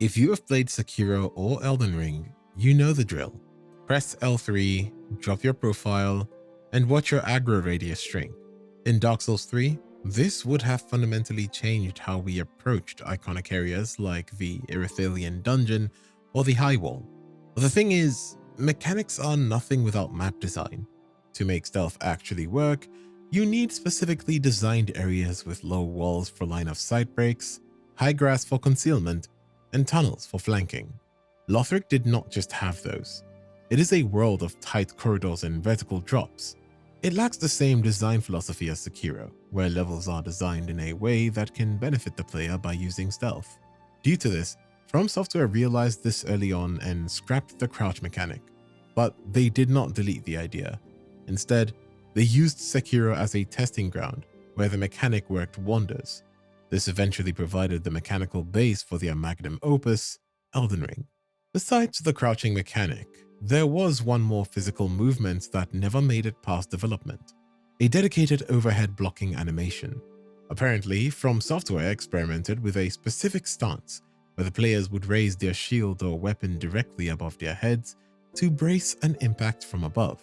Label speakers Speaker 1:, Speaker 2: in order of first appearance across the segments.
Speaker 1: If you have played Sekiro or Elden Ring, you know the drill. Press L3, drop your profile, and watch your aggro radius shrink. In Dark Souls 3, this would have fundamentally changed how we approached iconic areas like the Erithalian Dungeon or the High Wall. But the thing is, mechanics are nothing without map design. To make stealth actually work, you need specifically designed areas with low walls for line of sight breaks, high grass for concealment, and tunnels for flanking. Lothric did not just have those. It is a world of tight corridors and vertical drops. It lacks the same design philosophy as Sekiro, where levels are designed in a way that can benefit the player by using stealth. Due to this, From Software realized this early on and scrapped the crouch mechanic, but they did not delete the idea. Instead, they used Sekiro as a testing ground where the mechanic worked wonders. This eventually provided the mechanical base for their magnum opus, Elden Ring. Besides the crouching mechanic, there was one more physical movement that never made it past development: a dedicated overhead blocking animation. Apparently, From Software experimented with a specific stance where the players would raise their shield or weapon directly above their heads to brace an impact from above.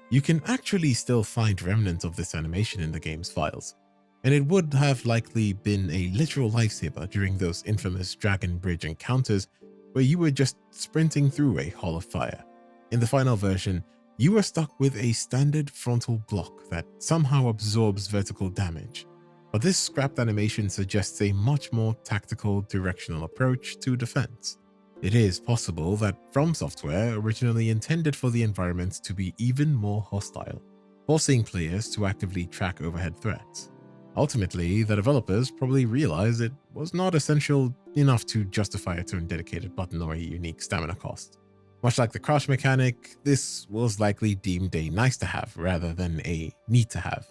Speaker 1: You can actually still find remnants of this animation in the game's files, and it would have likely been a literal lifesaver during those infamous Dragon Bridge encounters where you were just sprinting through a hall of fire. In the final version, you are stuck with a standard frontal block that somehow absorbs vertical damage. But this scrapped animation suggests a much more tactical, directional approach to defense. It is possible that From Software originally intended for the environment to be even more hostile, forcing players to actively track overhead threats. Ultimately, the developers probably realized it was not essential enough to justify its own dedicated button or a unique stamina cost. Much like the crouch mechanic, this was likely deemed a nice-to-have rather than a need-to-have,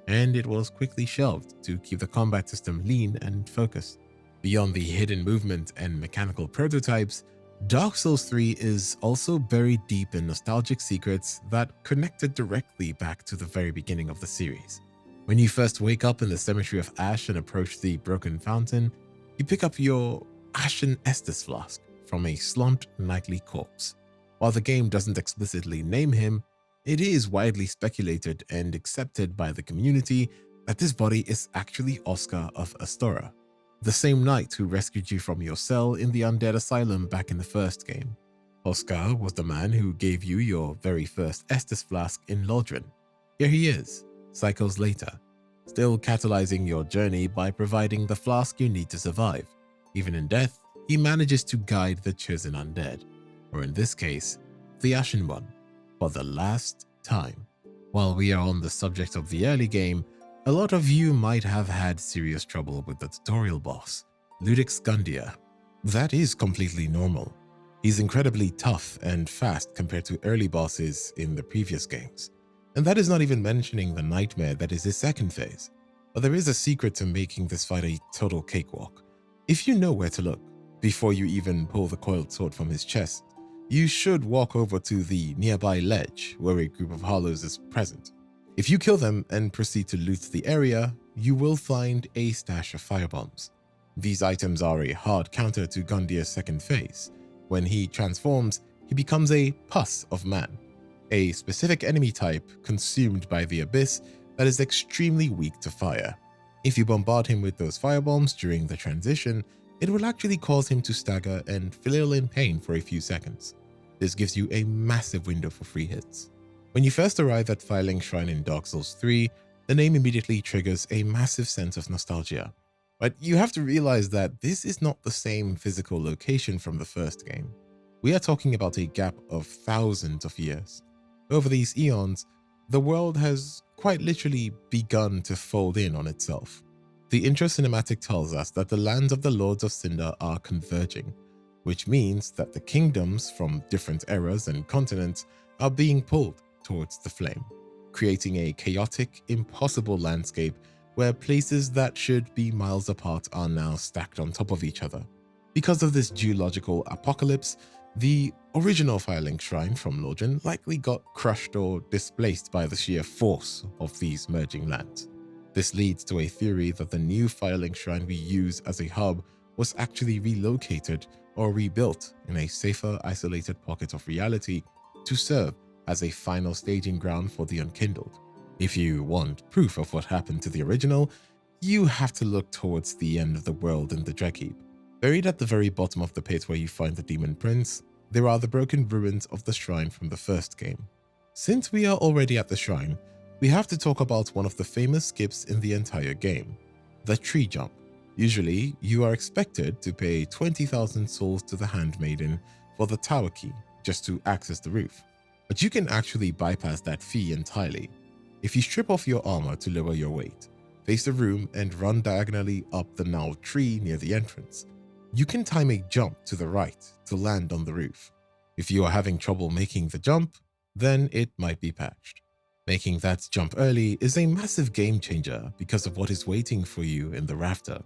Speaker 1: and it was quickly shelved to keep the combat system lean and focused. Beyond the hidden movement and mechanical prototypes, Dark Souls 3 is also buried deep in nostalgic secrets that connected directly back to the very beginning of the series. When you first wake up in the Cemetery of Ash and approach the Broken Fountain, you pick up your Ashen Estus flask from a slumped nightly corpse. While the game doesn't explicitly name him, it is widely speculated and accepted by the community that this body is actually Oscar of Astora, the same knight who rescued you from your cell in the Undead Asylum back in the first game. Oscar was the man who gave you your very first Estus flask in Lothric. Here he is, cycles later, still catalyzing your journey by providing the flask you need to survive. Even in death, he manages to guide the chosen undead, or in this case, the Ashen One, for the last time. While we are on the subject of the early game, a lot of you might have had serious trouble with the tutorial boss, Ludic's Vendyr. That is completely normal. He's incredibly tough and fast compared to early bosses in the previous games. And that is not even mentioning the nightmare that is his second phase. But there is a secret to making this fight a total cakewalk. If you know where to look, before you even pull the coiled sword from his chest, you should walk over to the nearby ledge where a group of hollows is present. If you kill them and proceed to loot the area, you will find a stash of firebombs. These items are a hard counter to Gundyr's second phase. When he transforms, he becomes a pus of man, a specific enemy type consumed by the abyss that is extremely weak to fire. If you bombard him with those firebombs during the transition, it will actually cause him to stagger and flail in pain for a few seconds. This gives you a massive window for free hits. When you first arrive at Firelink Shrine in Dark Souls 3, the name immediately triggers a massive sense of nostalgia. But you have to realize that this is not the same physical location from the first game. We are talking about a gap of thousands of years. Over these eons, the world has quite literally begun to fold in on itself. The intro cinematic tells us that the lands of the Lords of Cinder are converging, which means that the kingdoms from different eras and continents are being pulled towards the flame, creating a chaotic, impossible landscape where places that should be miles apart are now stacked on top of each other. Because of this geological apocalypse, the original Firelink Shrine from Lothric likely got crushed or displaced by the sheer force of these merging lands. This leads to a theory that the new Firelink Shrine we use as a hub was actually relocated or rebuilt in a safer, isolated pocket of reality to serve as a final staging ground for the Unkindled. If you want proof of what happened to the original, you have to look towards the end of the world in the Dreadkeep. Buried at the very bottom of the pit where you find the Demon Prince, there are the broken ruins of the shrine from the first game. Since we are already at the shrine, we have to talk about one of the famous skips in the entire game, the tree jump. Usually, you are expected to pay 20,000 souls to the Handmaiden for the tower key just to access the roof, but you can actually bypass that fee entirely. If you strip off your armor to lower your weight, face the room and run diagonally up the gnarled tree near the entrance, you can time a jump to the right to land on the roof. If you are having trouble making the jump, then it might be patched. Making that jump early is a massive game changer because of what is waiting for you in the rafter.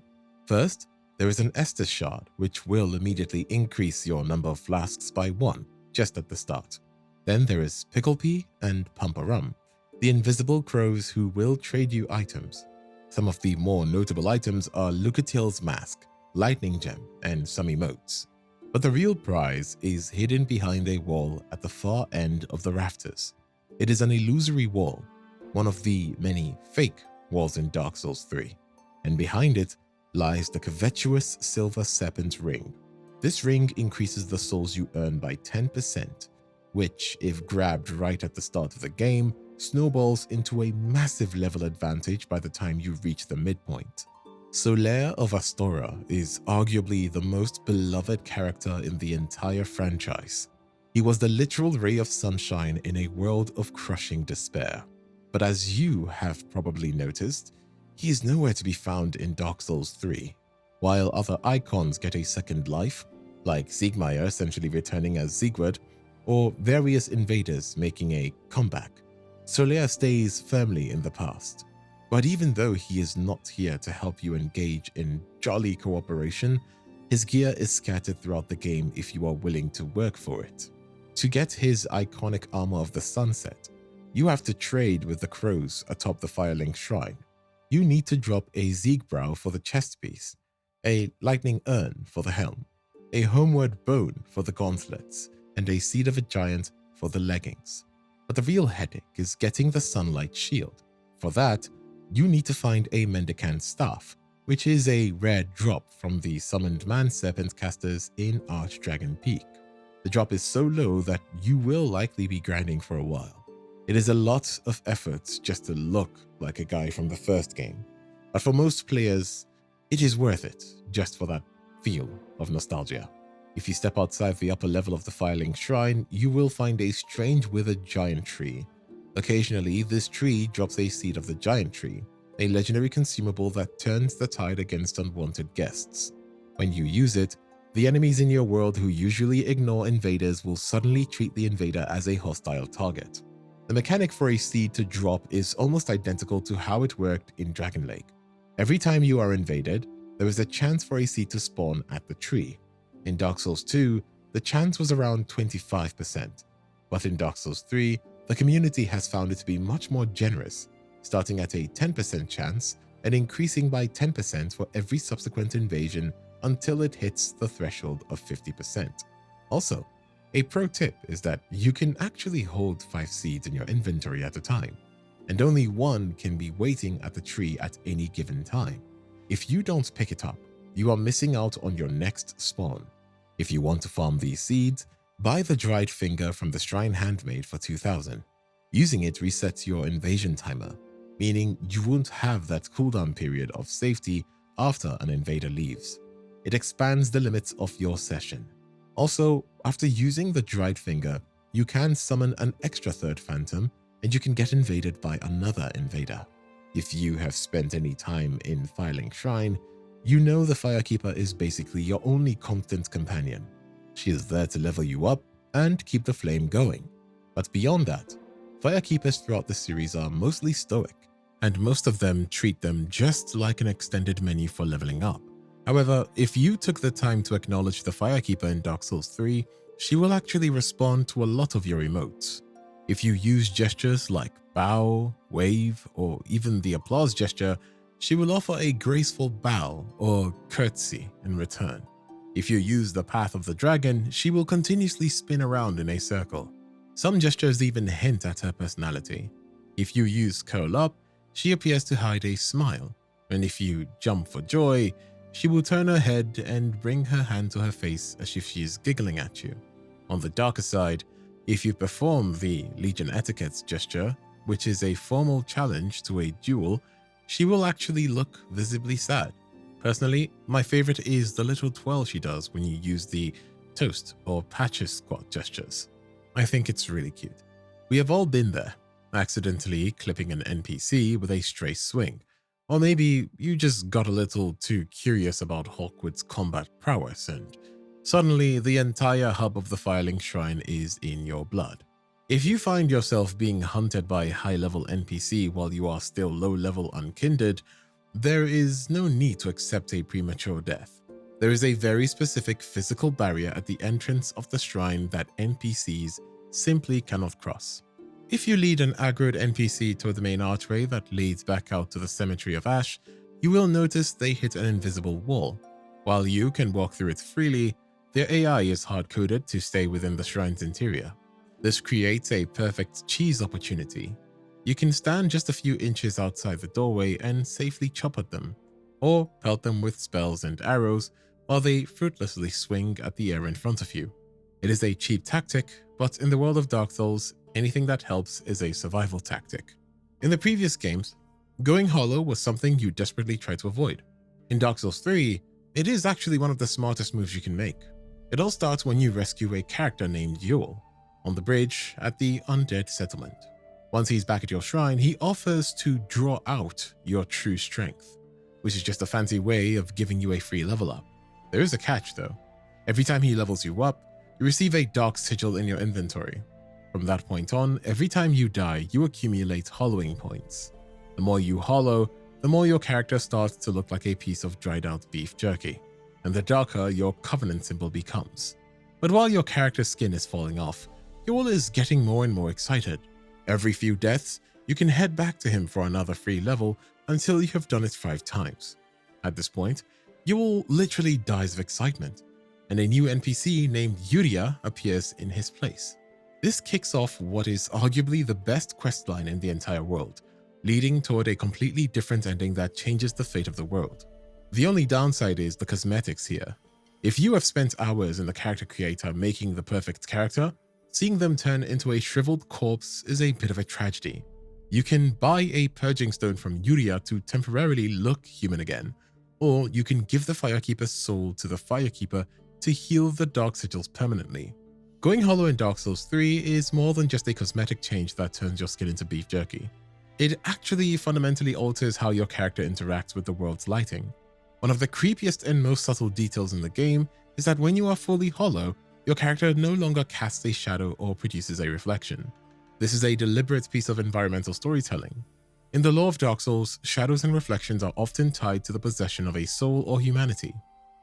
Speaker 1: First, there is an Estus shard, which will immediately increase your number of flasks by 1 just at the start. Then there is Pickle Pea and Pumper-Rum, the invisible crows who will trade you items. Some of the more notable items are Lucatiel's mask, Lightning Gem, and some emotes. But the real prize is hidden behind a wall at the far end of the rafters. It is an illusory wall, one of the many fake walls in Dark Souls 3, and behind it lies the covetous Silver Serpent Ring. This ring increases the souls you earn by 10%, which, if grabbed right at the start of the game, snowballs into a massive level advantage by the time you reach the midpoint. Solaire of Astora is arguably the most beloved character in the entire franchise. He was the literal ray of sunshine in a world of crushing despair. But as you have probably noticed, he is nowhere to be found in Dark Souls 3. While other icons get a second life, like Siegmeyer essentially returning as Siegward, or various invaders making a comeback, Solaire stays firmly in the past. But even though he is not here to help you engage in jolly cooperation, his gear is scattered throughout the game if you are willing to work for it. To get his iconic Armor of the Sunset, you have to trade with the crows atop the Firelink Shrine. You need to drop a Siegbrow for the chest piece, a Lightning Urn for the helm, a Homeward Bone for the gauntlets, and a Seed of a Giant for the leggings. But the real headache is getting the Sunlight Shield. For that, you need to find a Mendicant Staff, which is a rare drop from the Summoned Man Serpent casters in Archdragon Peak. The drop is so low that you will likely be grinding for a while. It is a lot of effort just to look like a guy from the first game, but for most players, it is worth it just for that feel of nostalgia. If you step outside the upper level of the Firelink Shrine, you will find a strange withered giant tree. Occasionally, this tree drops a seed of the giant tree, a legendary consumable that turns the tide against unwanted guests. When you use it, the enemies in your world who usually ignore invaders will suddenly treat the invader as a hostile target. The mechanic for a seed to drop is almost identical to how it worked in Dragon Lake. Every time you are invaded, there is a chance for a seed to spawn at the tree. In Dark Souls 2, the chance was around 25%, but in Dark Souls 3, the community has found it to be much more generous, starting at a 10% chance and increasing by 10% for every subsequent invasion until it hits the threshold of 50%. Also, a pro tip is that you can actually hold 5 seeds in your inventory at a time, and only one can be waiting at the tree at any given time. If you don't pick it up, you are missing out on your next spawn. If you want to farm these seeds, buy the dried finger from the Shrine Handmaid for 2,000. Using it resets your invasion timer, meaning you won't have that cooldown period of safety after an invader leaves. It expands the limits of your session. Also, after using the dried finger, you can summon an extra third phantom and you can get invaded by another invader. If you have spent any time in Firelink Shrine, you know the Firekeeper is basically your only competent companion. She is there to level you up and keep the flame going. But beyond that, Firekeepers throughout the series are mostly stoic, and most of them treat them just like an extended menu for leveling up. However, if you took the time to acknowledge the Firekeeper in Dark Souls 3, she will actually respond to a lot of your emotes. If you use gestures like bow, wave, or even the applause gesture, she will offer a graceful bow or curtsy in return. If you use the Path of the Dragon, she will continuously spin around in a circle. Some gestures even hint at her personality. If you use Curl Up, she appears to hide a smile, and if you jump for joy, she will turn her head and bring her hand to her face as if she is giggling at you. On the darker side, if you perform the Legion Etiquette gesture, which is a formal challenge to a duel, she will actually look visibly sad. Personally, my favorite is the little twirl she does when you use the toast or patches squat gestures. I think it's really cute. We have all been there, accidentally clipping an NPC with a stray swing. Or maybe you just got a little too curious about Hawkwood's combat prowess and suddenly the entire hub of the Firelink Shrine is in your blood. If you find yourself being hunted by a high-level NPC while you are still low-level unkindred, there is no need to accept a premature death. There is a very specific physical barrier at the entrance of the shrine that NPCs simply cannot cross. If you lead an aggroed NPC toward the main archway that leads back out to the Cemetery of Ash, you will notice they hit an invisible wall. While you can walk through it freely, their AI is hard-coded to stay within the shrine's interior. This creates a perfect cheese opportunity. You can stand just a few inches outside the doorway and safely chop at them, or pelt them with spells and arrows while they fruitlessly swing at the air in front of you. It is a cheap tactic, but in the world of Dark Souls, anything that helps is a survival tactic. In the previous games, going hollow was something you desperately tried to avoid. In Dark Souls 3, it is actually one of the smartest moves you can make. It all starts when you rescue a character named Yule on the bridge at the Undead Settlement. Once he's back at your shrine, he offers to draw out your true strength, which is just a fancy way of giving you a free level up. There is a catch though. Every time he levels you up, you receive a dark sigil in your inventory. From that point on, every time you die, you accumulate hollowing points. The more you hollow, the more your character starts to look like a piece of dried out beef jerky, and the darker your covenant symbol becomes. But while your character's skin is falling off, Yule is getting more and more excited. Every few deaths, you can head back to him for another free level until you have done it 5 times. At this point, Yule literally dies of excitement, and a new NPC named Yuria appears in his place. This kicks off what is arguably the best questline in the entire world, leading toward a completely different ending that changes the fate of the world. The only downside is the cosmetics here. If you have spent hours in the character creator making the perfect character, seeing them turn into a shriveled corpse is a bit of a tragedy. You can buy a purging stone from Yuria to temporarily look human again, or you can give the Firekeeper's soul to the Firekeeper to heal the dark sigils permanently. Going hollow in Dark Souls 3 is more than just a cosmetic change that turns your skin into beef jerky. It actually fundamentally alters how your character interacts with the world's lighting. One of the creepiest and most subtle details in the game is that when you are fully hollow, your character no longer casts a shadow or produces a reflection. This is a deliberate piece of environmental storytelling. In the lore of Dark Souls, shadows and reflections are often tied to the possession of a soul or humanity.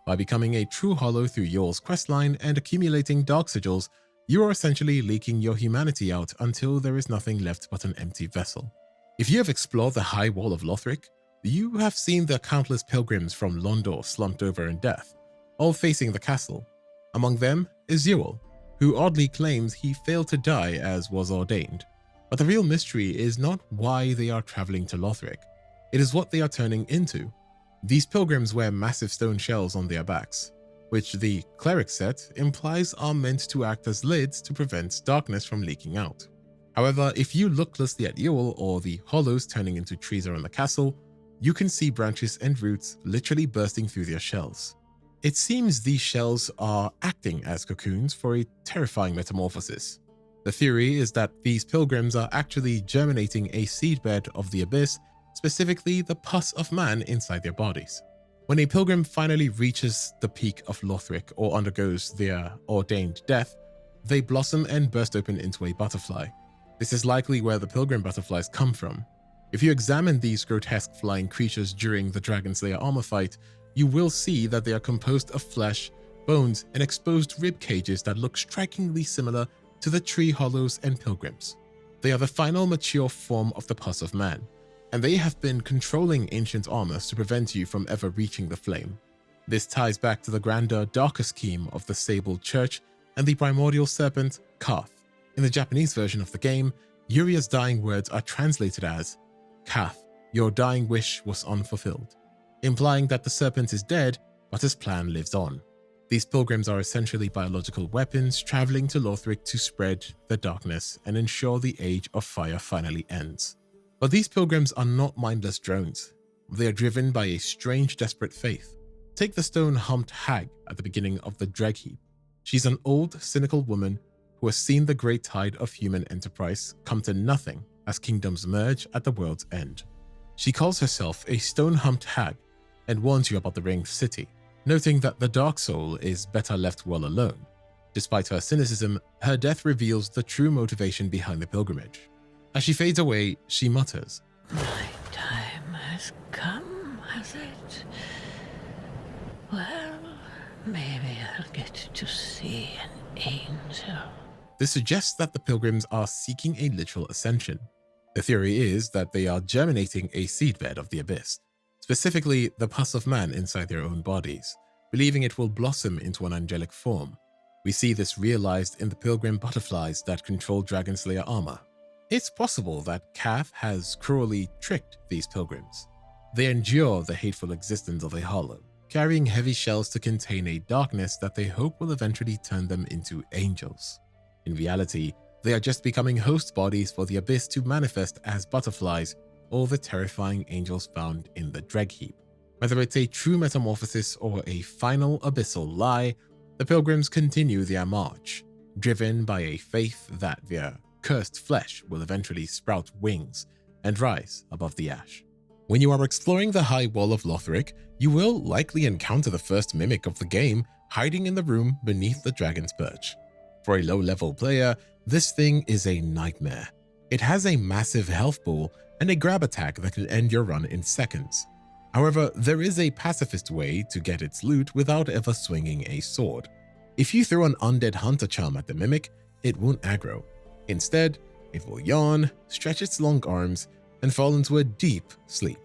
Speaker 1: By becoming a true hollow through Yule's questline and accumulating dark sigils, you are essentially leaking your humanity out until there is nothing left but an empty vessel. If you have explored the High Wall of Lothric, you have seen the countless pilgrims from Londor slumped over in death, all facing the castle. Among them is Yule, who oddly claims he failed to die as was ordained. But the real mystery is not why they are traveling to Lothric. It is what they are turning into. These pilgrims wear massive stone shells on their backs, which the cleric set implies are meant to act as lids to prevent darkness from leaking out. However, if you look closely at Yule or the hollows turning into trees around the castle, you can see branches and roots literally bursting through their shells. It seems these shells are acting as cocoons for a terrifying metamorphosis. The theory is that these pilgrims are actually germinating a seedbed of the abyss, specifically the pus of man inside their bodies. When a pilgrim finally reaches the peak of Lothric or undergoes their ordained death, they blossom and burst open into a butterfly. This is likely where the pilgrim butterflies come from. If you examine these grotesque flying creatures during the Dragon Slayer armor fight, you will see that they are composed of flesh, bones, and exposed rib cages that look strikingly similar to the tree hollows and pilgrims. They are the final mature form of the pus of man, and they have been controlling ancient armors to prevent you from ever reaching the flame. This ties back to the grander, darker scheme of the Sable Church and the primordial serpent, Kath. In the Japanese version of the game, Uria's dying words are translated as, "Kath, your dying wish was unfulfilled," implying that the serpent is dead, but his plan lives on. These pilgrims are essentially biological weapons traveling to Lothric to spread the darkness and ensure the Age of Fire finally ends. But these pilgrims are not mindless drones. They are driven by a strange, desperate faith. Take the stone-humped hag at the beginning of the Dreadheap. She's an old, cynical woman who has seen the great tide of human enterprise come to nothing as kingdoms merge at the world's end. She calls herself a stone-humped hag and warns you about the Ringed City, noting that the dark soul is better left well alone. Despite her cynicism, her death reveals the true motivation behind the pilgrimage. As she fades away, she mutters,
Speaker 2: "My time has come, has it? Well, maybe I'll get to see an angel."
Speaker 1: This suggests that the pilgrims are seeking a literal ascension. The theory is that they are germinating a seedbed of the abyss, specifically the pus of man inside their own bodies, believing it will blossom into an angelic form. We see this realized in the pilgrim butterflies that control Dragonslayer armor. It's possible that Kath has cruelly tricked these pilgrims. They endure the hateful existence of a hollow, carrying heavy shells to contain a darkness that they hope will eventually turn them into angels. In reality, they are just becoming host bodies for the abyss to manifest as butterflies or the terrifying angels found in the Dreadheap. Whether it's a true metamorphosis or a final abyssal lie, the pilgrims continue their march, driven by a faith that their cursed flesh will eventually sprout wings and rise above the ash. When you are exploring the high wall of Lothric, you will likely encounter the first mimic of the game hiding in the room beneath the dragon's perch. For a low-level player, this thing is a nightmare. It has a massive health pool and a grab attack that can end your run in seconds. However, there is a pacifist way to get its loot without ever swinging a sword. If you throw an undead hunter charm at the mimic, it won't aggro. Instead, it will yawn, stretch its long arms, and fall into a deep sleep,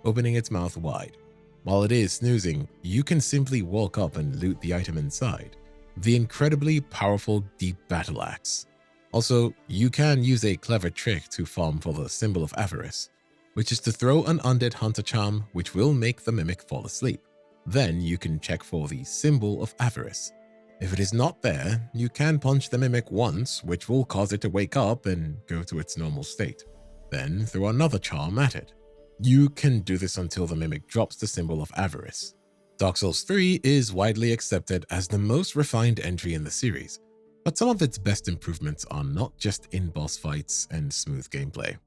Speaker 1: opening its mouth wide. While it is snoozing, you can simply walk up and loot the item inside, the incredibly powerful deep battle axe. Also, you can use a clever trick to farm for the symbol of avarice, which is to throw an undead hunter charm which will make the mimic fall asleep. Then you can check for the symbol of avarice. If it is not there, you can punch the mimic once, which will cause it to wake up and go to its normal state. Then throw another charm at it. You can do this until the mimic drops the symbol of avarice. Dark Souls 3 is widely accepted as the most refined entry in the series, but some of its best improvements are not just in boss fights and smooth gameplay.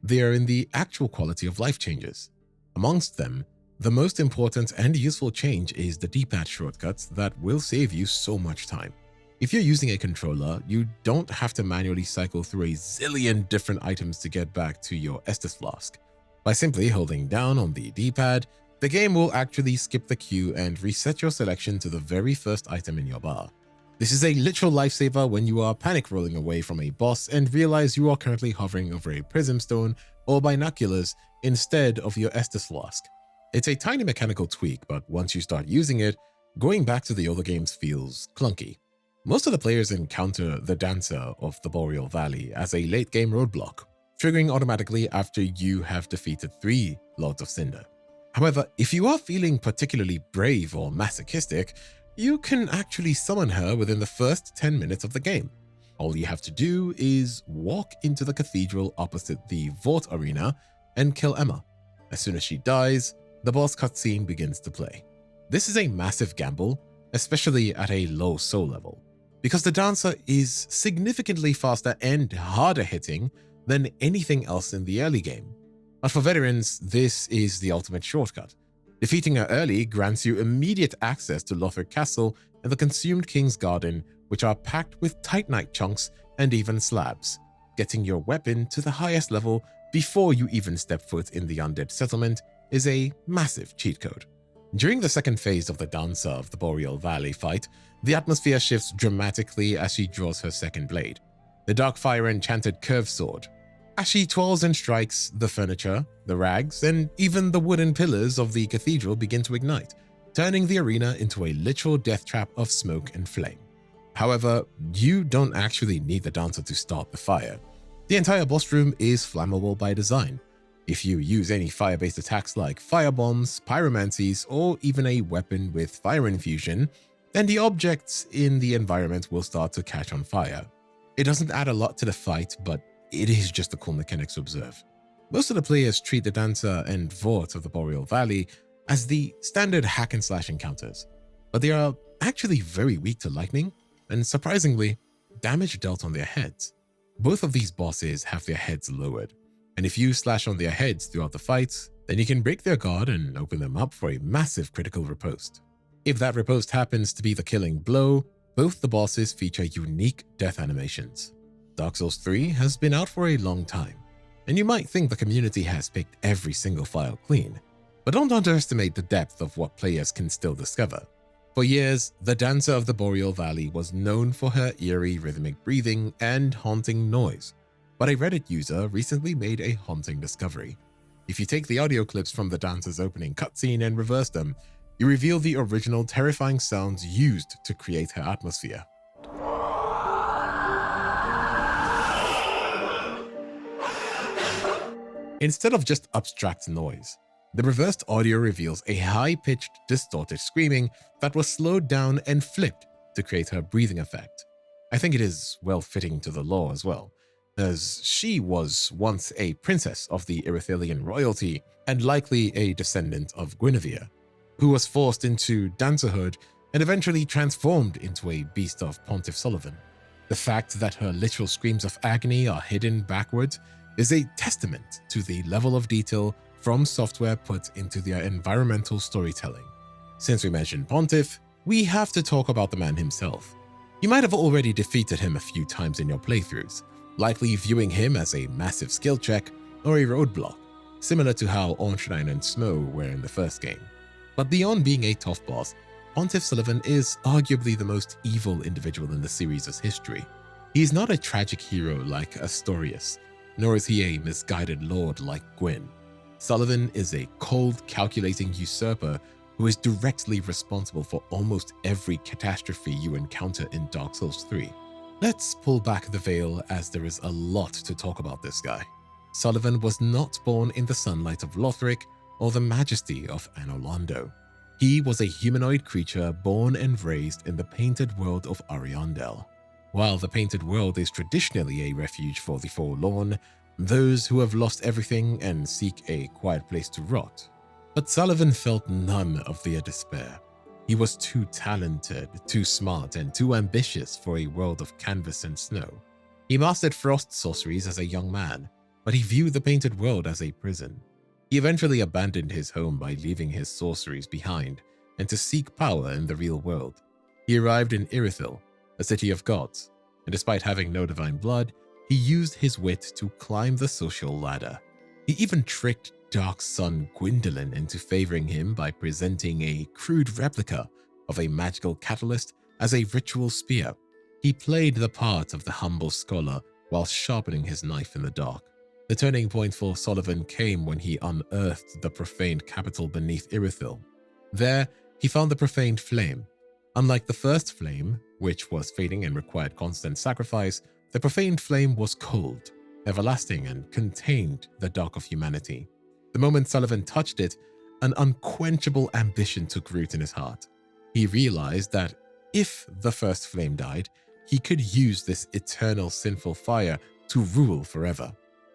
Speaker 1: They are in the actual quality of life changes. Amongst them, the most important and useful change is the D-pad shortcuts that will save you so much time. If you're using a controller, you don't have to manually cycle through a zillion different items to get back to your Estus Flask. By simply holding down on the D-pad, the game will actually skip the queue and reset your selection to the very first item in your bar. This is a literal lifesaver when you are panic rolling away from a boss and realize you are currently hovering over a prism stone or binoculars instead of your Estus Flask. It's a tiny mechanical tweak, but once you start using it, going back to the older games feels clunky. Most of the players encounter the Dancer of the Boreal Valley as a late-game roadblock, triggering automatically after you have defeated 3 Lords of Cinder. However, if you are feeling particularly brave or masochistic, you can actually summon her within the first 10 minutes of the game. All you have to do is walk into the cathedral opposite the Vort Arena and kill Emma. As soon as she dies, the boss cutscene begins to play. This is a massive gamble, especially at a low soul level, because the Dancer is significantly faster and harder hitting than anything else in the early game. But for veterans, this is the ultimate shortcut. Defeating her early grants you immediate access to Lothric Castle and the Consumed King's Garden, which are packed with Titanite chunks and even slabs, getting your weapon to the highest level before you even step foot in the undead settlement is a massive cheat code. During the second phase of the Dancer of the Boreal Valley fight, the atmosphere shifts dramatically as she draws her second blade, the Darkfire Enchanted Curved Sword. As she twirls and strikes, the furniture, the rags, and even the wooden pillars of the cathedral begin to ignite, turning the arena into a literal death trap of smoke and flame. However, you don't actually need the dancer to start the fire. The entire boss room is flammable by design. If you use any fire-based attacks like firebombs, pyromancies, or even a weapon with fire infusion, then the objects in the environment will start to catch on fire. It doesn't add a lot to the fight, but it is just a cool mechanic to observe. Most of the players treat the Dancer and Vort of the Boreal Valley as the standard hack-and-slash encounters, but they are actually very weak to lightning, and surprisingly, damage dealt on their heads. Both of these bosses have their heads lowered, and if you slash on their heads throughout the fight, then you can break their guard and open them up for a massive critical riposte. If that riposte happens to be the killing blow, both the bosses feature unique death animations. Dark Souls 3 has been out for a long time, and you might think the community has picked every single file clean, but don't underestimate the depth of what players can still discover. For years, the Dancer of the Boreal Valley was known for her eerie rhythmic breathing and haunting noise, but a Reddit user recently made a haunting discovery. If you take the audio clips from the Dancer's opening cutscene and reverse them, you reveal the original terrifying sounds used to create her atmosphere. Instead of just abstract noise, the reversed audio reveals a high-pitched, distorted screaming that was slowed down and flipped to create her breathing effect. I think it is well-fitting to the lore as well, as she was once a princess of the Irithilian royalty and likely a descendant of Guinevere, who was forced into dancerhood and eventually transformed into a beast of Pontiff Sullivan. The fact that her literal screams of agony are hidden backwards is a testament to the level of detail From Software put into their environmental storytelling. Since we mentioned Pontiff, we have to talk about the man himself. You might have already defeated him a few times in your playthroughs, likely viewing him as a massive skill check or a roadblock, similar to how Ornstein and Smo were in the first game. But beyond being a tough boss, Pontiff Sullivan is arguably the most evil individual in the series' history. He is not a tragic hero like Astorius, nor is he a misguided lord like Gwyn. Sullivan is a cold, calculating usurper who is directly responsible for almost every catastrophe you encounter in Dark Souls 3. Let's pull back the veil, as there is a lot to talk about this guy. Sullivan was not born in the sunlight of Lothric or the majesty of Anor Londo. He was a humanoid creature born and raised in the painted world of Ariandel. While the painted world is traditionally a refuge for the forlorn, those who have lost everything and seek a quiet place to rot. But Sullivan felt none of their despair. He was too talented, too smart, and too ambitious for a world of canvas and snow. He mastered frost sorceries as a young man, but he viewed the painted world as a prison. He eventually abandoned his home by leaving his sorceries behind and to seek power in the real world. He arrived in Irithil, a city of gods, and despite having no divine blood, he used his wit to climb the social ladder. He even tricked Dark Sun Gwyndolin into favoring him by presenting a crude replica of a magical catalyst as a ritual spear. He played the part of the humble scholar while sharpening his knife in the dark. The turning point for Sullivan came when he unearthed the profaned capital beneath Irithil. There, he found the profaned flame. Unlike the first flame, which was fading and required constant sacrifice, the profaned flame was cold, everlasting, and contained the dark of humanity. The moment Sullivan touched it, an unquenchable ambition took root in his heart. He realized that if the first flame died, he could use this eternal sinful fire to rule forever.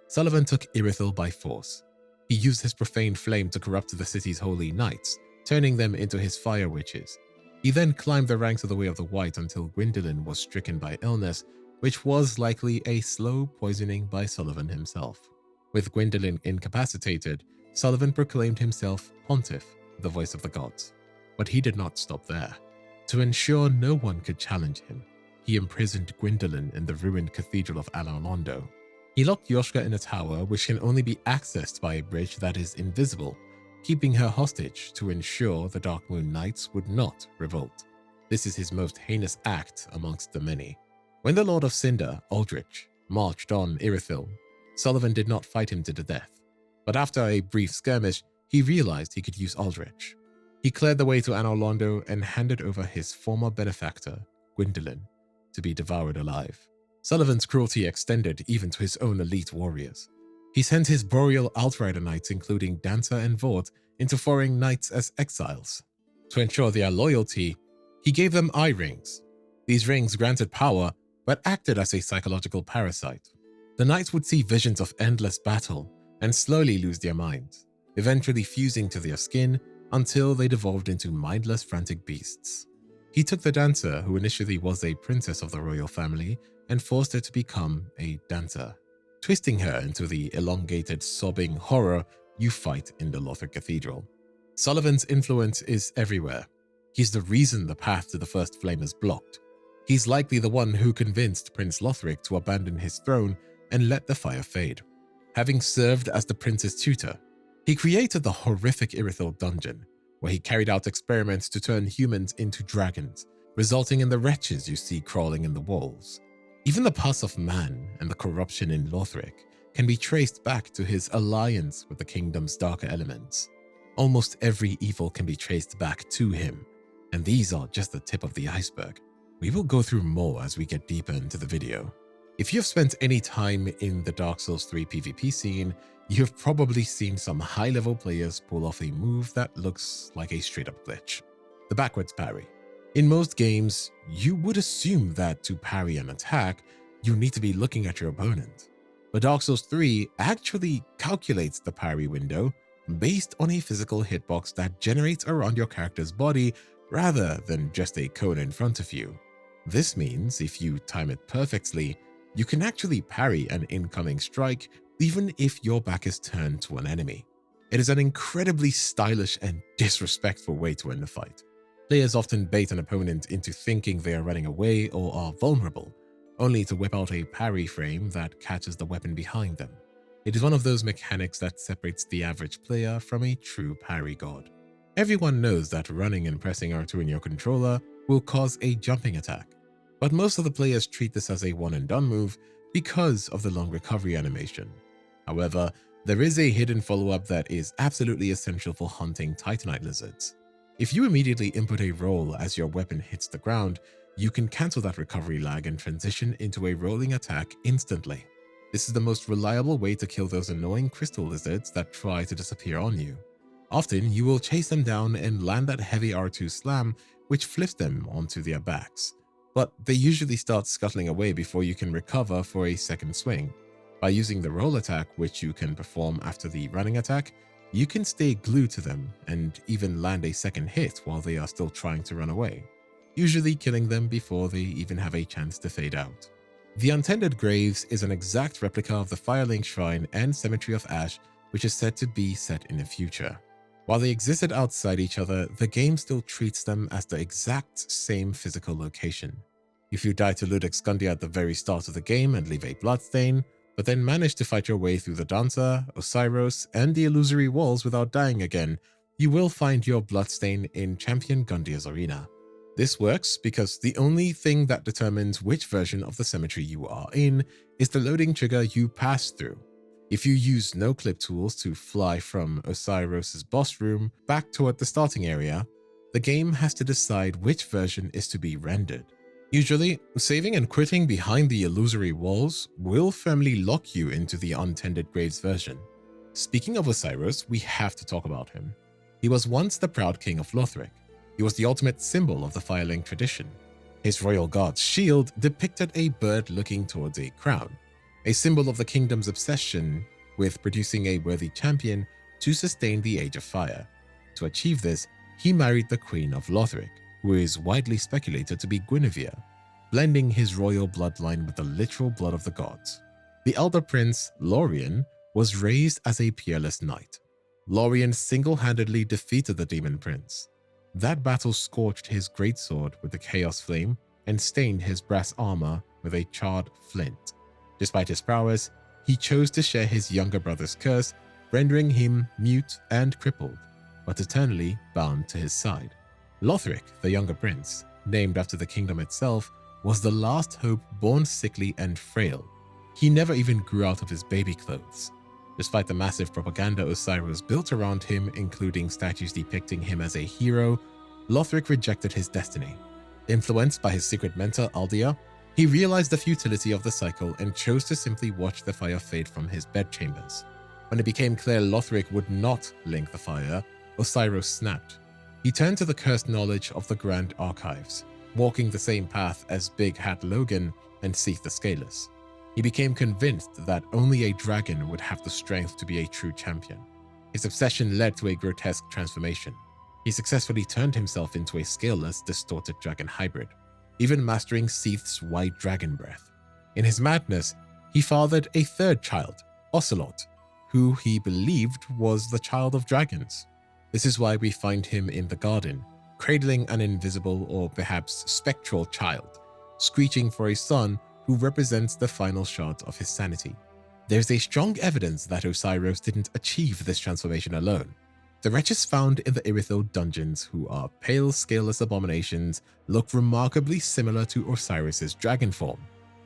Speaker 1: Sullivan took Irithil by force. He used his profaned flame to corrupt the city's holy knights, turning them into his fire witches. He then climbed the ranks of the Way of the White until Gwyndolin was stricken by illness, which was likely a slow poisoning by Sullivan himself. With Gwyndolin incapacitated, Sullivan proclaimed himself Pontiff, the voice of the gods. But he did not stop there. To ensure no one could challenge him, he imprisoned Gwyndolin in the ruined cathedral of Anor Londo. He locked Yoshka in a tower which can only be accessed by a bridge that is invisible, keeping her hostage to ensure the Dark Moon Knights would not revolt. This is his most heinous act amongst the many. When the Lord of Cinder, Aldrich, marched on Irithil, Sullivan did not fight him to the death, but after a brief skirmish, he realized he could use Aldrich. He cleared the way to Anor Londo and handed over his former benefactor, Gwyndolin, to be devoured alive. Sullivan's cruelty extended even to his own elite warriors. He sent his Boreal Outrider Knights, including Dancer and Vort, into foreign knights as exiles. To ensure their loyalty, he gave them eye rings. These rings granted power, but acted as a psychological parasite. The knights would see visions of endless battle and slowly lose their minds, eventually fusing to their skin until they devolved into mindless, frantic beasts. He took the Dancer, who initially was a princess of the royal family, and forced her to become a dancer, twisting her into the elongated, sobbing horror you fight in the Lothric Cathedral. Sullivan's influence is everywhere. He's the reason the path to the First Flame is blocked. He's likely the one who convinced Prince Lothric to abandon his throne and let the fire fade. Having served as the prince's tutor, he created the horrific Irithyll dungeon, where he carried out experiments to turn humans into dragons, resulting in the wretches you see crawling in the walls. Even the past of man and the corruption in Lothric can be traced back to his alliance with the kingdom's darker elements. Almost every evil can be traced back to him, and these are just the tip of the iceberg. We will go through more as we get deeper into the video. If you've spent any time in the Dark Souls 3 PvP scene, you've probably seen some high-level players pull off a move that looks like a straight-up glitch: the backwards parry. In most games, you would assume that to parry an attack, you need to be looking at your opponent. But Dark Souls 3 actually calculates the parry window based on a physical hitbox that generates around your character's body rather than just a cone in front of you. This means if you time it perfectly, you can actually parry an incoming strike even if your back is turned to an enemy. It is an incredibly stylish and disrespectful way to end a fight. Players often bait an opponent into thinking they are running away or are vulnerable, only to whip out a parry frame that catches the weapon behind them. It is one of those mechanics that separates the average player from a true parry god. Everyone knows that running and pressing R2 in your controller will cause a jumping attack, but most of the players treat this as a one-and-done move because of the long recovery animation. However, there is a hidden follow-up that is absolutely essential for hunting Titanite lizards. If you immediately input a roll as your weapon hits the ground, you can cancel that recovery lag and transition into a rolling attack instantly. This is the most reliable way to kill those annoying crystal lizards that try to disappear on you. Often, you will chase them down and land that heavy R2 slam, which flips them onto their backs. But they usually start scuttling away before you can recover for a second swing. By using the roll attack, which you can perform after the running attack, you can stay glued to them and even land a second hit while they are still trying to run away, usually killing them before they even have a chance to fade out. The Untended Graves is an exact replica of the Firelink Shrine and Cemetery of Ash, which is said to be set in the future. While they existed outside each other, the game still treats them as the exact same physical location. If you die to Ludic Skundia at the very start of the game and leave a bloodstain, but then manage to fight your way through the Dancer, Osiris, and the illusory walls without dying again, you will find your bloodstain in Champion Gundir's arena. This works because the only thing that determines which version of the cemetery you are in is the loading trigger you pass through. If you use no-clip tools to fly from Osiris's boss room back toward the starting area, the game has to decide which version is to be rendered. Usually, saving and quitting behind the illusory walls will firmly lock you into the Untended Graves version. Speaking of Osiris, we have to talk about him. He was once the proud king of Lothric. He was the ultimate symbol of the Firelink tradition. His royal guard's shield depicted a bird looking towards a crown, a symbol of the kingdom's obsession with producing a worthy champion to sustain the Age of Fire. To achieve this, he married the Queen of Lothric, who is widely speculated to be Guinevere, blending his royal bloodline with the literal blood of the gods. The elder prince, Lorien, was raised as a peerless knight. Lorien single-handedly defeated the demon prince. That battle scorched his greatsword with the chaos flame and stained his brass armor with a charred flint. Despite his prowess, he chose to share his younger brother's curse, rendering him mute and crippled, but eternally bound to his side. Lothric, the younger prince, named after the kingdom itself, was the last hope born sickly and frail. He never even grew out of his baby clothes. Despite the massive propaganda Osiris built around him, including statues depicting him as a hero, Lothric rejected his destiny. Influenced by his secret mentor Aldia, he realized the futility of the cycle and chose to simply watch the fire fade from his bedchambers. When it became clear Lothric would not link the fire, Osiris snapped. He turned to the cursed knowledge of the Grand Archives, walking the same path as Big Hat Logan and Seath the Scaleless. He became convinced that only a dragon would have the strength to be a true champion. His obsession led to a grotesque transformation. He successfully turned himself into a scaleless, distorted dragon hybrid, even mastering Seath's white dragon breath. In his madness, he fathered a third child, Ocelot, who he believed was the child of dragons. This is why we find him in the garden, cradling an invisible or perhaps spectral child, screeching for a son who represents the final shard of his sanity. There's a strong evidence that Osiris didn't achieve this transformation alone. The wretches found in the Irithil dungeons, who are pale, scaleless abominations, look remarkably similar to Osiris's dragon form.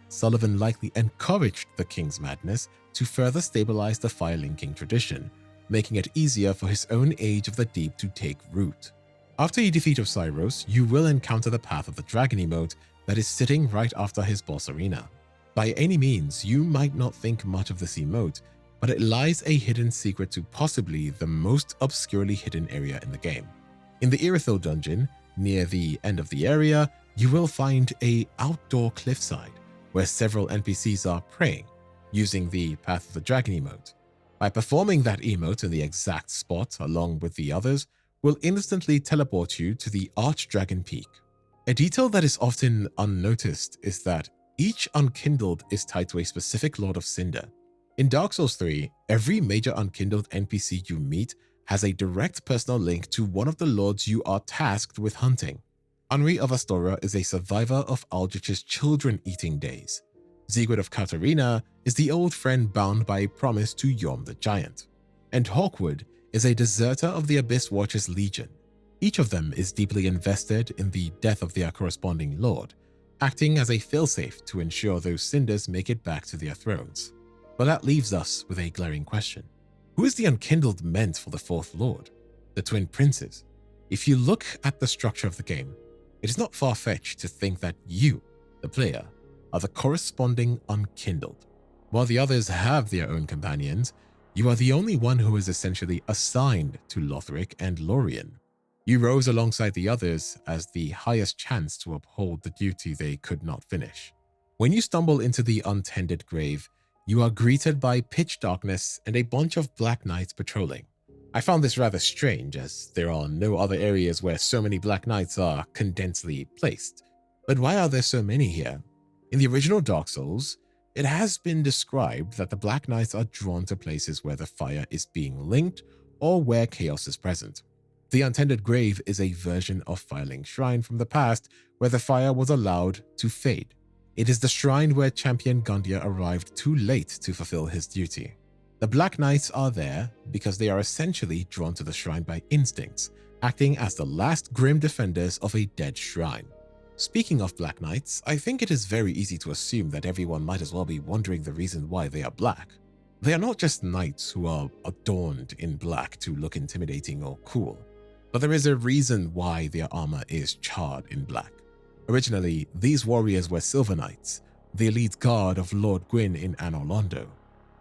Speaker 1: Sullivan likely encouraged the king's madness to further stabilize the fire-linking tradition, making it easier for his own Age of the Deep to take root. After you defeat Osiris, you will encounter the Path of the Dragon emote that is sitting right after his boss arena. By any means, you might not think much of this emote, but it lies a hidden secret to possibly the most obscurely hidden area in the game. In the Irithil dungeon, near the end of the area, you will find an outdoor cliffside where several NPCs are praying, using the Path of the Dragon emote. By performing that emote in the exact spot along with the others, will instantly teleport you to the Archdragon Peak. A detail that is often unnoticed is that each unkindled is tied to a specific Lord of Cinder. In Dark Souls 3, every major unkindled NPC you meet has a direct personal link to one of the lords you are tasked with hunting. Anri of Astora is a survivor of Aldrich's children-eating days. Sigurd of Katarina is the old friend bound by a promise to Yom the Giant. And Hawkwood is a deserter of the Abyss Watchers Legion. Each of them is deeply invested in the death of their corresponding lord, acting as a failsafe to ensure those cinders make it back to their thrones. But that leaves us with a glaring question. Who is the unkindled meant for the fourth lord? The twin princes? If you look at the structure of the game, it is not far-fetched to think that you, the player, are the corresponding unkindled. While the others have their own companions, you are the only one who is essentially assigned to Lothric and Lorien. You rose alongside the others as the highest chance to uphold the duty they could not finish. When you stumble into the untended grave, you are greeted by pitch darkness and a bunch of Black Knights patrolling. I found this rather strange, as there are no other areas where so many Black Knights are condensely placed. But why are there so many here? In the original Dark Souls, it has been described that the Black Knights are drawn to places where the fire is being linked or where chaos is present. The Untended Grave is a version of Firelink Shrine from the past where the fire was allowed to fade. It is the shrine where Champion Vendyr arrived too late to fulfill his duty. The Black Knights are there because they are essentially drawn to the shrine by instincts, acting as the last grim defenders of a dead shrine. Speaking of Black Knights, I think it is very easy to assume that everyone might as well be wondering the reason why they are black. They are not just knights who are adorned in black to look intimidating or cool, but there is a reason why their armor is charred in black. Originally, these warriors were Silver Knights, the elite guard of Lord Gwyn in Anor Londo.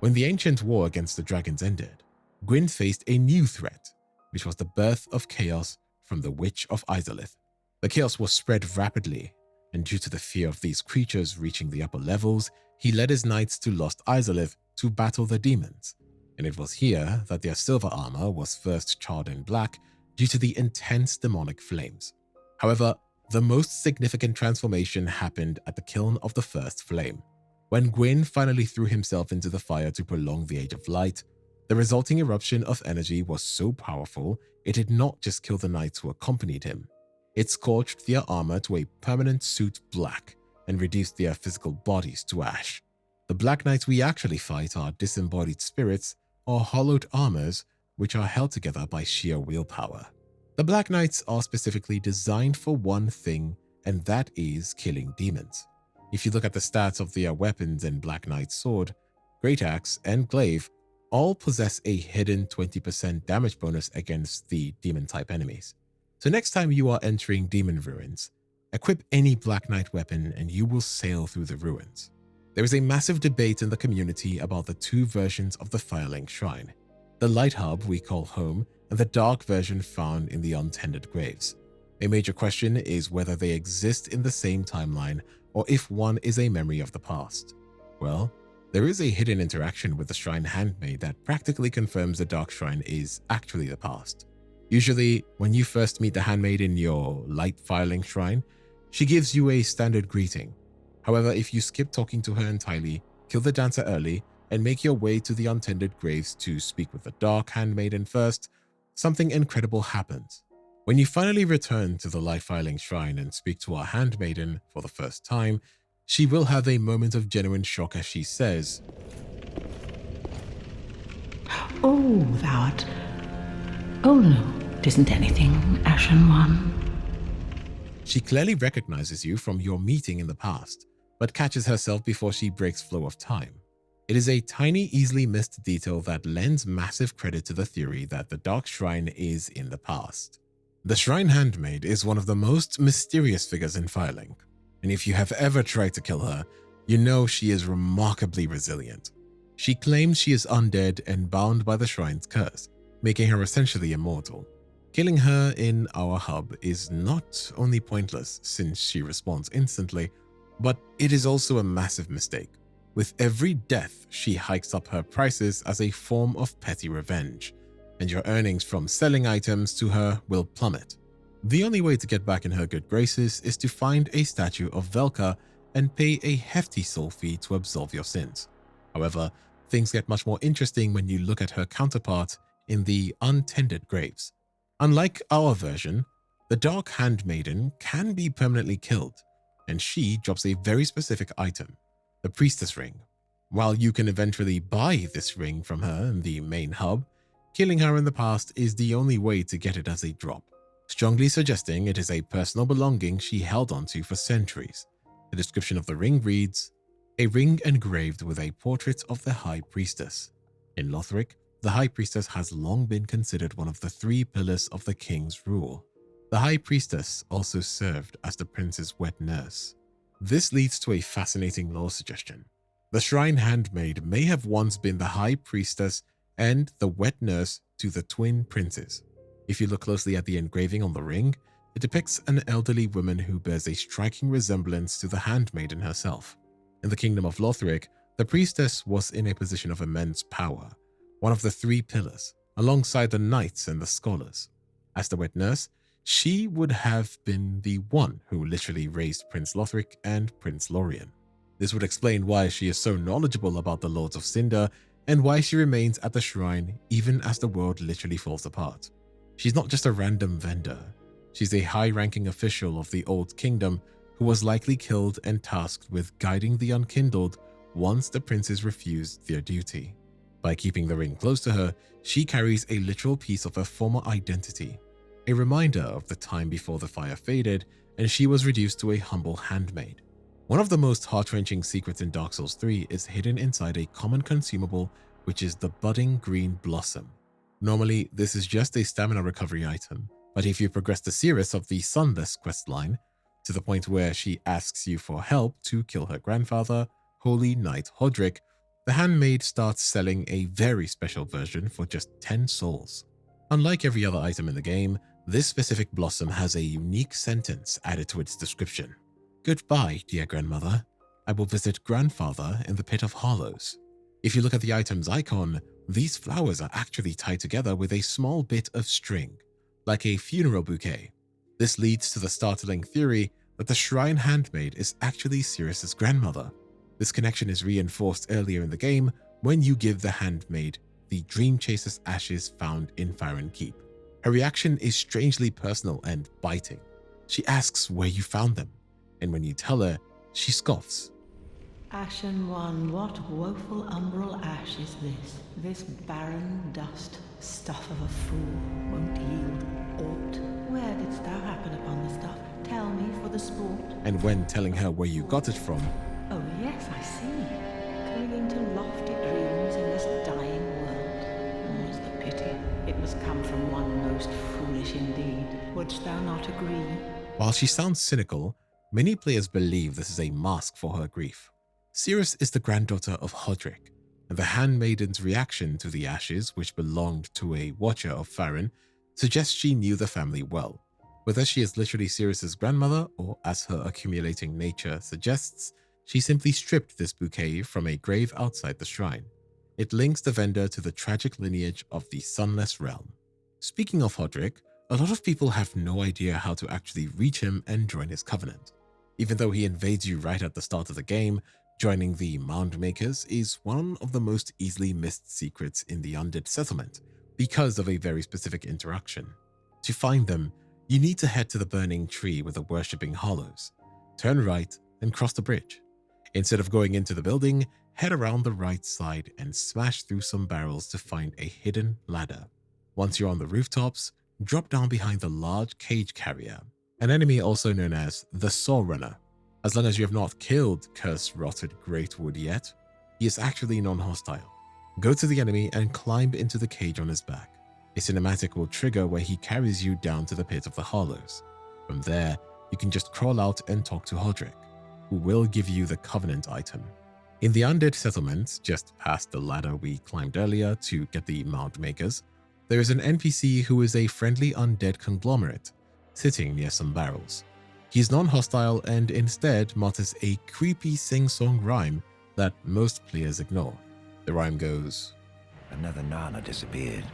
Speaker 1: When the ancient war against the dragons ended, Gwyn faced a new threat, which was the birth of chaos from the Witch of Izalith. The chaos was spread rapidly, and due to the fear of these creatures reaching the upper levels, he led his knights to Lost Izalith to battle the demons, and it was here that their silver armor was first charred in black due to the intense demonic flames. However, the most significant transformation happened at the Kiln of the First Flame. When Gwyn finally threw himself into the fire to prolong the Age of Light, the resulting eruption of energy was so powerful it did not just kill the knights who accompanied him. It scorched their armor to a permanent suit black and reduced their physical bodies to ash. The Black Knights we actually fight are disembodied spirits or hollowed armors which are held together by sheer willpower. The Black Knights are specifically designed for one thing, and that is killing demons. If you look at the stats of their weapons in Black Knight's sword, Great Axe, and Glaive, all possess a hidden 20% damage bonus against the demon-type enemies. So next time you are entering demon ruins, equip any Black Knight weapon and you will sail through the ruins. There is a massive debate in the community about the two versions of the Firelink Shrine, the light hub we call home and the dark version found in the untended graves. A major question is whether they exist in the same timeline or if one is a memory of the past. Well, there is a hidden interaction with the Shrine Handmaid that practically confirms the Dark Shrine is actually the past. Usually, when you first meet the Handmaid in your Light Firelink Shrine, she gives you a standard greeting. However, if you skip talking to her entirely, kill the dancer early, and make your way to the untended graves to speak with the Dark Handmaiden first, something incredible happens. When you finally return to the Light Firelink Shrine and speak to our Handmaiden for the first time, she will have a moment of genuine shock as she says,
Speaker 2: Oh, thou art... Oh no, it isn't anything, Ashen One.
Speaker 1: She clearly recognizes you from your meeting in the past, but catches herself before she breaks flow of time. It is a tiny, easily missed detail that lends massive credit to the theory that the Dark Shrine is in the past. The Shrine Handmaid is one of the most mysterious figures in Firelink, and if you have ever tried to kill her, you know she is remarkably resilient. She claims she is undead and bound by the Shrine's curse, making her essentially immortal. Killing her in our hub is not only pointless since she responds instantly, but it is also a massive mistake. With every death, she hikes up her prices as a form of petty revenge, and your earnings from selling items to her will plummet. The only way to get back in her good graces is to find a statue of Velka and pay a hefty soul fee to absolve your sins. However, things get much more interesting when you look at her counterpart in the untended graves. Unlike our version, the Dark Handmaiden can be permanently killed, and she drops a very specific item, the Priestess Ring. While you can eventually buy this ring from her in the main hub, killing her in the past is the only way to get it as a drop, strongly suggesting it is a personal belonging she held onto for centuries. The description of the ring reads, "A ring engraved with a portrait of the High Priestess. In Lothric, the High Priestess has long been considered one of the 3 pillars of the king's rule. The High Priestess also served as the prince's wet nurse." This leads to a fascinating lore suggestion. The Shrine Handmaid may have once been the High Priestess and the wet nurse to the twin princes. If you look closely at the engraving on the ring, it depicts an elderly woman who bears a striking resemblance to the Handmaiden herself. In the kingdom of Lothric, the priestess was in a position of immense power, one of the 3 pillars, alongside the knights and the scholars. As the wet nurse, she would have been the one who literally raised Prince Lothric and Prince Lorien. This would explain why she is so knowledgeable about the Lords of Cinder and why she remains at the shrine even as the world literally falls apart. She's not just a random vendor. She's a high-ranking official of the Old Kingdom who was likely killed and tasked with guiding the Unkindled once the princes refused their duty. By keeping the ring close to her, she carries a literal piece of her former identity, a reminder of the time before the fire faded and she was reduced to a humble handmaid. One of the most heart-wrenching secrets in Dark Souls 3 is hidden inside a common consumable, which is the budding green blossom. Normally, this is just a stamina recovery item, but if you progress the Cirrus of the Sunless questline to the point where she asks you for help to kill her grandfather, Holy Knight Hodrick, the handmaid starts selling a very special version for just 10 souls. Unlike every other item in the game, this specific blossom has a unique sentence added to its description. "Goodbye, dear grandmother. I will visit grandfather in the Pit of Hollows." If you look at the item's icon, these flowers are actually tied together with a small bit of string, like a funeral bouquet. This leads to the startling theory that the Shrine Handmaid is actually Cirrus's grandmother. This connection is reinforced earlier in the game when you give the handmaid the Dream Chaser's ashes found in Farron Keep. Her reaction is strangely personal and biting. She asks where you found them, and when you tell her, she scoffs.
Speaker 3: "Ashen One, what woeful umbral ash is this? This barren dust, stuff of a fool, won't yield aught. Where didst thou happen upon the stuff? Tell me for the sport."
Speaker 1: And when telling her where you got it from,
Speaker 3: "Oh yes, I see. Clinging to lofty dreams in this dying world. must come from one most foolish indeed. Wouldst thou not agree?
Speaker 1: While she sounds cynical, many players believe this is a mask for her grief. Cirrus is the granddaughter of Lothric, and the handmaiden's reaction to the ashes, which belonged to a watcher of Farron, suggests she knew the family well. Whether she is literally Cirrus's grandmother, or as her accumulating nature suggests, she simply stripped this bouquet from a grave outside the shrine. It links the Vendyr to the tragic lineage of the Sunless Realm. Speaking of Lothric, a lot of people have no idea how to actually reach him and join his covenant. Even though he invades you right at the start of the game, joining the Mound Makers is one of the most easily missed secrets in the Undead settlement because of a very specific interaction. To find them, you need to head to the burning tree with the worshipping hollows. Turn right and cross the bridge. Instead of going into the building, head around the right side and smash through some barrels to find a hidden ladder. Once you're on the rooftops, drop down behind the large cage carrier, an enemy also known as the Saw Runner. As long as you have not killed curse-rotted Greatwood yet, he is actually non-hostile. Go to the enemy and climb into the cage on his back. A cinematic will trigger where he carries you down to the pit of the hollows. From there, you can just crawl out and talk to Lothric, who will give you the Covenant item. In the Undead settlement, just past the ladder we climbed earlier to get the Mound Makers, there is an NPC who is a friendly undead conglomerate, sitting near some barrels. He's non-hostile and instead mutters a creepy sing-song rhyme that most players ignore. The rhyme goes,
Speaker 4: "Another Nana disappeared.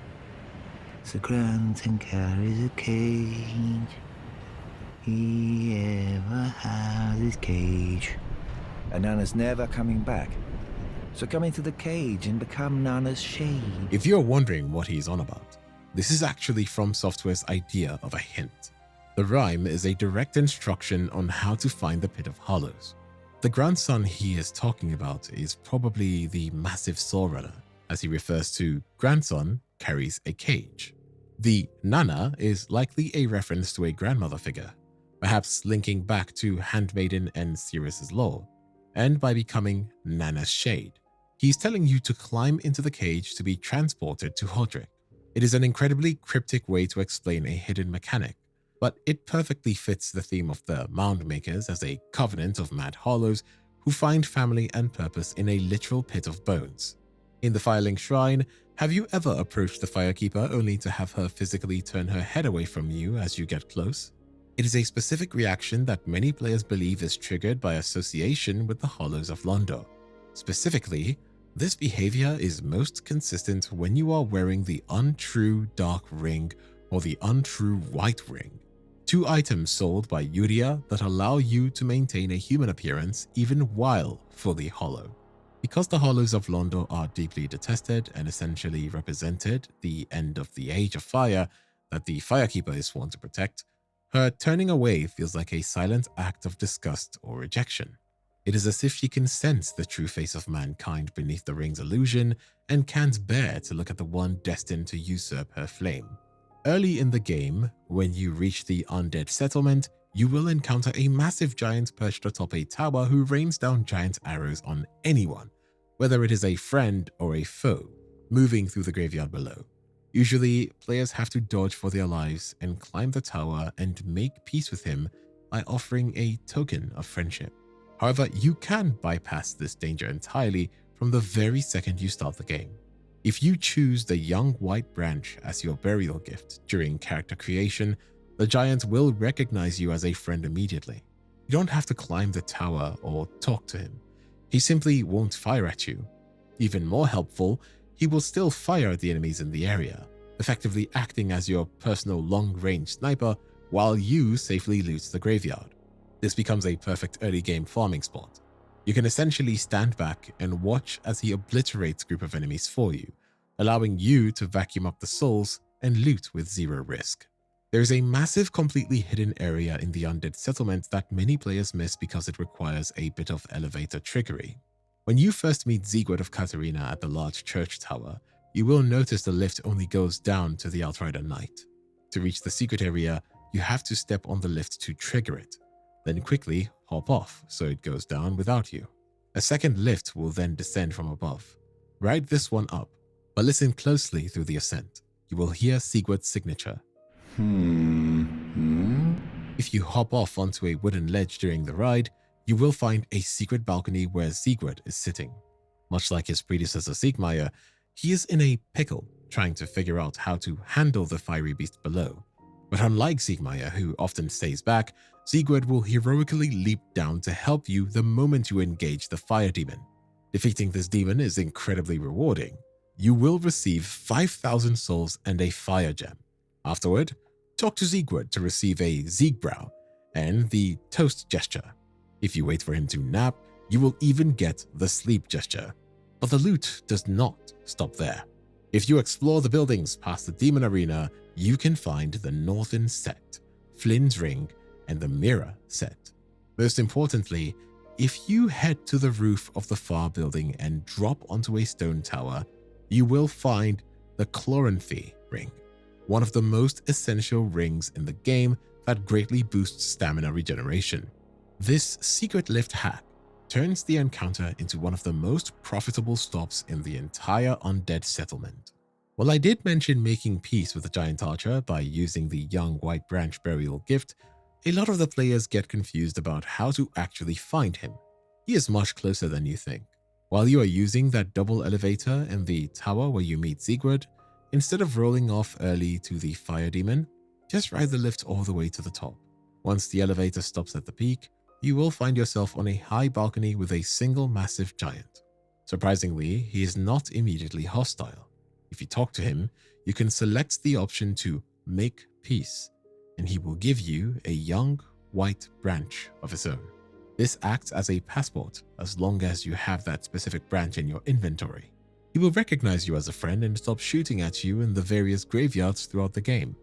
Speaker 4: Sir Granton carries a cage. He ever has his cage. And Nana's never coming back. So come into the cage and become Nana's shade."
Speaker 1: If you're wondering what he's on about, this is actually From Software's idea of a hint. The rhyme is a direct instruction on how to find the Pit of Hollows. The grandson he is talking about is probably the massive Saw Runner, as he refers to grandson carries a cage. The Nana is likely a reference to a grandmother figure, perhaps linking back to Handmaiden and Cirrus's lore, and by becoming Nana's shade. He's telling you to climb into the cage to be transported to Lothric. It is an incredibly cryptic way to explain a hidden mechanic, but it perfectly fits the theme of the Mound Makers as a covenant of mad hollows who find family and purpose in a literal pit of bones. In the Firelink Shrine, have you ever approached the Firekeeper only to have her physically turn her head away from you as you get close? It is a specific reaction that many players believe is triggered by association with the Hollows of Lothric. Specifically, this behavior is most consistent when you are wearing the untrue Dark Ring or the untrue White Ring, two items sold by Yuria that allow you to maintain a human appearance even while fully hollow. Because the Hollows of Lothric are deeply detested and essentially represented the end of the Age of Fire that the Firekeeper is sworn to protect, her turning away feels like a silent act of disgust or rejection. It is as if she can sense the true face of mankind beneath the ring's illusion and can't bear to look at the one destined to usurp her flame. Early in the game, when you reach the Undead settlement, you will encounter a massive giant perched atop a tower who rains down giant arrows on anyone, whether it is a friend or a foe, moving through the graveyard below. Usually, players have to dodge for their lives and climb the tower and make peace with him by offering a token of friendship. However, you can bypass this danger entirely from the very second you start the game. If you choose the young white branch as your burial gift during character creation, the giant will recognize you as a friend immediately. You don't have to climb the tower or talk to him. He simply won't fire at you. Even more helpful, he will still fire at the enemies in the area, effectively acting as your personal long-range sniper while you safely loot the graveyard. This becomes a perfect early game farming spot. You can essentially stand back and watch as he obliterates a group of enemies for you, allowing you to vacuum up the souls and loot with zero risk. There is a massive completely hidden area in the Undead settlement that many players miss because it requires a bit of elevator trickery. When you first meet Siegward of Katarina at the large church tower, you will notice the lift only goes down to the Outrider Knight. To reach the secret area, you have to step on the lift to trigger it, then quickly hop off so it goes down without you. A second lift will then descend from above. Ride this one up, but listen closely through the ascent. you will hear Sigurd's signature. If you hop off onto a wooden ledge during the ride, you will find a secret balcony where Sigurd is sitting. Much like his predecessor Siegmeyer, he is in a pickle trying to figure out how to handle the fiery beast below. But unlike Siegmeyer, who often stays back, Sigurd will heroically leap down to help you the moment you engage the fire demon. Defeating this demon is incredibly rewarding. You will receive 5,000 souls and a fire gem. Afterward, talk to Sigurd to receive a Siegbrow and the toast gesture. If you wait for him to nap, you will even get the sleep gesture. But the loot does not stop there. If you explore the buildings past the demon arena, you can find the Northern Set, Flynn's Ring, and the Mirror Set. Most importantly, if you head to the roof of the far building and drop onto a stone tower, you will find the Chloranthy Ring, one of the most essential rings in the game that greatly boosts stamina regeneration. This secret lift hack turns the encounter into one of the most profitable stops in the entire undead settlement. While I did mention making peace with the giant archer by using the young white branch burial gift, a lot of the players get confused about how to actually find him. He is much closer than you think. While you are using that double elevator in the tower where you meet Sigurd, instead of rolling off early to the fire demon, just ride the lift all the way to the top. Once the elevator stops at the peak, you will find yourself on a high balcony with a single massive giant. Surprisingly, he is not immediately hostile. If you talk to him, you can select the option to make peace, and he will give you a young white branch of his own. This acts as a passport as long as you have that specific branch in your inventory. He will recognize you as a friend and stop shooting at you in the various graveyards throughout the game.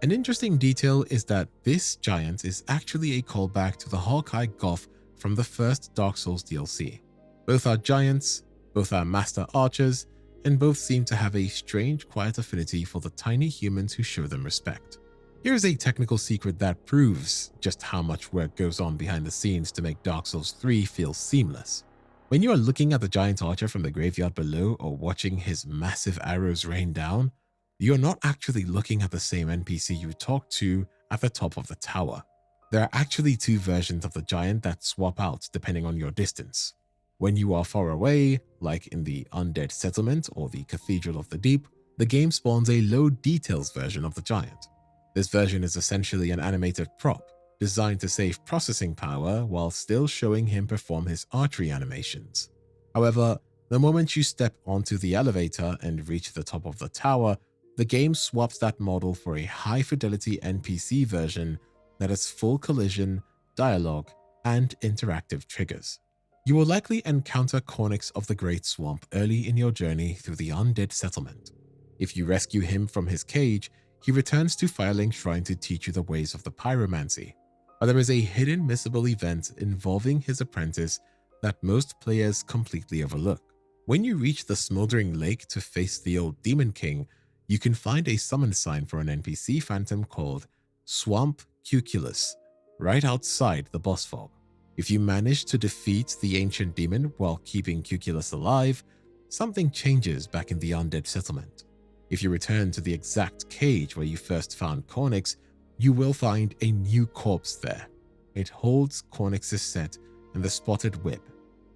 Speaker 1: An interesting detail is that this giant is actually a callback to the Hawkeye Goth from the first Dark Souls DLC. Both are giants, both are master archers, and both seem to have a strange, quiet affinity for the tiny humans who show them respect. Here is a technical secret that proves just how much work goes on behind the scenes to make Dark Souls 3 feel seamless. When you are looking at the giant archer from the graveyard below or watching his massive arrows rain down, you are not actually looking at the same NPC you talked to at the top of the tower. There are actually two versions of the giant that swap out depending on your distance. When you are far away, like in the Undead Settlement or the Cathedral of the Deep, the game spawns a low details version of the giant. This version is essentially an animated prop, designed to save processing power while still showing him perform his archery animations. However, the moment you step onto the elevator and reach the top of the tower, the game swaps that model for a high-fidelity NPC version that has full collision, dialogue, and interactive triggers. You will likely encounter Cornyx of the Great Swamp early in your journey through the Undead Settlement. If you rescue him from his cage, he returns to Firelink Shrine to teach you the ways of the pyromancy, but there is a hidden missable event involving his apprentice that most players completely overlook. When you reach the Smoldering Lake to face the old Demon King, you can find a summon sign for an NPC phantom called Swamp Cuculus right outside the boss fog. If you manage to defeat the ancient demon while keeping Cuculus alive, something changes back in the Undead Settlement. If you return to the exact cage where you first found Cornyx, you will find a new corpse there. It holds Cornyx's set and the Spotted Whip,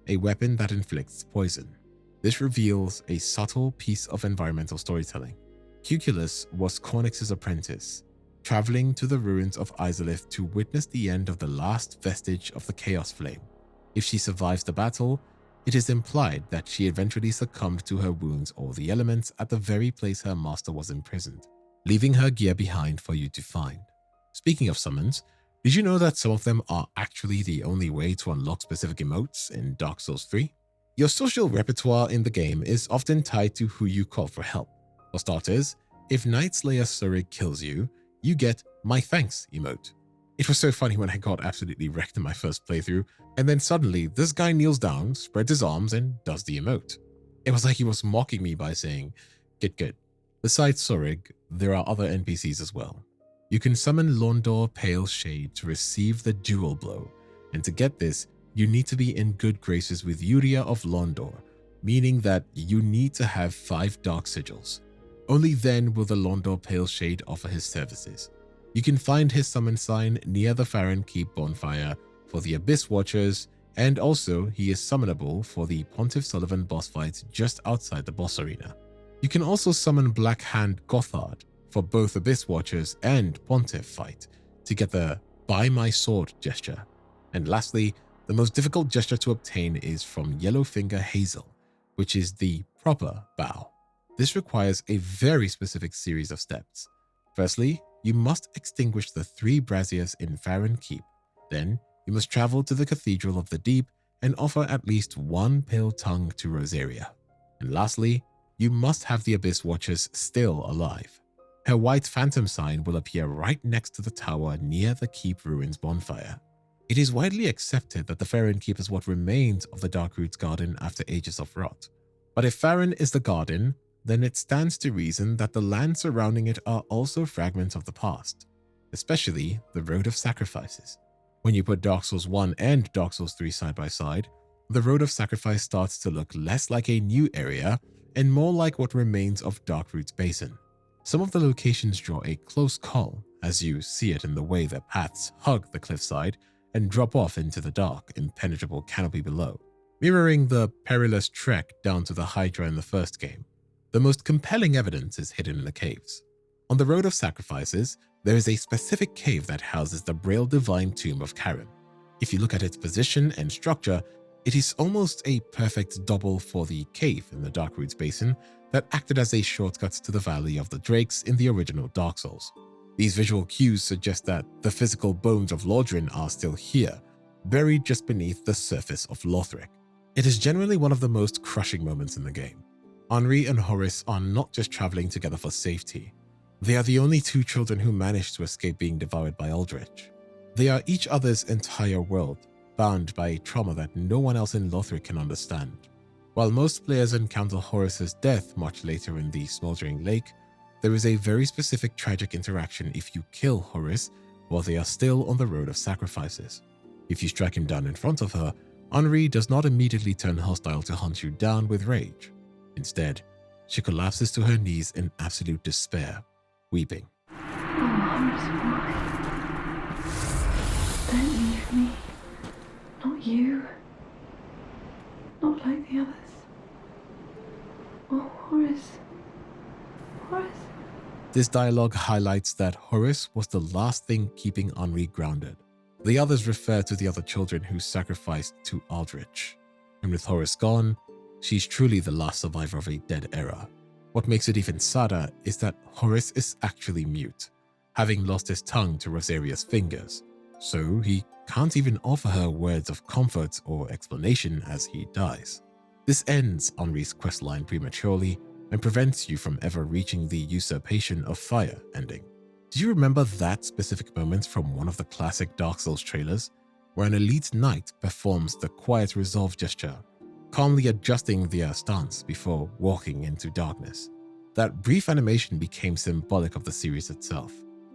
Speaker 1: a weapon that inflicts poison. This reveals a subtle piece of environmental storytelling. Cuculus was Cornyx's apprentice, traveling to the ruins of Izalith to witness the end of the last vestige of the Chaos Flame. If she survives the battle, it is implied that she eventually succumbed to her wounds or the elements at the very place her master was imprisoned, leaving her gear behind for you to find. Speaking of summons, did you know that some of them are actually the only way to unlock specific emotes in Dark Souls 3? Your social repertoire in the game is often tied to who you call for help. For starters, if Night Slayer Surig kills you, you get my thanks emote. It was so funny when I got absolutely wrecked in my first playthrough, and then suddenly this guy kneels down, spreads his arms, and does the emote. It was like he was mocking me by saying, "Get good." Besides Surig, there are other NPCs as well. You can summon Londor Pale Shade to receive the Dual Blow, and to get this, you need to be in good graces with Yuria of Londor, meaning that you need to have 5 Dark Sigils. Only then will the Londor Pale Shade offer his services. You can find his summon sign near the Farron Keep bonfire for the Abyss Watchers, and also he is summonable for the Pontiff Sullivan boss fight just outside the boss arena. You can also summon Black Hand Gothard for both Abyss Watchers and Pontiff fight to get the Buy My Sword gesture. And lastly, the most difficult gesture to obtain is from Yellowfinger Hazel, which is the proper bow. This requires a very specific series of steps. Firstly, you must extinguish the 3 braziers in Farron Keep. Then, you must travel to the Cathedral of the Deep and offer at least 1 pale tongue to Rosaria. And lastly, you must have the Abyss Watchers still alive. Her white phantom sign will appear right next to the tower near the Keep Ruins bonfire. It is widely accepted that the Farron Keep is what remains of the Darkroot's garden after ages of rot. But if Farron is the garden, then it stands to reason that the lands surrounding it are also fragments of the past, especially the Road of Sacrifices. When you put Dark Souls 1 and Dark Souls 3 side by side, the Road of Sacrifice starts to look less like a new area and more like what remains of Darkroot's Basin. Some of the locations draw a close call, as you see it in the way their paths hug the cliffside and drop off into the dark, impenetrable canopy below, mirroring the perilous trek down to the Hydra in the first game. The most compelling evidence is hidden in the caves. On the Road of Sacrifices, there is a specific cave that houses the Braille Divine Tomb of Karim. If you look at its position and structure, it is almost a perfect double for the cave in the Darkroot's Basin that acted as a shortcut to the Valley of the Drakes in the original Dark Souls. These visual cues suggest that the physical bones of Lodrin are still here, buried just beneath the surface of Lothric. It is generally one of the most crushing moments in the game. Henri and Horace are not just traveling together for safety. They are the only 2 children who managed to escape being devoured by Aldrich. They are each other's entire world, bound by a trauma that no one else in Lothric can understand. While most players encounter Horace's death much later in the Smoldering Lake, there is a very specific tragic interaction if you kill Horace while they are still on the Road of Sacrifices. If you strike him down in front of her, Henri does not immediately turn hostile to hunt you down with rage. Instead, she collapses to her knees in absolute despair, weeping.
Speaker 2: Oh, Horace, why? Don't leave me. Not you. Not like the others. Oh, Horace. Horace.
Speaker 1: This dialogue highlights that Horace was the last thing keeping Henri grounded. The others refer to the other children who sacrificed to Aldrich. And with Horace gone, she's truly the last survivor of a dead era. What makes it even sadder is that Horace is actually mute, having lost his tongue to Rosaria's fingers, so he can't even offer her words of comfort or explanation as he dies. This ends Henri's questline prematurely and prevents you from ever reaching the Usurpation of Fire ending. Do you remember that specific moment from one of the classic Dark Souls trailers, where an elite knight performs the quiet resolve gesture, calmly adjusting their stance before walking into darkness? That brief animation became symbolic of the series itself.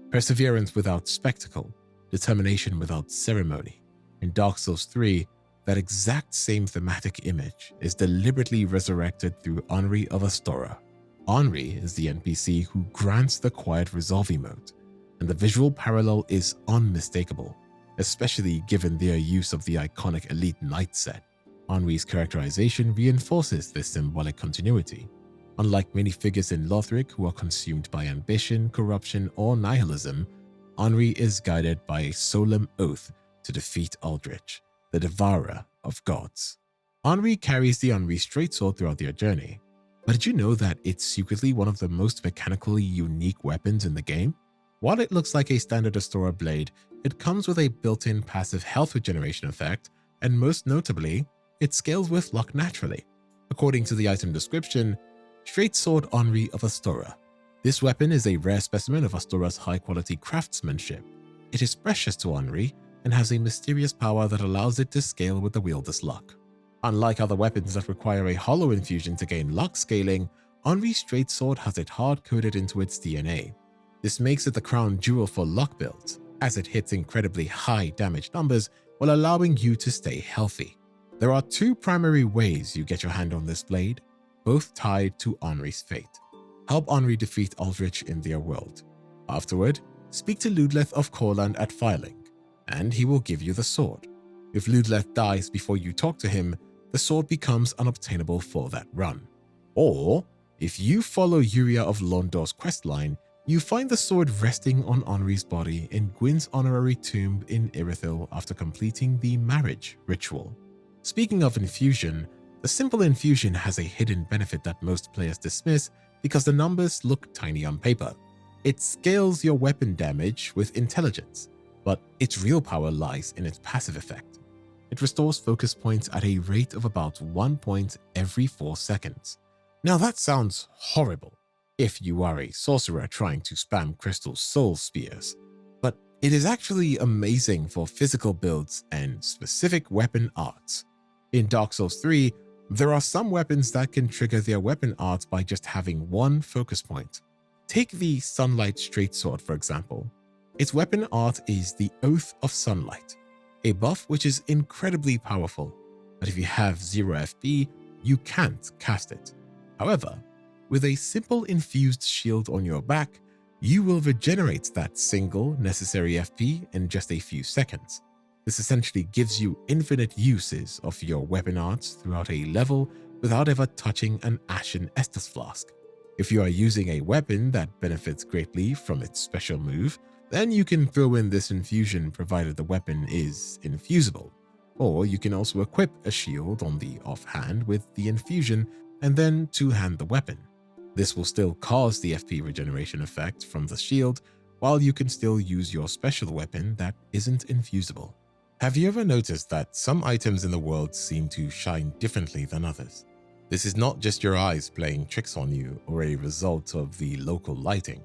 Speaker 1: Perseverance without spectacle, determination without ceremony. In Dark Souls 3, that exact same thematic image is deliberately resurrected through Henri of Astora. Henri is the NPC who grants the quiet resolve emote, and the visual parallel is unmistakable, especially given their use of the iconic Elite Knight set. Henri's characterization reinforces this symbolic continuity. Unlike many figures in Lothric who are consumed by ambition, corruption, or nihilism, Henri is guided by a solemn oath to defeat Aldrich, the devourer of gods. Henri carries the Henri Straightsword throughout their journey, but did you know that it's secretly one of the most mechanically unique weapons in the game? While it looks like a standard Astora blade, it comes with a built-in passive health regeneration effect, and most notably, it scales with luck naturally. According to the item description, Straightsword Henri of Astora. This weapon is a rare specimen of Astora's high-quality craftsmanship. It is precious to Henri and has a mysterious power that allows it to scale with the wielder's luck. Unlike other weapons that require a hollow infusion to gain luck scaling, Henri's Straightsword has it hard-coded into its DNA. This makes it the crown jewel for luck builds, as it hits incredibly high damage numbers while allowing you to stay healthy. There are 2 primary ways you get your hand on this blade, both tied to Henri's fate. help Henri defeat Lothric in their world. Afterward, speak to Ludleth of Corland at Firling, and he will give you the sword. If Ludleth dies before you talk to him, the sword becomes unobtainable for that run. Or, if you follow Yuria of Londor's questline, you find the sword resting on Henri's body in Gwyn's honorary tomb in Irithyll after completing the marriage ritual. Speaking of infusion, the simple infusion has a hidden benefit that most players dismiss because the numbers look tiny on paper. It scales your weapon damage with intelligence, but its real power lies in its passive effect. It restores focus points at a rate of about 1 point every 4 seconds. Now that sounds horrible if you are a sorcerer trying to spam crystal soul spears, but it is actually amazing for physical builds and specific weapon arts. In Dark Souls 3, there are some weapons that can trigger their weapon art by just having one focus point. Take the Sunlight Straight Sword for example. Its weapon art is the Oath of Sunlight, a buff which is incredibly powerful, but if you have 0 FP, you can't cast it. However, with a simple infused shield on your back, you will regenerate that single necessary FP in just a few seconds. This essentially gives you infinite uses of your weapon arts throughout a level without ever touching an Ashen Estus Flask. If you are using a weapon that benefits greatly from its special move, then you can throw in this infusion provided the weapon is infusible. Or you can also equip a shield on the offhand with the infusion and then two-hand the weapon. This will still cause the FP regeneration effect from the shield, while you can still use your special weapon that isn't infusible. Have you ever noticed that some items in the world seem to shine differently than others? This is not just your eyes playing tricks on you or a result of the local lighting.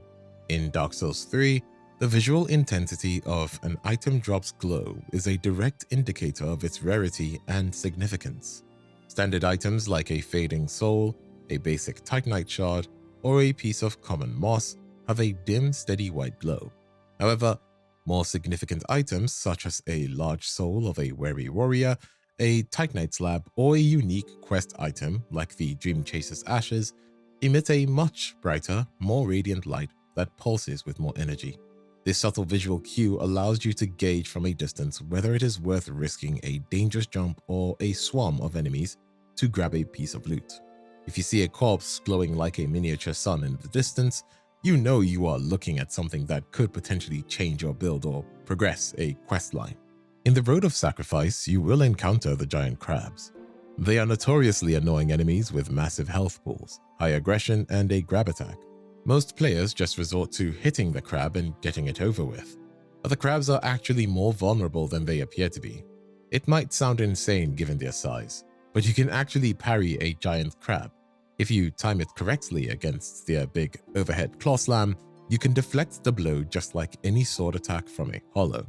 Speaker 1: In Dark Souls 3, the visual intensity of an item drop's glow is a direct indicator of its rarity and significance. Standard items like a fading soul, a basic Titanite shard, or a piece of common moss have a dim, steady white glow. However, more significant items such as a large soul of a wary warrior, a Titanite slab, or a unique quest item like the Dream Chaser's ashes emit a much brighter, more radiant light that pulses with more energy. This subtle visual cue allows you to gauge from a distance whether it is worth risking a dangerous jump or a swarm of enemies to grab a piece of loot. If you see a corpse glowing like a miniature sun in the distance, you know you are looking at something that could potentially change your build or progress a quest line. In the Road of Sacrifice, you will encounter the giant crabs. They are notoriously annoying enemies with massive health pools, high aggression, and a grab attack. Most players just resort to hitting the crab and getting it over with, but the crabs are actually more vulnerable than they appear to be. It might sound insane given their size, but you can actually parry a giant crab. If you time it correctly against their big overhead claw slam, you can deflect the blow just like any sword attack from a hollow.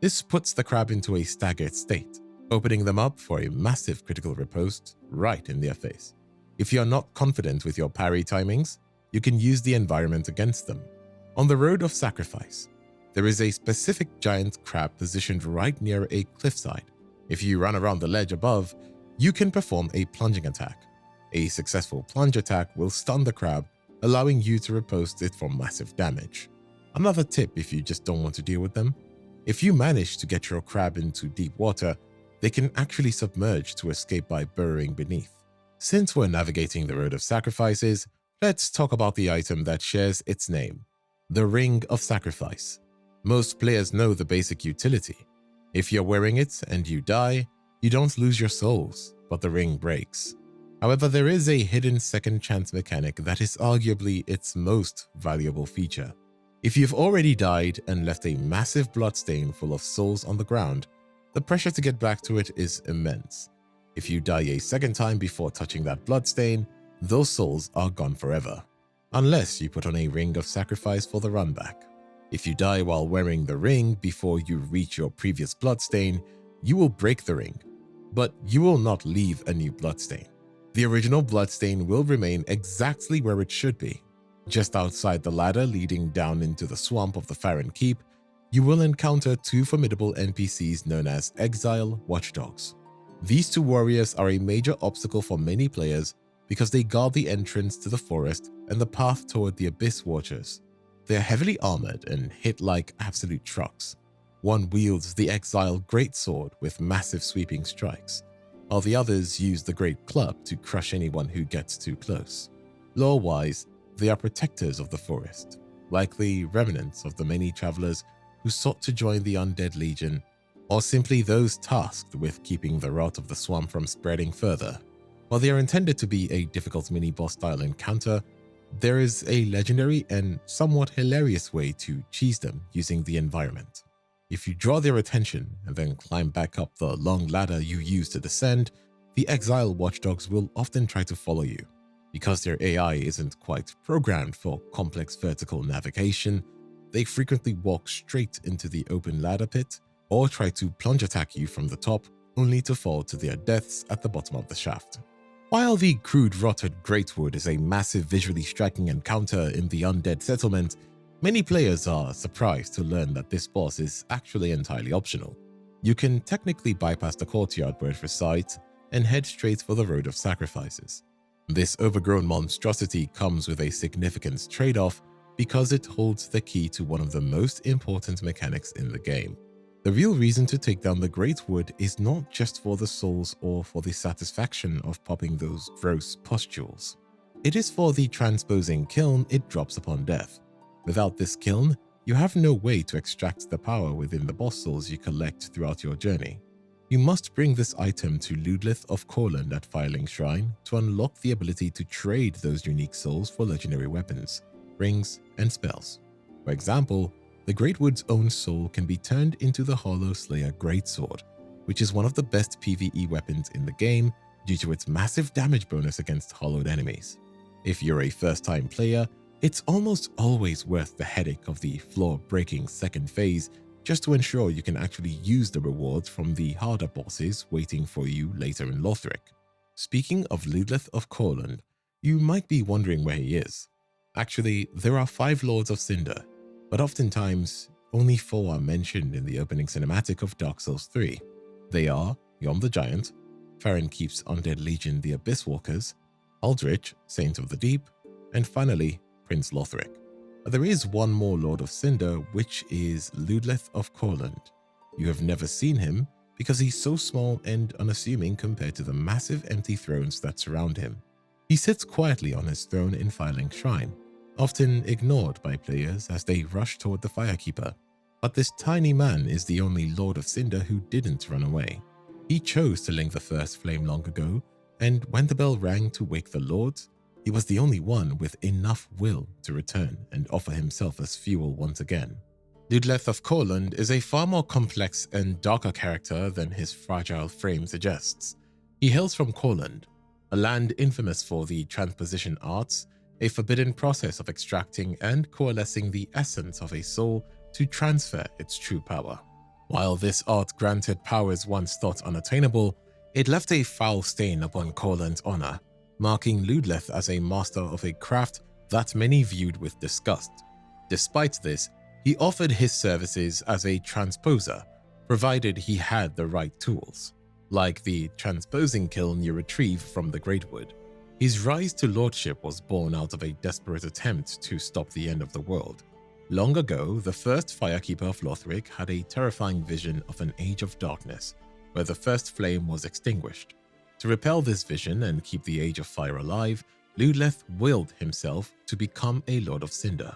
Speaker 1: This puts the crab into a staggered state, opening them up for a massive critical riposte right in their face. If you are not confident with your parry timings, you can use the environment against them. On the Road of Sacrifice, there is a specific giant crab positioned right near a cliffside. If you run around the ledge above, you can perform a plunging attack. A successful plunge attack will stun the crab, allowing you to riposte it for massive damage. Another tip if you just don't want to deal with them: if you manage to get your crab into deep water, they can actually submerge to escape by burrowing beneath. Since we're navigating the Road of Sacrifices, let's talk about the item that shares its name, the Ring of Sacrifice. Most players know the basic utility. If you're wearing it and you die, you don't lose your souls, but the ring breaks. However, there is a hidden second chance mechanic that is arguably its most valuable feature. If you've already died and left a massive bloodstain full of souls on the ground, the pressure to get back to it is immense. If you die a second time before touching that bloodstain, those souls are gone forever, unless you put on a Ring of Sacrifice for the run back. If you die while wearing the ring before you reach your previous bloodstain, you will break the ring, but you will not leave a new bloodstain. The original bloodstain will remain exactly where it should be. Just outside the ladder leading down into the swamp of the Farron Keep, you will encounter two formidable NPCs known as Exile Watchdogs. These two warriors are a major obstacle for many players because they guard the entrance to the forest and the path toward the Abyss Watchers. They are heavily armored and hit like absolute trucks. One wields the Exile Greatsword with massive sweeping strikes, while the others use the Great Club to crush anyone who gets too close. Lore-wise, they are protectors of the forest, likely remnants of the many travelers who sought to join the Undead Legion, or simply those tasked with keeping the rot of the swamp from spreading further. While they are intended to be a difficult mini-boss style encounter, there is a legendary and somewhat hilarious way to cheese them using the environment. If you draw their attention and then climb back up the long ladder you use to descend, the Exile Watchdogs will often try to follow you. Because their AI isn't quite programmed for complex vertical navigation, they frequently walk straight into the open ladder pit or try to plunge attack you from the top, only to fall to their deaths at the bottom of the shaft. While the crude rotted Greatwood is a massive visually striking encounter in the undead settlement, many players are surprised to learn that this boss is actually entirely optional. You can technically bypass the courtyard where it resides and head straight for the Road of Sacrifices. This overgrown monstrosity comes with a significant trade-off because it holds the key to one of the most important mechanics in the game. The real reason to take down the Greatwood is not just for the souls or for the satisfaction of popping those gross pustules. It is for the transposing kiln it drops upon death. Without this kiln, you have no way to extract the power within the boss souls you collect throughout your journey. You must bring this item to Ludleth of Corland at Filing Shrine to unlock the ability to trade those unique souls for legendary weapons, rings, and spells. For example, the Greatwood's own soul can be turned into the Hollow Slayer Greatsword, which is one of the best PvE weapons in the game due to its massive damage bonus against hollowed enemies. If you're a first-time player, it's almost always worth the headache of the floor-breaking second phase just to ensure you can actually use the rewards from the harder bosses waiting for you later in Lothric. Speaking of Ludleth of Corland, you might be wondering where he is. Actually, there are 5 Lords of Cinder, but oftentimes only 4 are mentioned in the opening cinematic of Dark Souls 3. They are Yom the Giant, Farron Keep's Undead Legion the Abyss Walkers, Aldrich, Saint of the Deep, and finally Prince Lothric. But there is one more Lord of Cinder, which is Ludleth of Corland. You have never seen him because he's so small and unassuming compared to the massive empty thrones that surround him. He sits quietly on his throne in Filing Shrine, often ignored by players as they rush toward the Firekeeper. But this tiny man is the only Lord of Cinder who didn't run away. He chose to link the first flame long ago, and when the bell rang to wake the Lords, he was the only one with enough will to return and offer himself as fuel once again. Ludleth of Corland is a far more complex and darker character than his fragile frame suggests. He hails from Corland, a land infamous for the transposition arts, a forbidden process of extracting and coalescing the essence of a soul to transfer its true power. While this art granted powers once thought unattainable, it left a foul stain upon Corland's honor, marking Ludleth as a master of a craft that many viewed with disgust. Despite this, he offered his services as a transposer, provided he had the right tools, like the transposing kiln you retrieve from the Greatwood. His rise to lordship was born out of a desperate attempt to stop the end of the world. Long ago, the first Firekeeper of Lothric had a terrifying vision of an age of darkness, where the first flame was extinguished. To repel this vision and keep the Age of Fire alive, Ludleth willed himself to become a Lord of Cinder.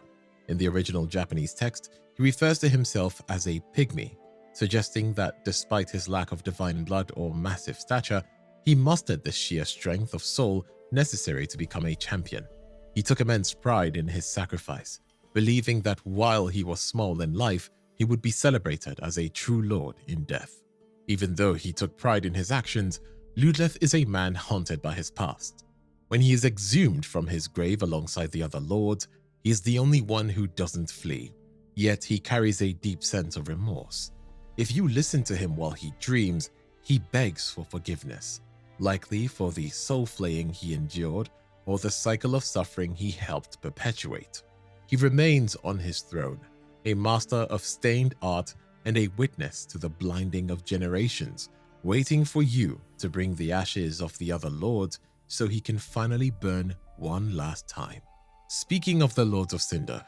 Speaker 1: In the original Japanese text, he refers to himself as a pygmy, suggesting that despite his lack of divine blood or massive stature, he mustered the sheer strength of soul necessary to become a champion. He took immense pride in his sacrifice, believing that while he was small in life, he would be celebrated as a true lord in death. Even though he took pride in his actions, Ludleth is a man haunted by his past. When he is exhumed from his grave alongside the other lords, he is the only one who doesn't flee, yet he carries a deep sense of remorse. If you listen to him while he dreams, he begs for forgiveness, likely for the soul-flaying he endured or the cycle of suffering he helped perpetuate. He remains on his throne, a master of stained art and a witness to the blinding of generations, waiting for you to bring the ashes of the other lords so he can finally burn one last time. Speaking of the Lords of Cinder,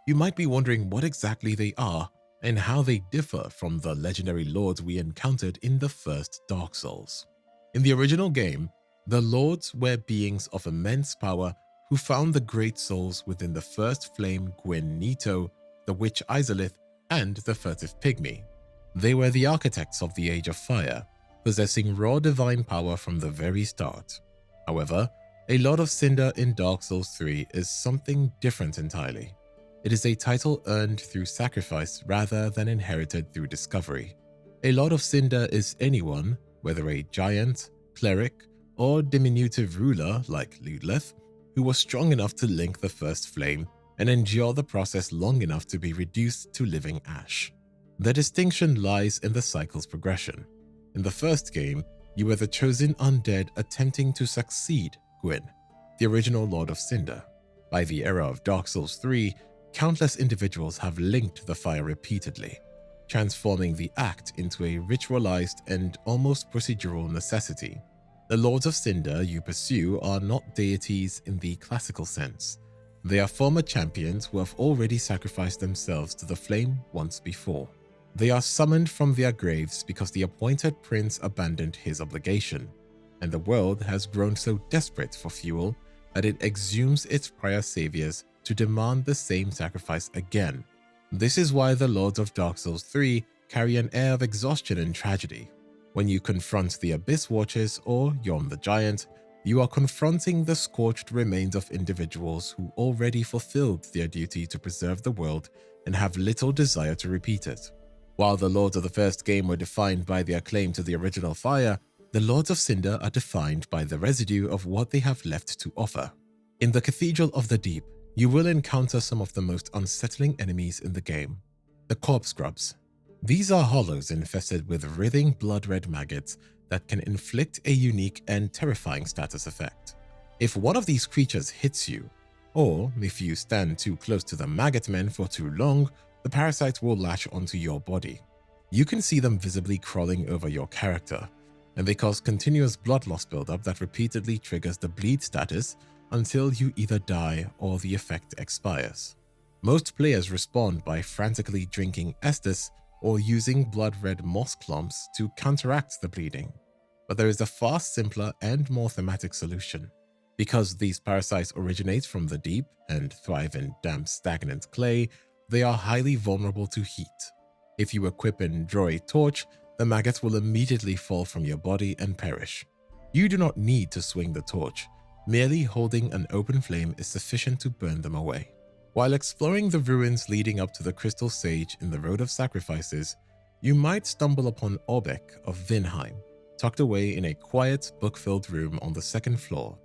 Speaker 1: you might be wondering what exactly they are and how they differ from the legendary lords we encountered in the first Dark Souls. In the original game, the lords were beings of immense power who found the great souls within the first flame Gwyn Nito, the witch Izalith, and the furtive pygmy. They were the architects of the Age of Fire, possessing raw divine power from the very start. However, a Lord of Cinder in Dark Souls 3 is something different entirely. It is a title earned through sacrifice rather than inherited through discovery. A Lord of Cinder is anyone, whether a giant, cleric, or diminutive ruler like Ludleth, who was strong enough to link the first flame and endure the process long enough to be reduced to living ash. The distinction lies in the cycle's progression. In the first game, you were the chosen undead attempting to succeed Gwyn, the original Lord of Cinder. By the era of Dark Souls 3, countless individuals have linked the fire repeatedly, transforming the act into a ritualized and almost procedural necessity. The Lords of Cinder you pursue are not deities in the classical sense. They are former champions who have already sacrificed themselves to the flame once before. They are summoned from their graves because the appointed prince abandoned his obligation, and the world has grown so desperate for fuel that it exhumes its prior saviors to demand the same sacrifice again. This is why the Lords of Dark Souls 3 carry an air of exhaustion and tragedy. When you confront the Abyss Watchers or Yom the Giant, you are confronting the scorched remains of individuals who already fulfilled their duty to preserve the world and have little desire to repeat it. While the Lords of the first game were defined by their claim to the original fire, the Lords of Cinder are defined by the residue of what they have left to offer. In the Cathedral of the Deep, you will encounter some of the most unsettling enemies in the game, the Corpse Grubs. These are hollows infested with writhing blood-red maggots that can inflict a unique and terrifying status effect. If one of these creatures hits you, or if you stand too close to the maggot men for too long, the parasites will latch onto your body. You can see them visibly crawling over your character, and they cause continuous blood loss buildup that repeatedly triggers the bleed status until you either die or the effect expires. Most players respond by frantically drinking Estus or using blood-red moss clumps to counteract the bleeding. But there is a far simpler and more thematic solution. Because these parasites originate from the deep and thrive in damp, stagnant clay, they are highly vulnerable to heat. If you equip and draw a torch, the maggots will immediately fall from your body and perish. You do not need to swing the torch. Merely holding an open flame is sufficient to burn them away. While exploring the ruins leading up to the Crystal Sage in the Road of Sacrifices, you might stumble upon Orbeck of Vinheim, tucked away in a quiet, book-filled room on the second floor.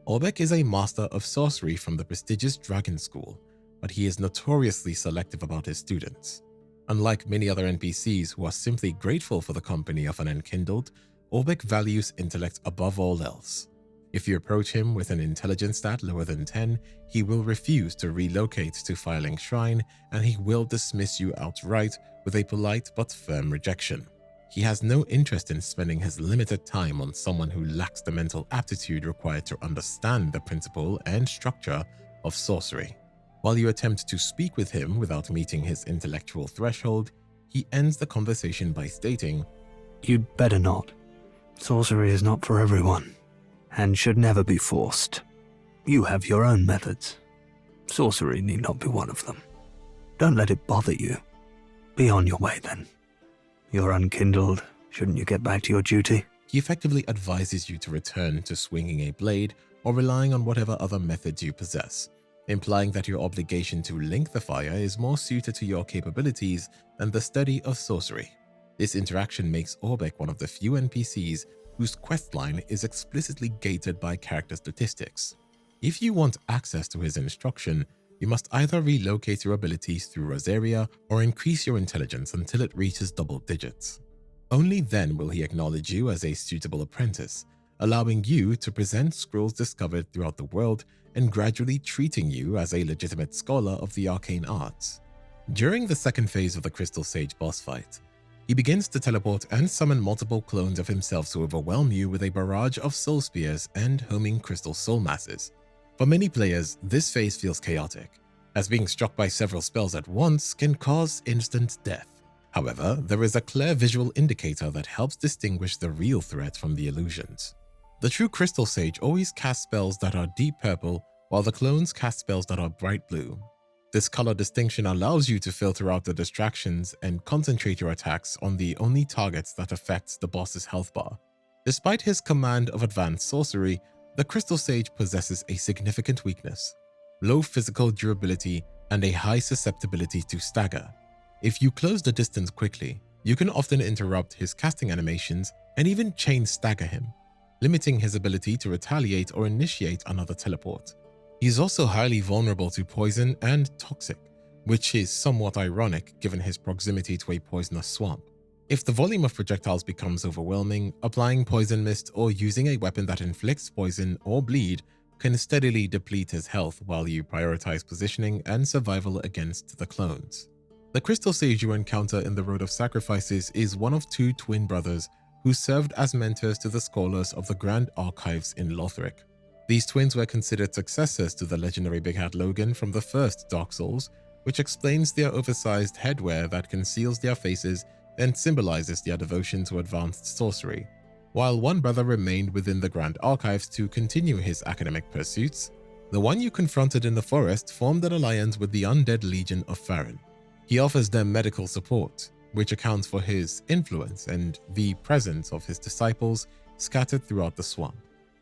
Speaker 1: Orbeck is a master of sorcery from the prestigious Dragon School, but he is notoriously selective about his students. Unlike many other NPCs who are simply grateful for the company of an Enkindled, Orbeck values intellect above all else. If you approach him with an intelligence stat lower than 10, he will refuse to relocate to Firelink Shrine, and he will dismiss you outright with a polite but firm rejection. He has no interest in spending his limited time on someone who lacks the mental aptitude required to understand the principle and structure of sorcery. While you attempt to speak with him without meeting his intellectual threshold, he ends the conversation by stating,
Speaker 5: "You'd better not. Sorcery is not for everyone, and should never be forced. You have your own methods. Sorcery need not be one of them. Don't let it bother you. Be on your way then. You're unkindled. Shouldn't you get back to your duty?"
Speaker 1: He effectively advises you to return to swinging a blade or relying on whatever other methods you possess, implying that your obligation to link the fire is more suited to your capabilities than the study of sorcery. This interaction makes Orbeck one of the few NPCs whose questline is explicitly gated by character statistics. If you want access to his instruction, you must either relocate your abilities through Rosaria or increase your intelligence until it reaches double digits. Only then will he acknowledge you as a suitable apprentice, allowing you to present scrolls discovered throughout the world and gradually treating you as a legitimate scholar of the arcane arts. During the second phase of the Crystal Sage boss fight, He begins to teleport and summon multiple clones of himself to overwhelm you with a barrage of soul spears and homing crystal soul masses. For many players, this phase feels chaotic, as being struck by several spells at once can cause instant death. However, there is a clear visual indicator that helps distinguish the real threat from the illusions. The true Crystal Sage always casts spells that are deep purple, while the clones cast spells that are bright blue. This color distinction allows you to filter out the distractions and concentrate your attacks on the only targets that affects the boss's health bar. Despite his command of advanced sorcery, the Crystal Sage possesses a significant weakness: low physical durability and a high susceptibility to stagger. If you close the distance quickly, you can often interrupt his casting animations and even chain stagger him, limiting his ability to retaliate or initiate another teleport. He is also highly vulnerable to poison and toxic, which is somewhat ironic given his proximity to a poisonous swamp. If the volume of projectiles becomes overwhelming, applying poison mist or using a weapon that inflicts poison or bleed can steadily deplete his health while you prioritize positioning and survival against the clones. The Crystal Sage you encounter in the Road of Sacrifices is one of two twin brothers who served as mentors to the scholars of the Grand Archives in Lothric. These twins were considered successors to the legendary Big Hat Logan from the first Dark Souls, which explains their oversized headwear that conceals their faces and symbolizes their devotion to advanced sorcery. While one brother remained within the Grand Archives to continue his academic pursuits, the one you confronted in the forest formed an alliance with the Undead Legion of Farron. He offers them medical support, which accounts for his influence and the presence of his disciples scattered throughout the swamp.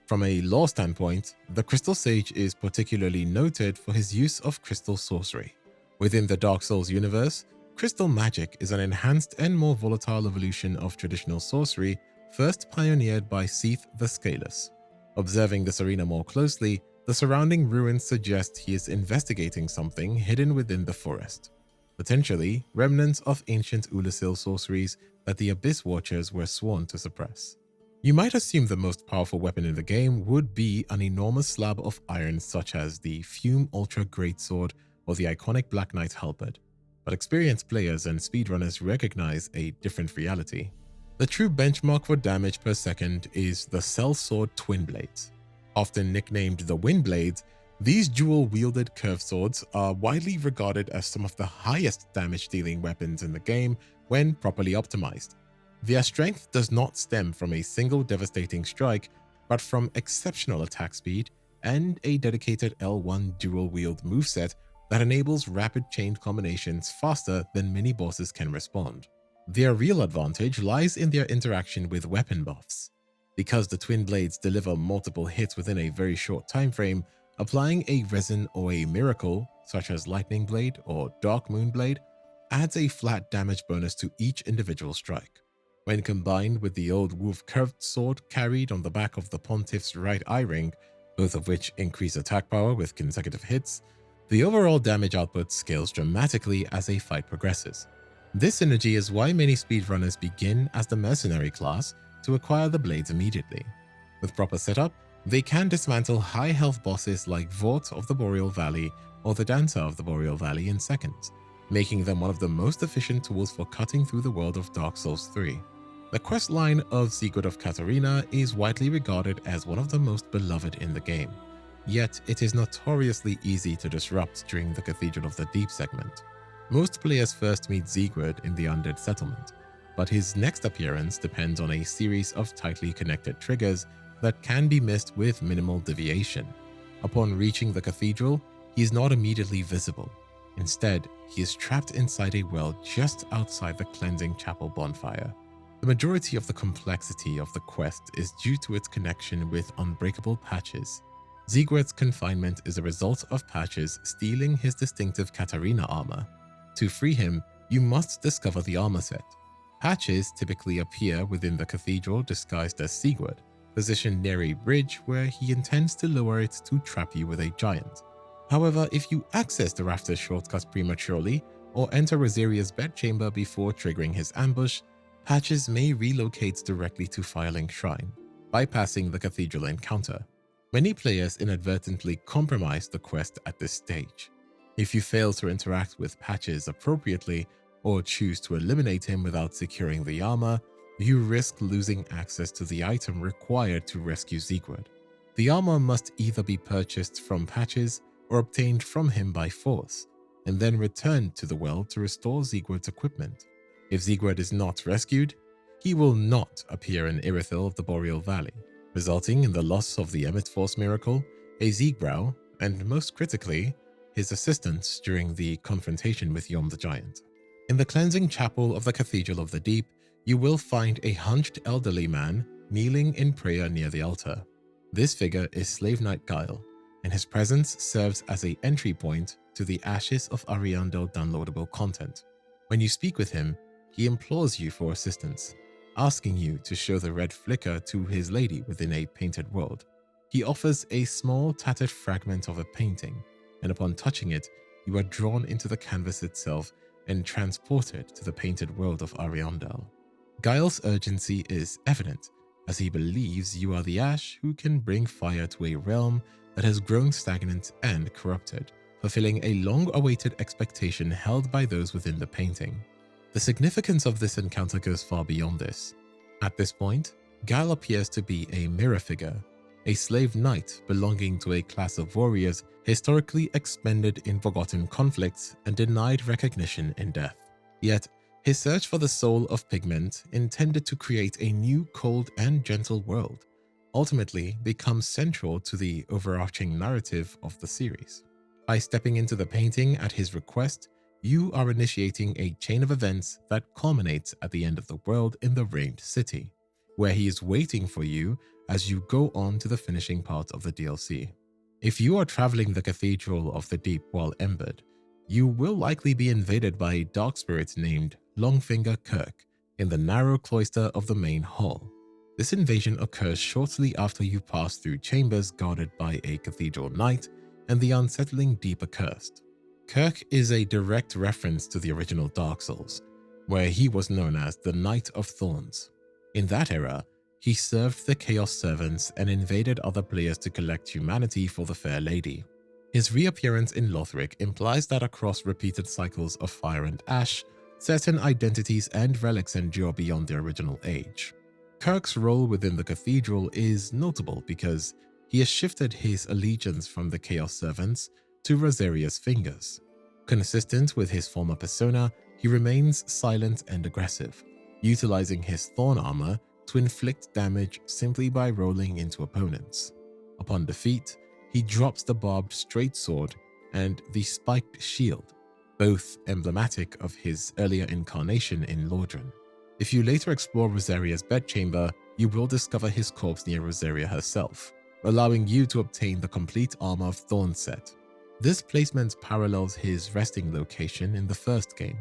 Speaker 1: From a lore standpoint, the Crystal Sage is particularly noted for his use of crystal sorcery. Within the Dark Souls universe, crystal magic is an enhanced and more volatile evolution of traditional sorcery first pioneered by Seath the Scaleless. Observing this arena more closely, the surrounding ruins suggest he is investigating something hidden within the forest, potentially remnants of ancient Ulasil sorceries that the Abyss Watchers were sworn to suppress. You might assume the most powerful weapon in the game would be an enormous slab of iron such as the Fume Ultra Greatsword or the iconic Black Knight Halberd, but experienced players and speedrunners recognize a different reality. The true benchmark for damage per second is the Sellsword Twin Blades. Often nicknamed the Wind Blades, these dual-wielded curved swords are widely regarded as some of the highest damage-dealing weapons in the game when properly optimized. Their strength does not stem from a single devastating strike, but from exceptional attack speed and a dedicated L1 dual-wield moveset that enables rapid chain combinations faster than many bosses can respond. Their real advantage lies in their interaction with weapon buffs. Because the twin blades deliver multiple hits within a very short time frame, applying a resin or a miracle, such as Lightning Blade or Dark Moon Blade, adds a flat damage bonus to each individual strike. When combined with the old wolf curved sword carried on the back of the Pontiff's right eye ring, both of which increase attack power with consecutive hits, the overall damage output scales dramatically as a fight progresses. This synergy is why many speedrunners begin as the mercenary class to acquire the blades immediately. With proper setup, they can dismantle high health bosses like Vort of the Boreal Valley or the Dancer of the Boreal Valley in seconds, making them one of the most efficient tools for cutting through the world of Dark Souls 3. The questline of Sigurd of Katarina is widely regarded as one of the most beloved in the game, yet it is notoriously easy to disrupt during the Cathedral of the Deep segment. Most players first meet Sigurd in the Undead Settlement, but his next appearance depends on a series of tightly connected triggers that can be missed with minimal deviation. Upon reaching the cathedral, he is not immediately visible. Instead, he is trapped inside a well just outside the cleansing chapel bonfire. The majority of the complexity of the quest is due to its connection with unbreakable patches. Sigurd's confinement is a result of Patches stealing his distinctive Katarina armor. To free him, you must discover the armor set. Patches typically appear within the cathedral disguised as Sigurd, positioned near a bridge where he intends to lower it to trap you with a giant. However, if you access the rafters shortcut prematurely or enter Rosaria's bedchamber before triggering his ambush, Patches may relocate directly to Firelink Shrine, bypassing the cathedral encounter. Many players inadvertently compromise the quest at this stage. If you fail to interact with Patches appropriately, or choose to eliminate him without securing the armor, you risk losing access to the item required to rescue Siegward. The armor must either be purchased from Patches or obtained from him by force, and then returned to the well to restore Siegward's equipment. If Siegward is not rescued, he will not appear in Irithyll of the Boreal Valley, resulting in the loss of the Emmet Force miracle, a Siegbrow, and most critically, his assistance during the confrontation with Yom the Giant. In the cleansing chapel of the Cathedral of the Deep, you will find a hunched elderly man kneeling in prayer near the altar. This figure is Slave Knight Guile, and his presence serves as an entry point to the Ashes of Ariandel downloadable content. When you speak with him, he implores you for assistance, asking you to show the red flicker to his lady within a painted world. He offers a small tattered fragment of a painting, and upon touching it, you are drawn into the canvas itself and transported to the painted world of Ariandel. Guile's urgency is evident, as he believes you are the Ash who can bring fire to a realm that has grown stagnant and corrupted, fulfilling a long-awaited expectation held by those within the painting. The significance of this encounter goes far beyond this. At this point, Guile appears to be a mirror figure, a slave knight belonging to a class of warriors historically expended in forgotten conflicts and denied recognition in death. Yet, his search for the soul of pigment, intended to create a new cold and gentle world, ultimately becomes central to the overarching narrative of the series. By stepping into the painting at his request, you are initiating a chain of events that culminates at the end of the world in the Reigned City, where he is waiting for you as you go on to the finishing part of the DLC. If you are traveling the Cathedral of the Deep while embered, you will likely be invaded by a dark spirit named Longfinger Kirk in the narrow cloister of the main hall. This invasion occurs shortly after you pass through chambers guarded by a cathedral knight, and the unsettling Deep Accursed. Kirk is a direct reference to the original Dark Souls, where he was known as the Knight of Thorns. In that era, he served the Chaos Servants and invaded other players to collect humanity for the Fair Lady. His reappearance in Lothric implies that across repeated cycles of fire and ash, certain identities and relics endure beyond their original age. Kirk's role within the cathedral is notable because he has shifted his allegiance from the Chaos Servants to Rosaria's Fingers. Consistent with his former persona, he remains silent and aggressive, utilizing his thorn armor to inflict damage simply by rolling into opponents. Upon defeat, he drops the barbed straight sword and the spiked shield, both emblematic of his earlier incarnation in Lordran. If you later explore Rosaria's bedchamber, you will discover his corpse near Rosaria herself, allowing you to obtain the complete Armor of Thorns set. This placement parallels his resting location in the first game,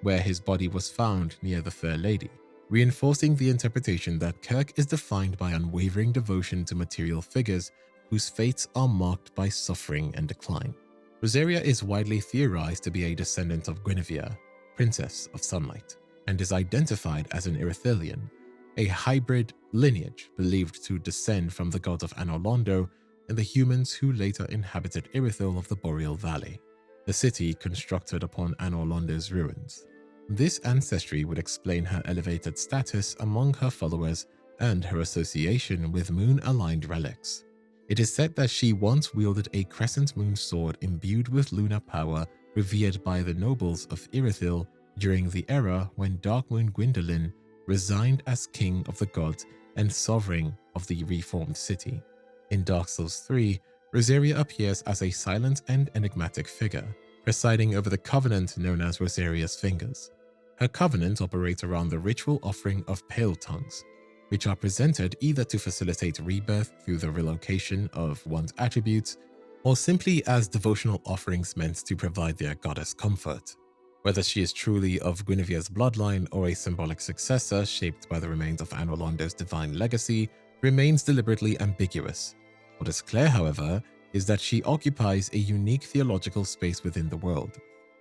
Speaker 1: where his body was found near the Fair Lady, reinforcing the interpretation that Kirk is defined by unwavering devotion to material figures whose fates are marked by suffering and decline. Rosaria is widely theorized to be a descendant of Guinevere, Princess of Sunlight, and is identified as an Irithilian, a hybrid lineage believed to descend from the god of Anor Londo and the humans who later inhabited Irithyll of the Boreal Valley, a city constructed upon Anor Londo's ruins. This ancestry would explain her elevated status among her followers and her association with moon-aligned relics. It is said that she once wielded a crescent moon sword imbued with lunar power revered by the nobles of Irithyll during the era when Darkmoon Gwyndolin resigned as king of the gods and sovereign of the reformed city. In Dark Souls 3, Rosaria appears as a silent and enigmatic figure, presiding over the covenant known as Rosaria's Fingers. Her covenant operates around the ritual offering of Pale Tongues, which are presented either to facilitate rebirth through the relocation of one's attributes, or simply as devotional offerings meant to provide their goddess comfort. Whether she is truly of Guinevere's bloodline or a symbolic successor shaped by the remains of Anor Londo's divine legacy remains deliberately ambiguous. What is clear, however, is that she occupies a unique theological space within the world,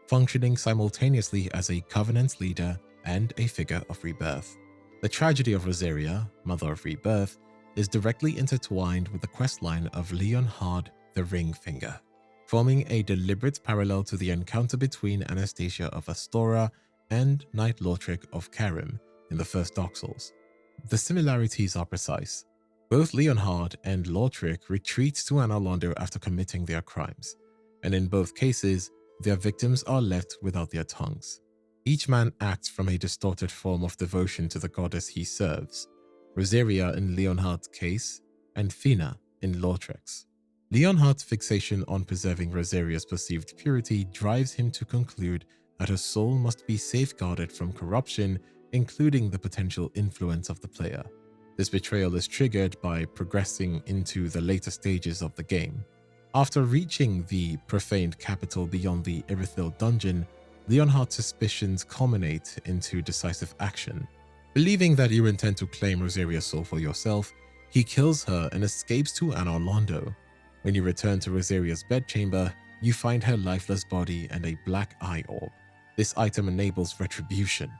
Speaker 1: functioning simultaneously as a covenant leader and a figure of rebirth. The tragedy of Rosaria, Mother of Rebirth, is directly intertwined with the questline of Leonhard the Ringfinger, forming a deliberate parallel to the encounter between Anastasia of Astora and Knight Lothric of Karim in the first Dark Souls. The similarities are precise. Both Leonhard and Lothric retreat to Anor Londo after committing their crimes, and in both cases, their victims are left without their tongues. Each man acts from a distorted form of devotion to the goddess he serves, Rosaria in Leonhard's case, and Fina in Lothric's. Leonhard's fixation on preserving Rosaria's perceived purity drives him to conclude that her soul must be safeguarded from corruption, including the potential influence of the player. This betrayal is triggered by progressing into the later stages of the game. After reaching the profaned capital beyond the Irithyll dungeon, Leonhard's suspicions culminate into decisive action. Believing that you intend to claim Rosaria's soul for yourself, he kills her and escapes to Anor Londo. When you return to Rosaria's bedchamber, you find her lifeless body and a black eye orb. This item enables retribution.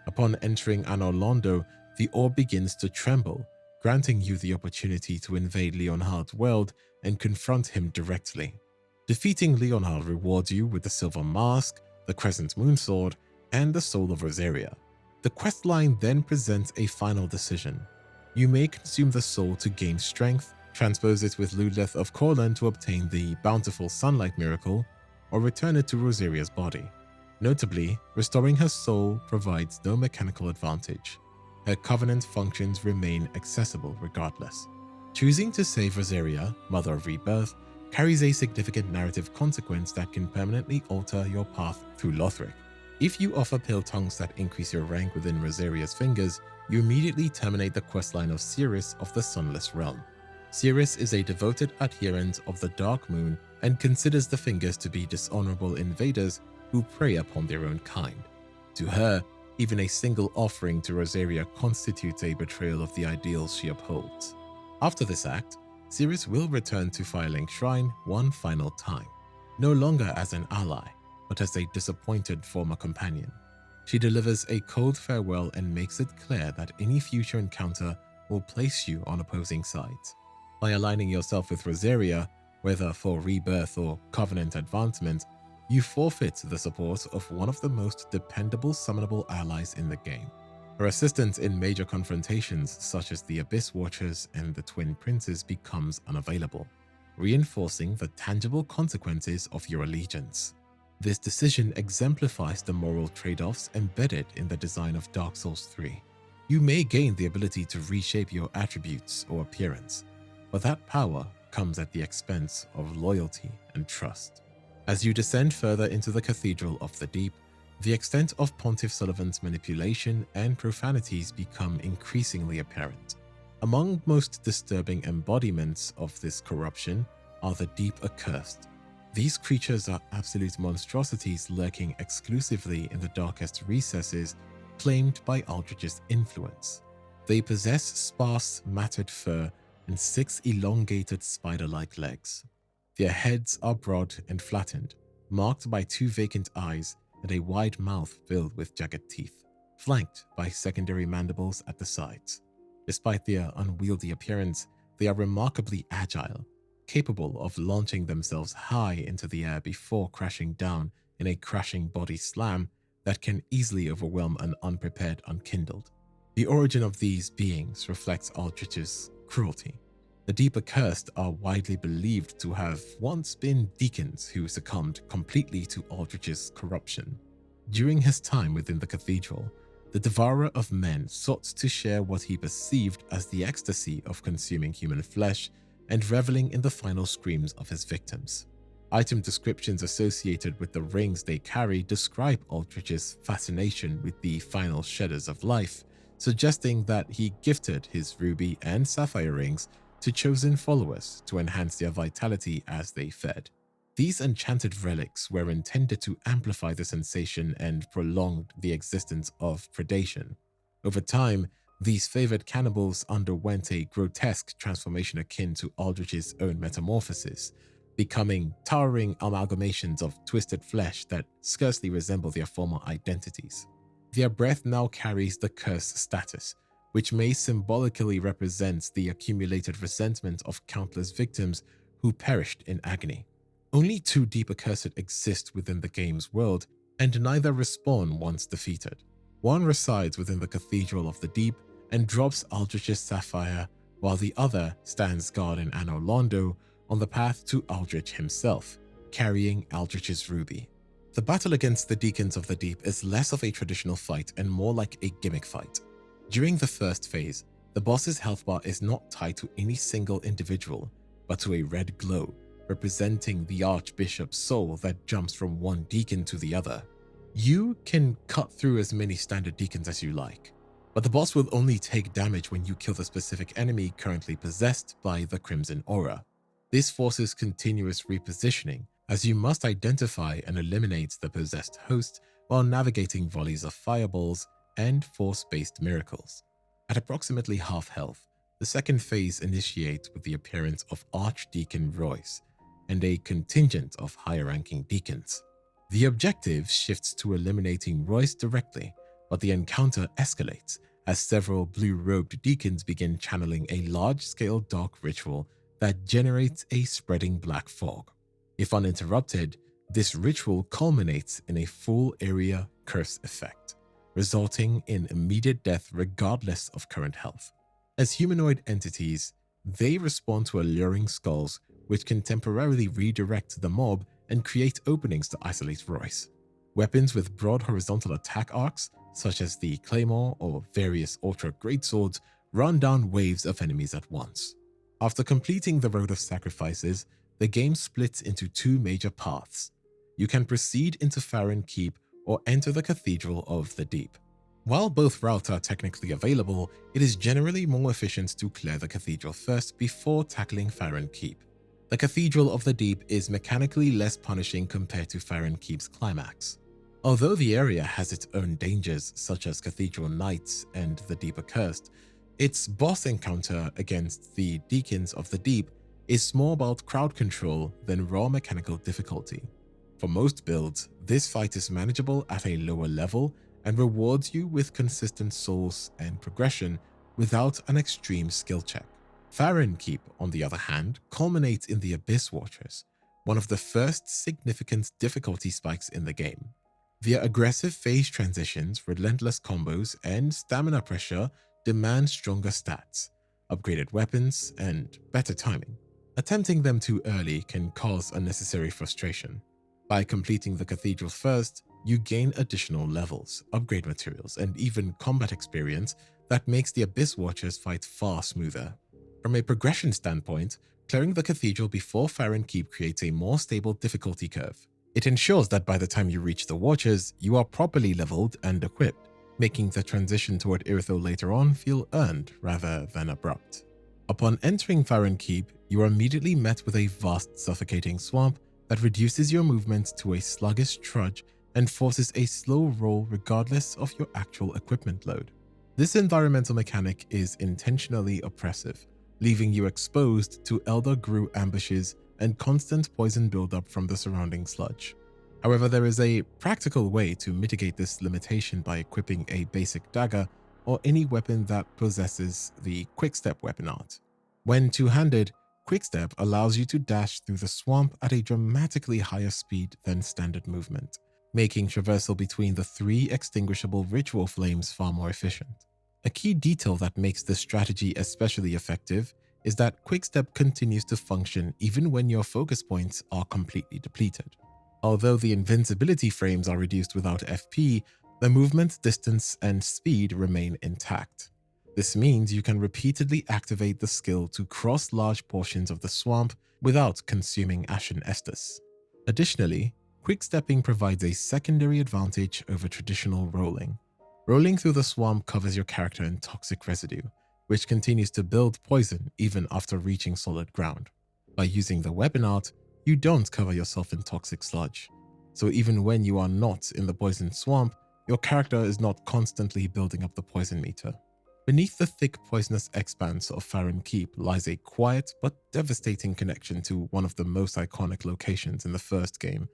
Speaker 1: Upon entering Anor Londo, the orb begins to tremble, granting you the opportunity to invade Leonhard's world and confront him directly. Defeating Leonhard rewards you with the Silver Mask, the Crescent Moon Sword, and the Soul of Rosaria. The questline then presents a final decision. You may consume the soul to gain strength, transpose it with Ludleth of Corlan to obtain the bountiful sunlight miracle, or return it to Rosaria's body. Notably, restoring her soul provides no mechanical advantage. Her covenant functions remain accessible regardless. Choosing to save Rosaria, Mother of Rebirth, carries a significant narrative consequence that can permanently alter your path through Lothric. If you offer pale tongues that increase your rank within Rosaria's fingers, you immediately terminate the questline of Cirrus of the Sunless Realm. Cirrus is a devoted adherent of the Dark Moon and considers the fingers to be dishonorable invaders who prey upon their own kind. To her, even a single offering to Rosaria constitutes a betrayal of the ideals she upholds. After this act, Cirrus will return to Firelink Shrine one final time, no longer as an ally, but as a disappointed former companion. She delivers a cold farewell and makes it clear that any future encounter will place you on opposing sides. By aligning yourself with Rosaria, whether for rebirth or covenant advancement, you forfeit the support of one of the most dependable summonable allies in the game. Her assistance in major confrontations such as the Abyss Watchers and the Twin Princes becomes unavailable, reinforcing the tangible consequences of your allegiance. This decision exemplifies the moral trade-offs embedded in the design of Dark Souls 3. You may gain the ability to reshape your attributes or appearance, but that power comes at the expense of loyalty and trust. As you descend further into the Cathedral of the Deep, the extent of Pontiff Sullivan's manipulation and profanities become increasingly apparent. Among most disturbing embodiments of this corruption are the Deep Accursed. These creatures are absolute monstrosities lurking exclusively in the darkest recesses claimed by Aldrich's influence. They possess sparse, matted fur and 6 elongated spider-like legs. Their heads are broad and flattened, marked by 2 vacant eyes and a wide mouth filled with jagged teeth, flanked by secondary mandibles at the sides. Despite their unwieldy appearance, they are remarkably agile, capable of launching themselves high into the air before crashing down in a crashing body slam that can easily overwhelm an unprepared unkindled. The origin of these beings reflects Aldrich's cruelty. The Deep Accursed are widely believed to have once been deacons who succumbed completely to Aldrich's corruption. During his time within the cathedral, the Devourer of Men sought to share what he perceived as the ecstasy of consuming human flesh and reveling in the final screams of his victims. Item descriptions associated with the rings they carry describe Aldrich's fascination with the final shudders of life, suggesting that he gifted his ruby and sapphire rings to chosen followers to enhance their vitality as they fed. These enchanted relics were intended to amplify the sensation and prolong the existence of predation. Over time, these favored cannibals underwent a grotesque transformation akin to Aldrich's own metamorphosis, becoming towering amalgamations of twisted flesh that scarcely resemble their former identities. Their breath now carries the curse status, which may symbolically represent the accumulated resentment of countless victims who perished in agony. Only 2 Deep Accursed exist within the game's world, and neither respawn once defeated. One resides within the Cathedral of the Deep and drops Aldrich's sapphire, while the other stands guard in Anno Londo on the path to Aldrich himself, carrying Aldrich's ruby. The battle against the Deacons of the Deep is less of a traditional fight and more like a gimmick fight. During the first phase, the boss's health bar is not tied to any single individual, but to a red glow, representing the Archbishop's soul that jumps from one deacon to the other. You can cut through as many standard deacons as you like, but the boss will only take damage when you kill the specific enemy currently possessed by the Crimson Aura. This forces continuous repositioning, as you must identify and eliminate the possessed host while navigating volleys of fireballs and force-based miracles. At approximately half health, the second phase initiates with the appearance of Archdeacon Royce and a contingent of higher-ranking deacons. The objective shifts to eliminating Royce directly, but the encounter escalates as several blue-robed deacons begin channeling a large-scale dark ritual that generates a spreading black fog. If uninterrupted, this ritual culminates in a full area curse effect, resulting in immediate death regardless of current health. As humanoid entities, they respond to alluring skulls, which can temporarily redirect the mob and create openings to isolate Royce. Weapons with broad horizontal attack arcs, such as the Claymore or various Ultra Greatswords, run down waves of enemies at once. After completing the Road of Sacrifices, the game splits into two major paths. You can proceed into Farron Keep or enter the Cathedral of the Deep. While both routes are technically available, it is generally more efficient to clear the Cathedral first before tackling Farron Keep. The Cathedral of the Deep is mechanically less punishing compared to Farron Keep's climax. Although the area has its own dangers, such as Cathedral Knights and the Deep Accursed, its boss encounter against the Deacons of the Deep is more about crowd control than raw mechanical difficulty. For most builds, this fight is manageable at a lower level and rewards you with consistent souls and progression without an extreme skill check. Farron Keep, on the other hand, culminates in the Abyss Watchers, one of the first significant difficulty spikes in the game. Via aggressive phase transitions, relentless combos, and stamina pressure demand stronger stats, upgraded weapons, and better timing. Attempting them too early can cause unnecessary frustration. By completing the Cathedral first, you gain additional levels, upgrade materials, and even combat experience that makes the Abyss Watchers fight far smoother. From a progression standpoint, clearing the Cathedral before Farron Keep creates a more stable difficulty curve. It ensures that by the time you reach the Watchers, you are properly leveled and equipped, making the transition toward Irithyll later on feel earned rather than abrupt. Upon entering Farron Keep, you are immediately met with a vast suffocating swamp that reduces your movement to a sluggish trudge and forces a slow roll regardless of your actual equipment load. This environmental mechanic is intentionally oppressive, leaving you exposed to Elder Gru ambushes and constant poison buildup from the surrounding sludge. However, there is a practical way to mitigate this limitation by equipping a basic dagger or any weapon that possesses the Quickstep weapon art. When two-handed, Quickstep allows you to dash through the swamp at a dramatically higher speed than standard movement, making traversal between the three extinguishable ritual flames far more efficient. A key detail that makes this strategy especially effective is that Quickstep continues to function even when your focus points are completely depleted. Although the invincibility frames are reduced without FP, the movement distance and speed remain intact. This means you can repeatedly activate the skill to cross large portions of the swamp without consuming Ashen Estus. Additionally, quickstepping provides a secondary advantage over traditional rolling. Rolling through the swamp covers your character in toxic residue, which continues to build poison even after reaching solid ground. By using the weapon art, you don't cover yourself in toxic sludge, so even when you are not in the poison swamp, your character is not constantly building up the poison meter. Beneath the thick poisonous expanse of Farron Keep lies a quiet but devastating connection to one of the most iconic locations in the first game,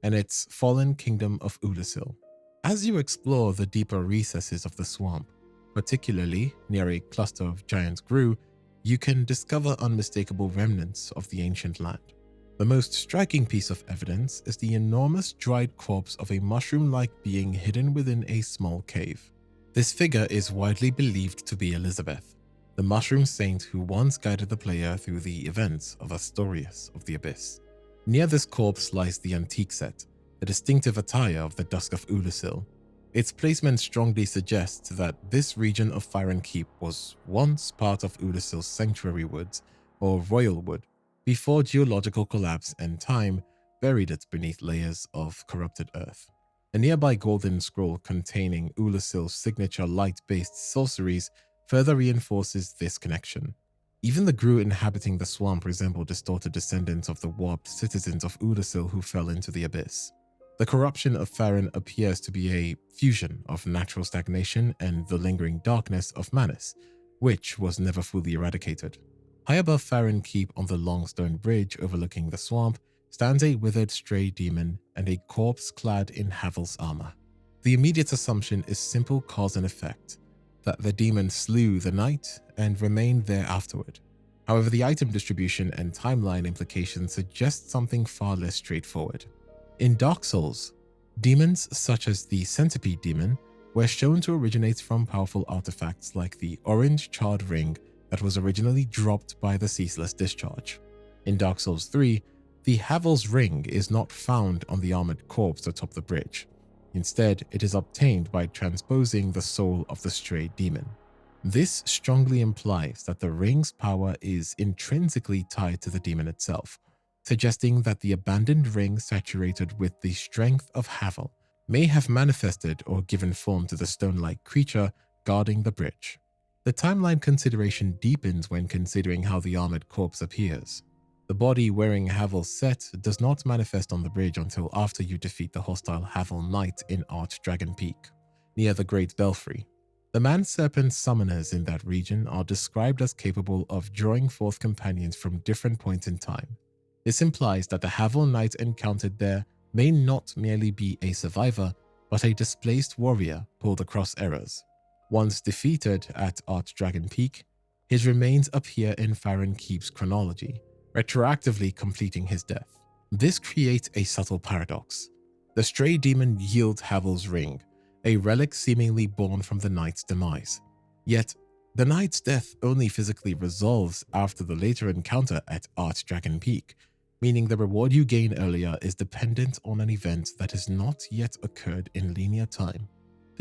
Speaker 1: and its fallen kingdom of Ulasil. As you explore the deeper recesses of the swamp, particularly near a cluster of giant Gru, you can discover unmistakable remnants of the ancient land. The most striking piece of evidence is the enormous dried corpse of a mushroom-like being hidden within a small cave. This figure is widely believed to be Elizabeth, the mushroom saint who once guided the player through the events of Astorius of the Abyss. Near this corpse lies the antique set, the distinctive attire of the Dusk of Ulusil. Its placement strongly suggests that this region of Farron Keep was once part of Ulusil's sanctuary woods, or royal wood, before geological collapse and time buried it beneath layers of corrupted earth. A nearby golden scroll containing Ulusil's signature light-based sorceries further reinforces this connection. Even the Gru inhabiting the swamp resemble distorted descendants of the warped citizens of Ulusil who fell into the abyss. The corruption of Farron appears to be a fusion of natural stagnation and the lingering darkness of Manus, which was never fully eradicated. High above Farron Keep on the long stone bridge overlooking the swamp stands a withered stray demon and a corpse clad in Havel's armor. The immediate assumption is simple cause and effect, that the demon slew the knight and remained there afterward. However, the item distribution and timeline implications suggest something far less straightforward. In Dark Souls, demons such as the Centipede demon were shown to originate from powerful artifacts like the orange charred ring that was originally dropped by the Ceaseless Discharge. In Dark Souls 3, the Havel's ring is not found on the armored corpse atop the bridge. Instead, it is obtained by transposing the soul of the stray demon. This strongly implies that the ring's power is intrinsically tied to the demon itself, suggesting that the abandoned ring saturated with the strength of Havel may have manifested or given form to the stone-like creature guarding the bridge. The timeline consideration deepens when considering how the armored corpse appears. The body wearing Havel's set does not manifest on the bridge until after you defeat the hostile Havel Knight in Archdragon Peak, near the Great Belfry. The man-serpent summoners in that region are described as capable of drawing forth companions from different points in time. This implies that the Havel Knight encountered there may not merely be a survivor, but a displaced warrior pulled across errors. Once defeated at Archdragon Peak, his remains appear in Farron Keep's chronology, retroactively completing his death. This creates a subtle paradox. The stray demon yields Havel's ring, a relic seemingly born from the knight's demise. Yet, the knight's death only physically resolves after the later encounter at Archdragon Peak, meaning the reward you gain earlier is dependent on an event that has not yet occurred in linear time.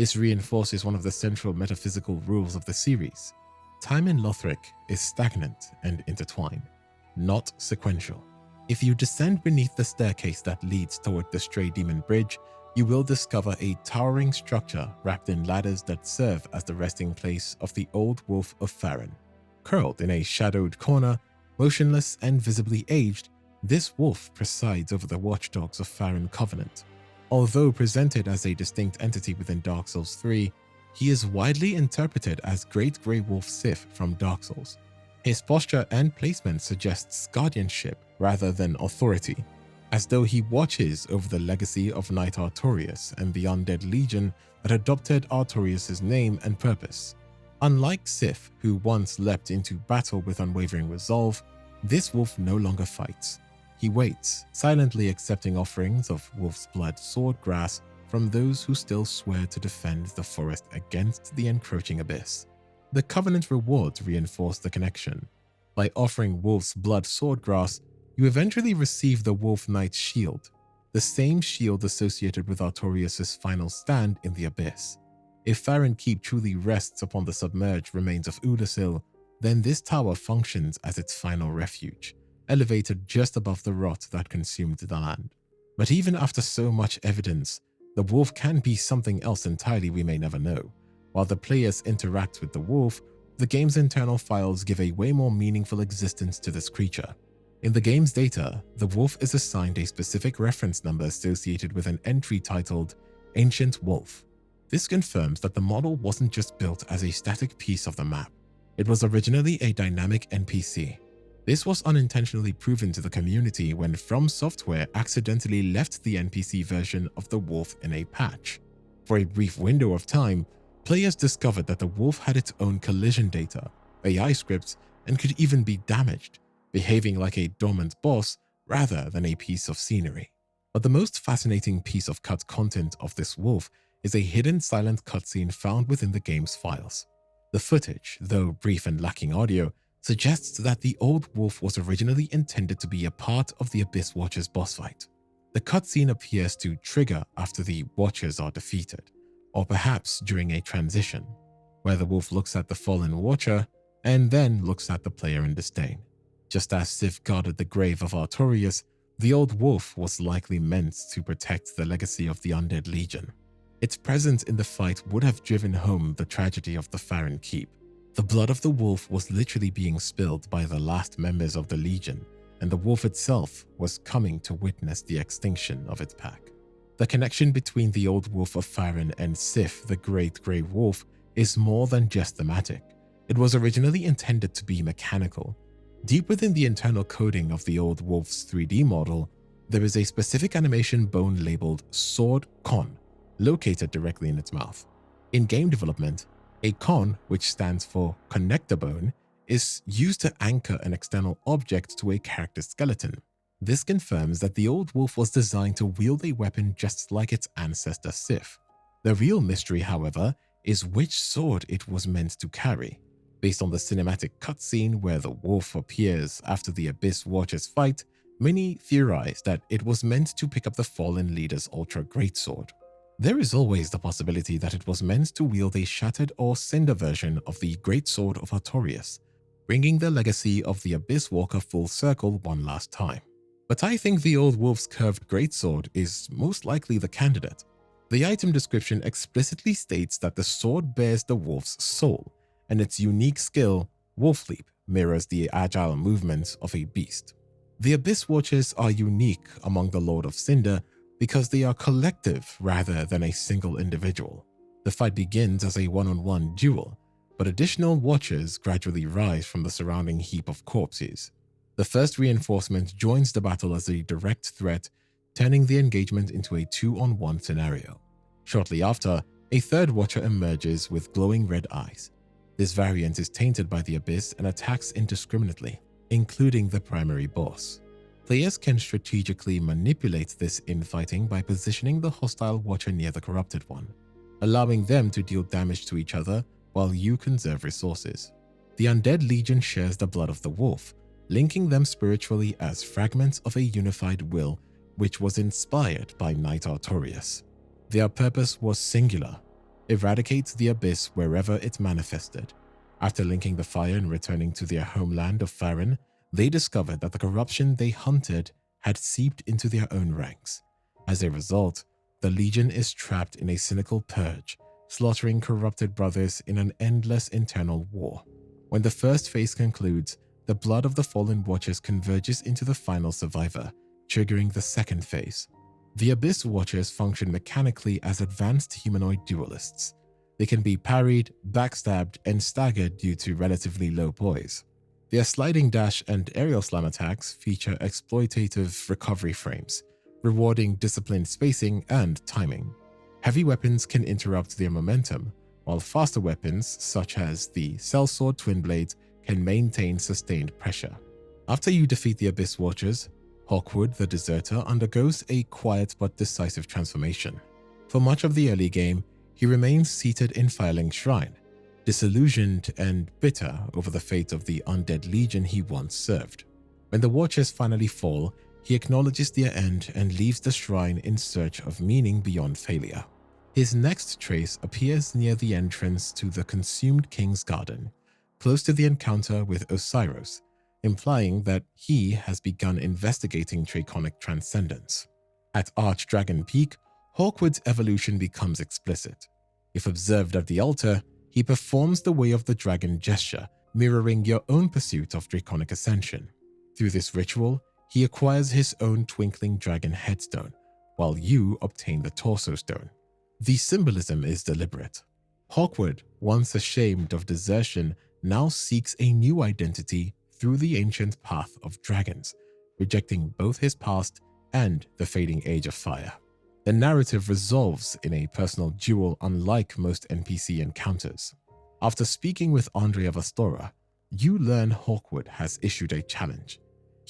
Speaker 1: This reinforces one of the central metaphysical rules of the series. Time in Lothric is stagnant and intertwined, not sequential. If you descend beneath the staircase that leads toward the Stray Demon Bridge, you will discover a towering structure wrapped in ladders that serve as the resting place of the Old Wolf of Farron. Curled in a shadowed corner, motionless and visibly aged, this wolf presides over the watchdogs of Farron Covenant. Although presented as a distinct entity within Dark Souls 3, he is widely interpreted as Great Grey Wolf Sif from Dark Souls. His posture and placement suggests guardianship rather than authority, as though he watches over the legacy of Knight Artorias and the undead legion that adopted Artorias' name and purpose. Unlike Sif, who once leapt into battle with unwavering resolve, this wolf no longer fights. He waits, silently accepting offerings of wolf's blood sword grass from those who still swear to defend the forest against the encroaching abyss. The Covenant rewards reinforce the connection. By offering wolf's blood swordgrass, you eventually receive the Wolf Knight's shield, the same shield associated with Artorias' final stand in the abyss. If Farron Keep truly rests upon the submerged remains of Ulusil, then this tower functions as its final refuge, elevated just above the rot that consumed the land. But even after so much evidence, the wolf can be something else entirely we may never know. While the players interact with the wolf, the game's internal files give a way more meaningful existence to this creature. In the game's data, the wolf is assigned a specific reference number associated with an entry titled Ancient Wolf. This confirms that the model wasn't just built as a static piece of the map. It was originally a dynamic NPC. This was unintentionally proven to the community when From Software accidentally left the NPC version of the wolf in a patch. For a brief window of time, players discovered that the wolf had its own collision data, AI scripts, and could even be damaged, behaving like a dormant boss rather than a piece of scenery. But the most fascinating piece of cut content of this wolf is a hidden silent cutscene found within the game's files. The footage, though brief and lacking audio, suggests that the old wolf was originally intended to be a part of the Abyss Watcher's boss fight. The cutscene appears to trigger after the Watchers are defeated, or perhaps during a transition, where the wolf looks at the fallen Watcher and then looks at the player in disdain. Just as Sif guarded the grave of Artorias, the old wolf was likely meant to protect the legacy of the Undead Legion. Its presence in the fight would have driven home the tragedy of the Farron Keep. The blood of the wolf was literally being spilled by the last members of the Legion, and the wolf itself was coming to witness the extinction of its pack. The connection between the old wolf of Farron and Sif, the Great Grey Wolf, is more than just thematic. It was originally intended to be mechanical. Deep within the internal coding of the old wolf's 3D model, there is a specific animation bone labeled Sword Con, located directly in its mouth. In game development, a con, which stands for connector bone, is used to anchor an external object to a character's skeleton. This confirms that the old wolf was designed to wield a weapon just like its ancestor Sif. The real mystery, however, is which sword it was meant to carry. Based on the cinematic cutscene where the wolf appears after the Abyss Watchers fight, many theorize that it was meant to pick up the fallen leader's ultra greatsword. There is always the possibility that it was meant to wield a shattered or cinder version of the greatsword of Artorias, bringing the legacy of the Abyss Walker full circle one last time. But I think the old wolf's curved greatsword is most likely the candidate. The item description explicitly states that the sword bears the wolf's soul, and its unique skill, Wolf Leap, mirrors the agile movements of a beast. The Abyss Watchers are unique among the Lord of Cinder because they are collective rather than a single individual. The fight begins as a one-on-one duel, but additional Watchers gradually rise from the surrounding heap of corpses. The first reinforcement joins the battle as a direct threat, turning the engagement into a 2-on-1 scenario. Shortly after, a third Watcher emerges with glowing red eyes. This variant is tainted by the Abyss and attacks indiscriminately, including the primary boss. Players can strategically manipulate this infighting by positioning the hostile Watcher near the corrupted one, allowing them to deal damage to each other while you conserve resources. The Undead Legion shares the blood of the wolf, linking them spiritually as fragments of a unified will which was inspired by Knight Artorias. Their purpose was singular: eradicate the Abyss wherever it manifested. After linking the fire and returning to their homeland of Farron, they discovered that the corruption they hunted had seeped into their own ranks. As a result, the Legion is trapped in a cynical purge, slaughtering corrupted brothers in an endless internal war. When the first phase concludes, the blood of the fallen Watchers converges into the final survivor, triggering the second phase. The Abyss Watchers function mechanically as advanced humanoid duelists. They can be parried, backstabbed, and staggered due to relatively low poise. Their sliding dash and aerial slam attacks feature exploitative recovery frames, rewarding disciplined spacing and timing. Heavy weapons can interrupt their momentum, while faster weapons, such as the Sellsword Twin Blade, can maintain sustained pressure. After you defeat the Abyss Watchers, Hawkwood the Deserter undergoes a quiet but decisive transformation. For much of the early game, he remains seated in Firelink Shrine, disillusioned and bitter over the fate of the Undead Legion he once served. When the Watchers finally fall, he acknowledges their end and leaves the shrine in search of meaning beyond failure. His next trace appears near the entrance to the Consumed King's Garden, close to the encounter with Osiris, implying that he has begun investigating Draconic transcendence. At Archdragon Peak, Hawkwood's evolution becomes explicit. If observed at the altar, he performs the Way of the Dragon gesture, mirroring your own pursuit of Draconic ascension. Through this ritual, he acquires his own Twinkling Dragon headstone, while you obtain the Torso Stone. The symbolism is deliberate. Hawkwood, once ashamed of desertion, now seeks a new identity through the ancient path of dragons, rejecting both his past and the fading age of fire. The narrative resolves in a personal duel unlike most NPC encounters. After speaking with Andre of Astora, you learn Hawkwood has issued a challenge.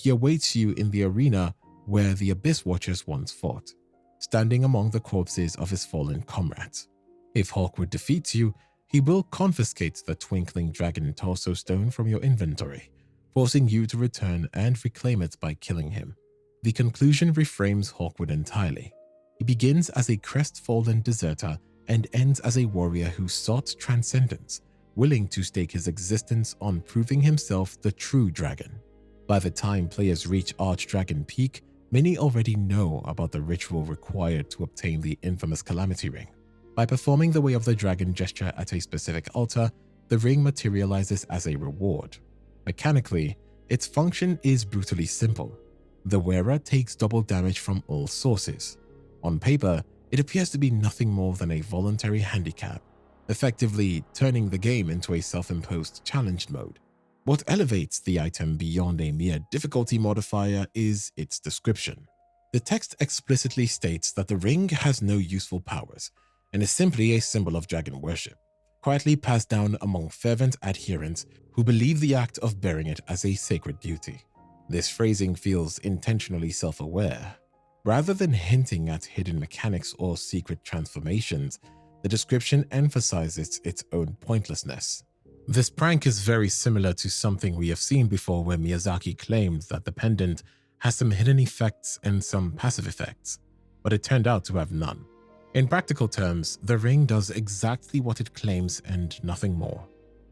Speaker 1: he awaits you in the arena where the Abyss Watchers once fought, standing among the corpses of his fallen comrades. If Hawkwood defeats you, he will confiscate the twinkling dragon torso stone from your inventory, forcing you to return and reclaim it by killing him. The conclusion reframes Hawkwood entirely. He begins as a crestfallen deserter and ends as a warrior who sought transcendence, willing to stake his existence on proving himself the true dragon. By the time players reach Archdragon Peak, many already know about the ritual required to obtain the infamous Calamity Ring. By performing the Way of the Dragon gesture at a specific altar, the ring materializes as a reward. Mechanically, its function is brutally simple. The wearer takes double damage from all sources. On paper, it appears to be nothing more than a voluntary handicap, effectively turning the game into a self-imposed challenged mode. What elevates the item beyond a mere difficulty modifier is its description. The text explicitly states that the ring has no useful powers and is simply a symbol of dragon worship, quietly passed down among fervent adherents who believe the act of bearing it as a sacred duty. This phrasing feels intentionally self-aware. Rather than hinting at hidden mechanics or secret transformations, the description emphasizes its own pointlessness. This prank is very similar to something we have seen before where Miyazaki claimed that the pendant has some hidden effects and some passive effects, but it turned out to have none. In practical terms, the ring does exactly what it claims and nothing more.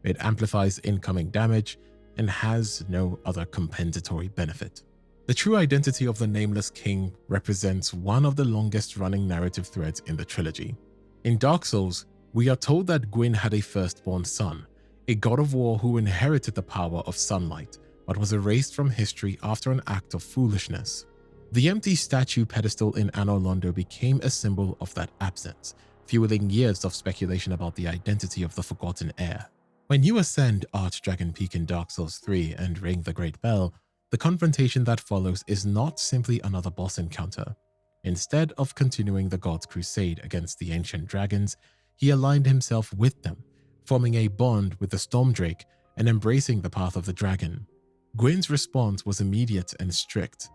Speaker 1: It amplifies incoming damage and has no other compensatory benefit. The true identity of the Nameless King represents one of the longest-running narrative threads in the trilogy. In Dark Souls, we are told that Gwyn had a firstborn son, a god of war who inherited the power of sunlight, but was erased from history after an act of foolishness. The empty statue pedestal in Anor Londo became a symbol of that absence, fueling years of speculation about the identity of the forgotten heir. When you ascend Archdragon Peak in Dark Souls 3 and ring the Great Bell, the confrontation that follows is not simply another boss encounter. Instead of continuing the god's crusade against the ancient dragons, he aligned himself with them, forming a bond with the Stormdrake and embracing the path of the dragon. Gwyn's response was immediate and strict.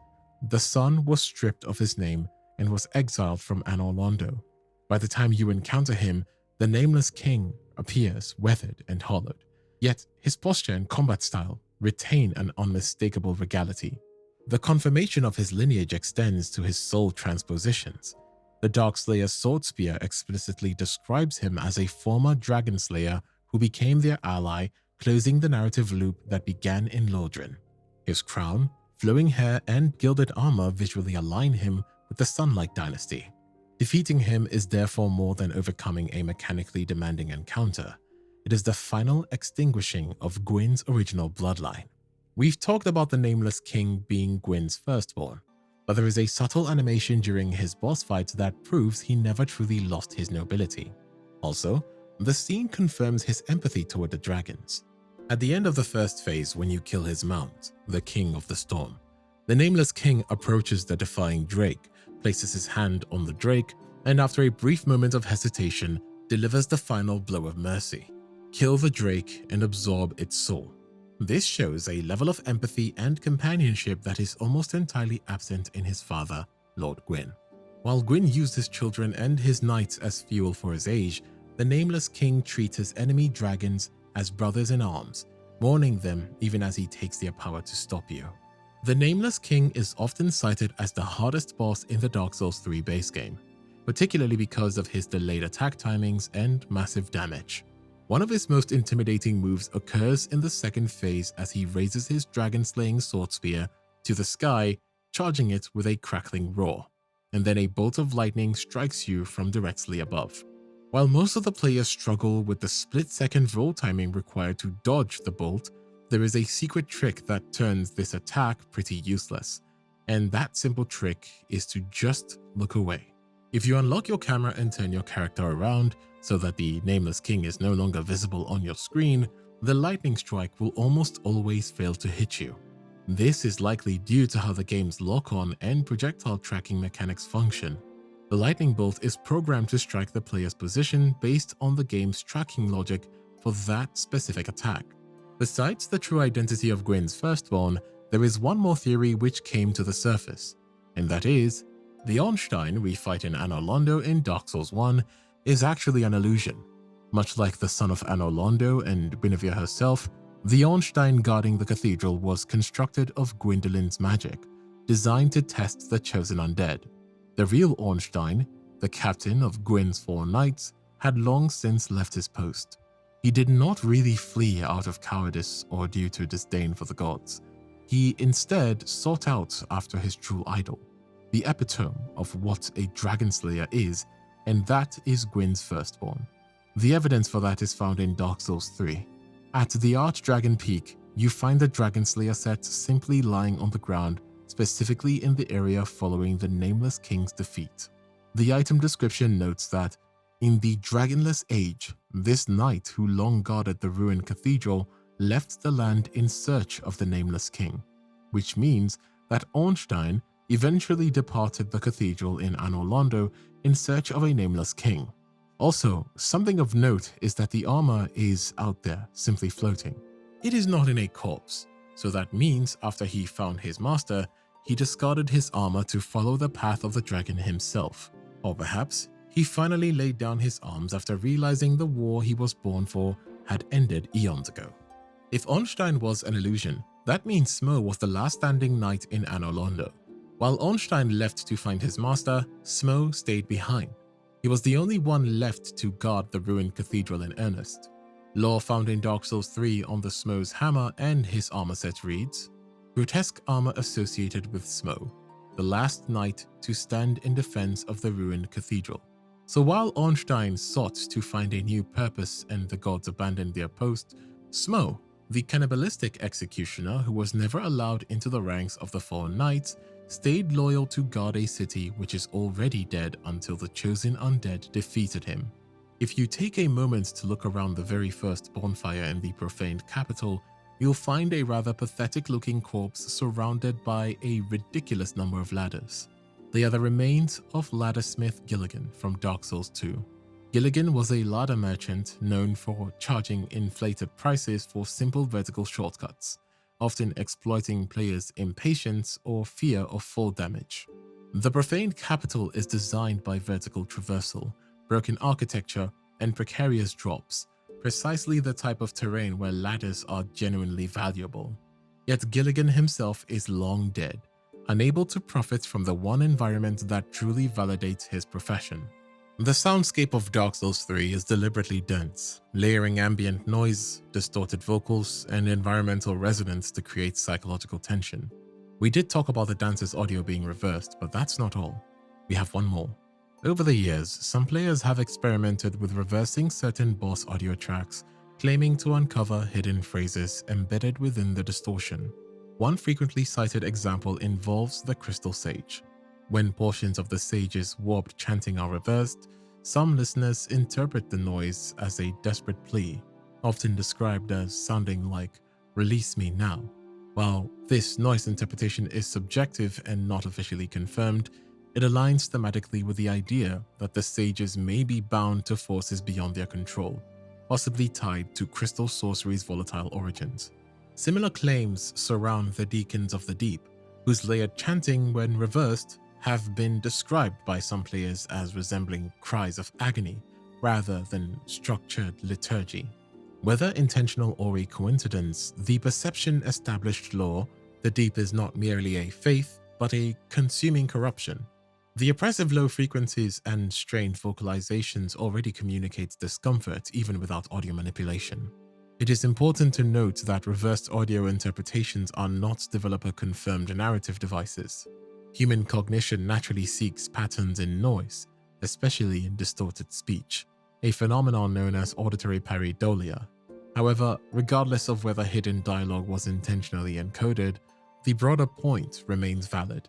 Speaker 1: The son was stripped of his name and was exiled from Anor Londo. By the time you encounter him, the Nameless King appears weathered and hollowed, yet his posture and combat style retain an unmistakable regality. The confirmation of his lineage extends to his soul transpositions. The Darkslayer's sword spear explicitly describes him as a former dragon slayer who became their ally, closing the narrative loop that began in Lordran. His crown, flowing hair, and gilded armor visually align him with the Sunlight Dynasty. Defeating him is therefore more than overcoming a mechanically demanding encounter. It is the final extinguishing of Gwyn's original bloodline. We've talked about the Nameless King being Gwyn's firstborn, but there is a subtle animation during his boss fight that proves he never truly lost his nobility. Also, the scene confirms his empathy toward the dragons. At the end of the first phase, when you kill his mount, the King of the Storm, the Nameless King approaches the defying Drake, places his hand on the Drake, and after a brief moment of hesitation, delivers the final blow of mercy. Kill the Drake and absorb its soul. This shows a level of empathy and companionship that is almost entirely absent in his father, Lord Gwyn. While Gwyn used his children and his knights as fuel for his age, the Nameless King treats his enemy dragons as brothers in arms, mourning them even as he takes their power to stop you. The Nameless King is often cited as the hardest boss in the Dark Souls 3 base game, particularly because of his delayed attack timings and massive damage. One of his most intimidating moves occurs in the second phase as he raises his dragon-slaying sword spear to the sky, charging it with a crackling roar, and then a bolt of lightning strikes you from directly above. While most of the players struggle with the split-second roll timing required to dodge the bolt, there is a secret trick that turns this attack pretty useless, and that simple trick is to just look away. If you unlock your camera and turn your character around so that the Nameless King is no longer visible on your screen, the lightning strike will almost always fail to hit you. This is likely due to how the game's lock-on and projectile tracking mechanics function. The lightning bolt is programmed to strike the player's position based on the game's tracking logic for that specific attack. Besides the true identity of Gwyn's firstborn, there is one more theory which came to the surface, and that is, the Ornstein we fight in Anor Londo in Dark Souls 1 is actually an illusion. Much like the son of Anor Londo and Guinevere herself, the Ornstein guarding the cathedral was constructed of Gwendolyn's magic, designed to test the chosen undead. The real Ornstein, the captain of Gwyn's 4 knights, had long since left his post. He did not really flee out of cowardice or due to disdain for the gods. He instead sought out after his true idol, the epitome of what a dragon slayer is, and that is Gwyn's firstborn. The evidence for that is found in Dark Souls 3. At the Archdragon Peak, you find the Dragon Slayer set simply lying on the ground, specifically in the area following the Nameless King's defeat. The item description notes that, in the Dragonless Age, this knight who long guarded the ruined cathedral left the land in search of the Nameless King, which means that Ornstein eventually departed the cathedral in Anor Londo in search of a Nameless King. Also, something of note is that the armor is out there, simply floating. It is not in a corpse, so that means after he found his master, he discarded his armor to follow the path of the dragon himself. Or perhaps, he finally laid down his arms after realizing the war he was born for had ended eons ago. If Ornstein was an illusion, that means Smo was the last standing knight in Anor Londo. While Ornstein left to find his master, Smo stayed behind. He was the only one left to guard the ruined cathedral in earnest. Lore found in Dark Souls 3 on the Smo's hammer and his armor set reads, grotesque armor associated with Smo, the last knight to stand in defense of the ruined cathedral. So while Ornstein sought to find a new purpose and the gods abandoned their post, Smo, the cannibalistic executioner who was never allowed into the ranks of the fallen knights, stayed loyal to guard a city which is already dead until the chosen undead defeated him. If you take a moment to look around the very first bonfire in the profaned capital, you'll find a rather pathetic-looking corpse surrounded by a ridiculous number of ladders. They are the remains of laddersmith Gilligan from Dark Souls 2. Gilligan was a ladder merchant known for charging inflated prices for simple vertical shortcuts, often exploiting players' impatience or fear of fall damage. The profaned capital is designed by vertical traversal, broken architecture, and precarious drops, precisely the type of terrain where ladders are genuinely valuable. Yet Gilligan himself is long dead, unable to profit from the one environment that truly validates his profession. The soundscape of Dark Souls 3 is deliberately dense, layering ambient noise, distorted vocals, and environmental resonance to create psychological tension. We did talk about the dancer's audio being reversed, but that's not all. We have one more. Over the years, some players have experimented with reversing certain boss audio tracks, claiming to uncover hidden phrases embedded within the distortion. One frequently cited example involves the Crystal Sage. When portions of the sage's warped chanting are reversed, some listeners interpret the noise as a desperate plea, often described as sounding like, "Release me now." While this noise interpretation is subjective and not officially confirmed, it aligns thematically with the idea that the sages may be bound to forces beyond their control, possibly tied to crystal sorcery's volatile origins. Similar claims surround the Deacons of the Deep, whose layered chanting, when reversed, have been described by some players as resembling cries of agony rather than structured liturgy. Whether intentional or a coincidence, the perception established lore, the Deep is not merely a faith, but a consuming corruption. The oppressive low frequencies and strained vocalizations already communicate discomfort even without audio manipulation. It is important to note that reversed audio interpretations are not developer-confirmed narrative devices. Human cognition naturally seeks patterns in noise, especially in distorted speech, a phenomenon known as auditory pareidolia. However, regardless of whether hidden dialogue was intentionally encoded, the broader point remains valid.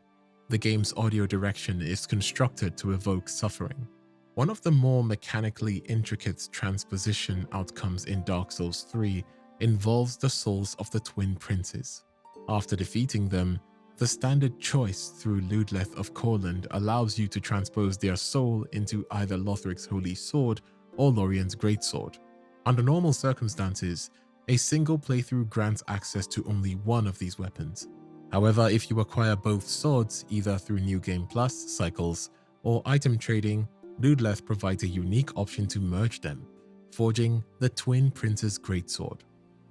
Speaker 1: The game's audio direction is constructed to evoke suffering. One of the more mechanically intricate transposition outcomes in Dark Souls 3 involves the souls of the twin princes. After defeating them, the standard choice through Ludleth of Courland allows you to transpose their soul into either Lothric's Holy Sword or Lorien's Greatsword. Under normal circumstances, a single playthrough grants access to only one of these weapons. However, if you acquire both swords either through New Game Plus cycles or item trading, Ludleth provides a unique option to merge them, forging the Twin Prince's Greatsword.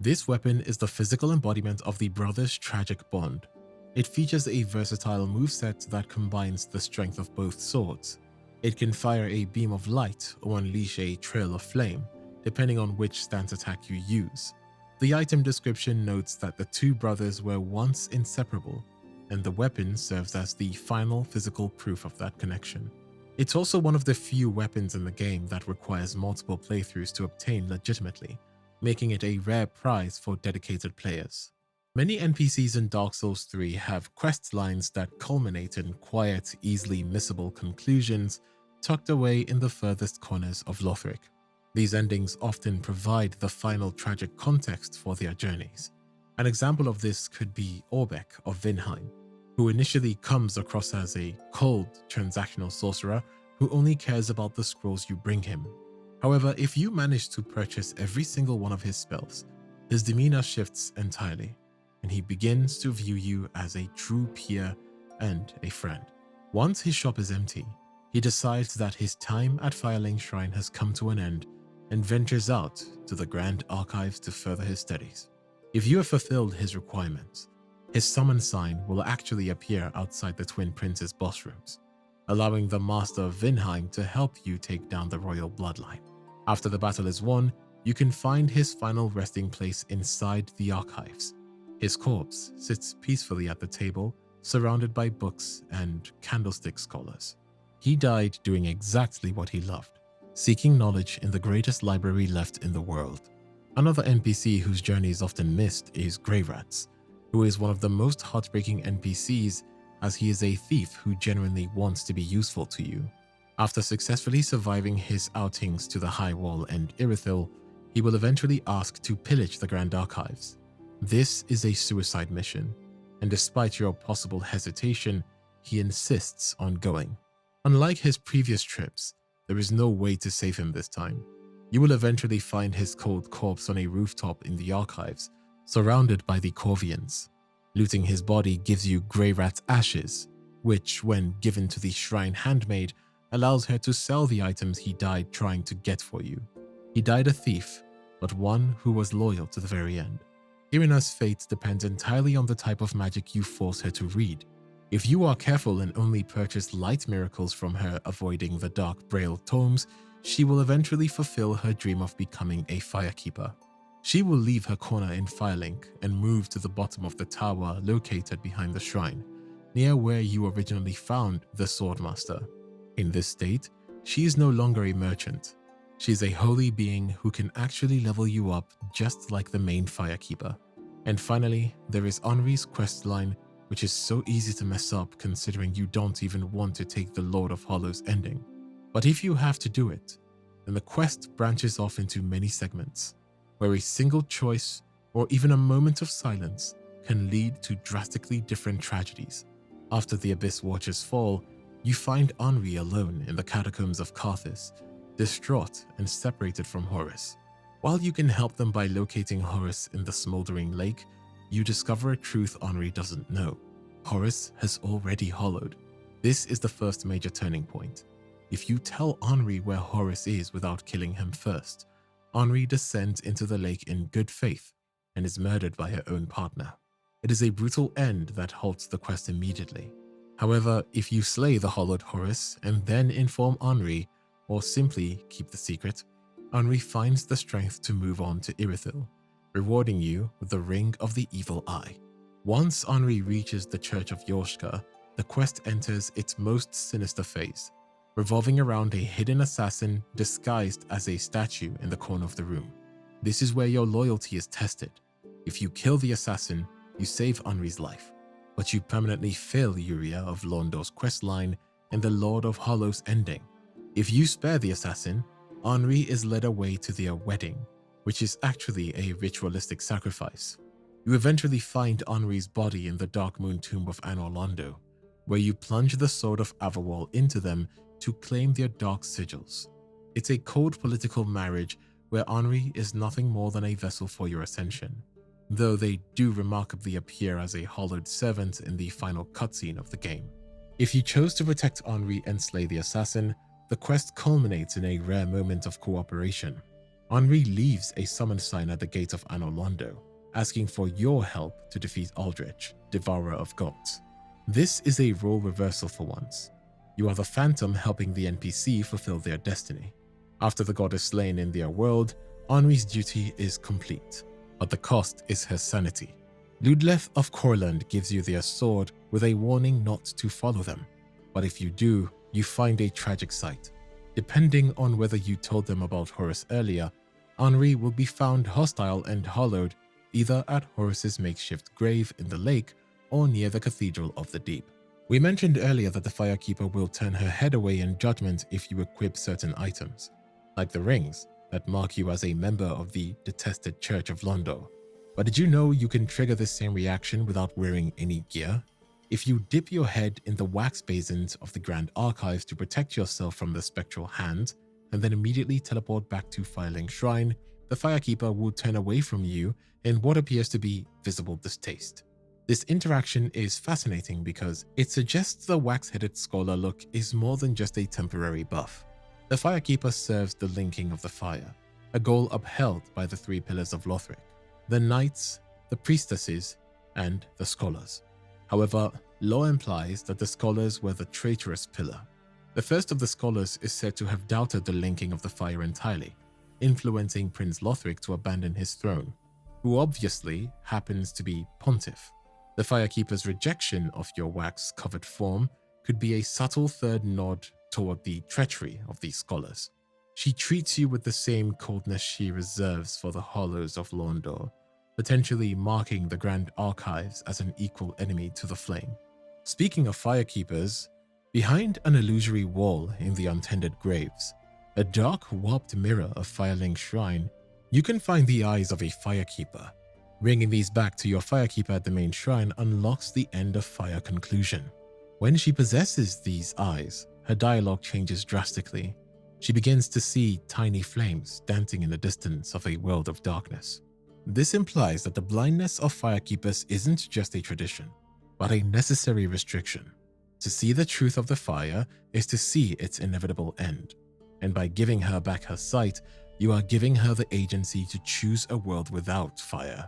Speaker 1: This weapon is the physical embodiment of the brothers' tragic bond. It features a versatile moveset that combines the strength of both swords. It can fire a beam of light or unleash a trail of flame, depending on which stance attack you use. The item description notes that the two brothers were once inseparable, and the weapon serves as the final physical proof of that connection. It's also one of the few weapons in the game that requires multiple playthroughs to obtain legitimately, making it a rare prize for dedicated players. Many NPCs in Dark Souls 3 have quest lines that culminate in quiet, easily missable conclusions tucked away in the furthest corners of Lothric. These endings often provide the final tragic context for their journeys. An example of this could be Orbeck of Vinheim, who initially comes across as a cold, transactional sorcerer who only cares about the scrolls you bring him. However, if you manage to purchase every single one of his spells, his demeanor shifts entirely, and he begins to view you as a true peer and a friend. Once his shop is empty, he decides that his time at Firelink Shrine has come to an end and ventures out to the Grand Archives to further his studies. If you have fulfilled his requirements, his summon sign will actually appear outside the Twin Prince's boss rooms, allowing the Master of Vinheim to help you take down the royal bloodline. After the battle is won, you can find his final resting place inside the archives. His corpse sits peacefully at the table, surrounded by books and candlestick scholars. He died doing exactly what he loved, seeking knowledge in the greatest library left in the world. Another NPC whose journey is often missed is Greyrats, who is one of the most heartbreaking NPCs as he is a thief who genuinely wants to be useful to you. After successfully surviving his outings to the High Wall and Irithyll, he will eventually ask to pillage the Grand Archives. This is a suicide mission, and despite your possible hesitation, he insists on going. Unlike his previous trips, there is no way to save him this time. You will eventually find his cold corpse on a rooftop in the archives, surrounded by the Corvians. Looting his body gives you Greyrat's ashes, which, when given to the shrine handmaid, allows her to sell the items he died trying to get for you. He died a thief, but one who was loyal to the very end. Irina's fate depends entirely on the type of magic you force her to read. If you are careful and only purchase light miracles from her, avoiding the dark Braille tomes, she will eventually fulfill her dream of becoming a firekeeper. She will leave her corner in Firelink and move to the bottom of the tower located behind the shrine, near where you originally found the Swordmaster. In this state, she is no longer a merchant. She is a holy being who can actually level you up just like the main firekeeper. And finally, there is Henri's questline, which is so easy to mess up considering you don't even want to take the Lord of Hollows ending. But if you have to do it, then the quest branches off into many segments, where a single choice or even a moment of silence can lead to drastically different tragedies. After the Abyss Watchers fall, you find Henri alone in the catacombs of Carthus, distraught and separated from Horus. While you can help them by locating Horus in the smoldering lake, you discover a truth Henri doesn't know. Horus has already hollowed. This is the first major turning point. If you tell Henri where Horus is without killing him first, Henri descends into the lake in good faith and is murdered by her own partner. It is a brutal end that halts the quest immediately. However, if you slay the hollowed Horus and then inform Henri, or simply keep the secret, Henri finds the strength to move on to Irithyll, rewarding you with the Ring of the Evil Eye. Once Henri reaches the Church of Yorshka, the quest enters its most sinister phase, revolving around a hidden assassin disguised as a statue in the corner of the room. This is where your loyalty is tested. If you kill the assassin, you save Henri's life, but you permanently fail Yuria of Londor's questline and the Lord of Hollows ending. If you spare the assassin, Henri is led away to their wedding, which is actually a ritualistic sacrifice. You eventually find Henri's body in the Dark Moon tomb of Anor Londo, where you plunge the Sword of Averwall into them to claim their dark sigils. It's a cold political marriage where Henri is nothing more than a vessel for your ascension. though they do remarkably appear as a hollowed servant in the final cutscene of the game. If you chose to protect Henri and slay the assassin, the quest culminates in a rare moment of cooperation. Henri leaves a summon sign at the gate of Anor Londo, asking for your help to defeat Aldrich, Devourer of Gods. This is a role reversal for once. You are the Phantom helping the NPC fulfill their destiny. After the god is slain in their world, Henri's duty is complete, but the cost is her sanity. Ludleth of Corland gives you their sword with a warning not to follow them, but if you do, you find a tragic sight. Depending on whether you told them about Horus earlier, Henri will be found hostile and hollowed either at Horus's makeshift grave in the lake or near the Cathedral of the Deep. We mentioned earlier that the Firekeeper will turn her head away in judgment if you equip certain items, like the rings that mark you as a member of the detested Church of Londo. But did you know you can trigger this same reaction without wearing any gear? If you dip your head in the wax basins of the Grand Archives to protect yourself from the spectral hand, and then immediately teleport back to Firelink Shrine, the Firekeeper will turn away from you in what appears to be visible distaste. This interaction is fascinating because it suggests the wax-headed scholar look is more than just a temporary buff. The Firekeeper serves the linking of the fire, a goal upheld by the three pillars of Lothric: the knights, the priestesses, and the scholars. However, lore implies that the scholars were the traitorous pillar. The first of the scholars is said to have doubted the linking of the fire entirely, influencing Prince Lothric to abandon his throne, who obviously happens to be Pontiff. The Firekeeper's rejection of your wax-covered form could be a subtle third nod toward the treachery of these scholars. She treats you with the same coldness she reserves for the Hollows of Lorndor, potentially marking the Grand Archives as an equal enemy to the Flame. Speaking of Firekeepers, behind an illusory wall in the untended graves, a dark warped mirror of Firelink Shrine, you can find the eyes of a Firekeeper. Bringing these back to your Firekeeper at the main shrine unlocks the End of Fire conclusion. When she possesses these eyes, her dialogue changes drastically. She begins to see tiny flames dancing in the distance of a world of darkness. This implies that the blindness of Firekeepers isn't just a tradition, but a necessary restriction. To see the truth of the fire is to see its inevitable end, and by giving her back her sight, you are giving her the agency to choose a world without fire.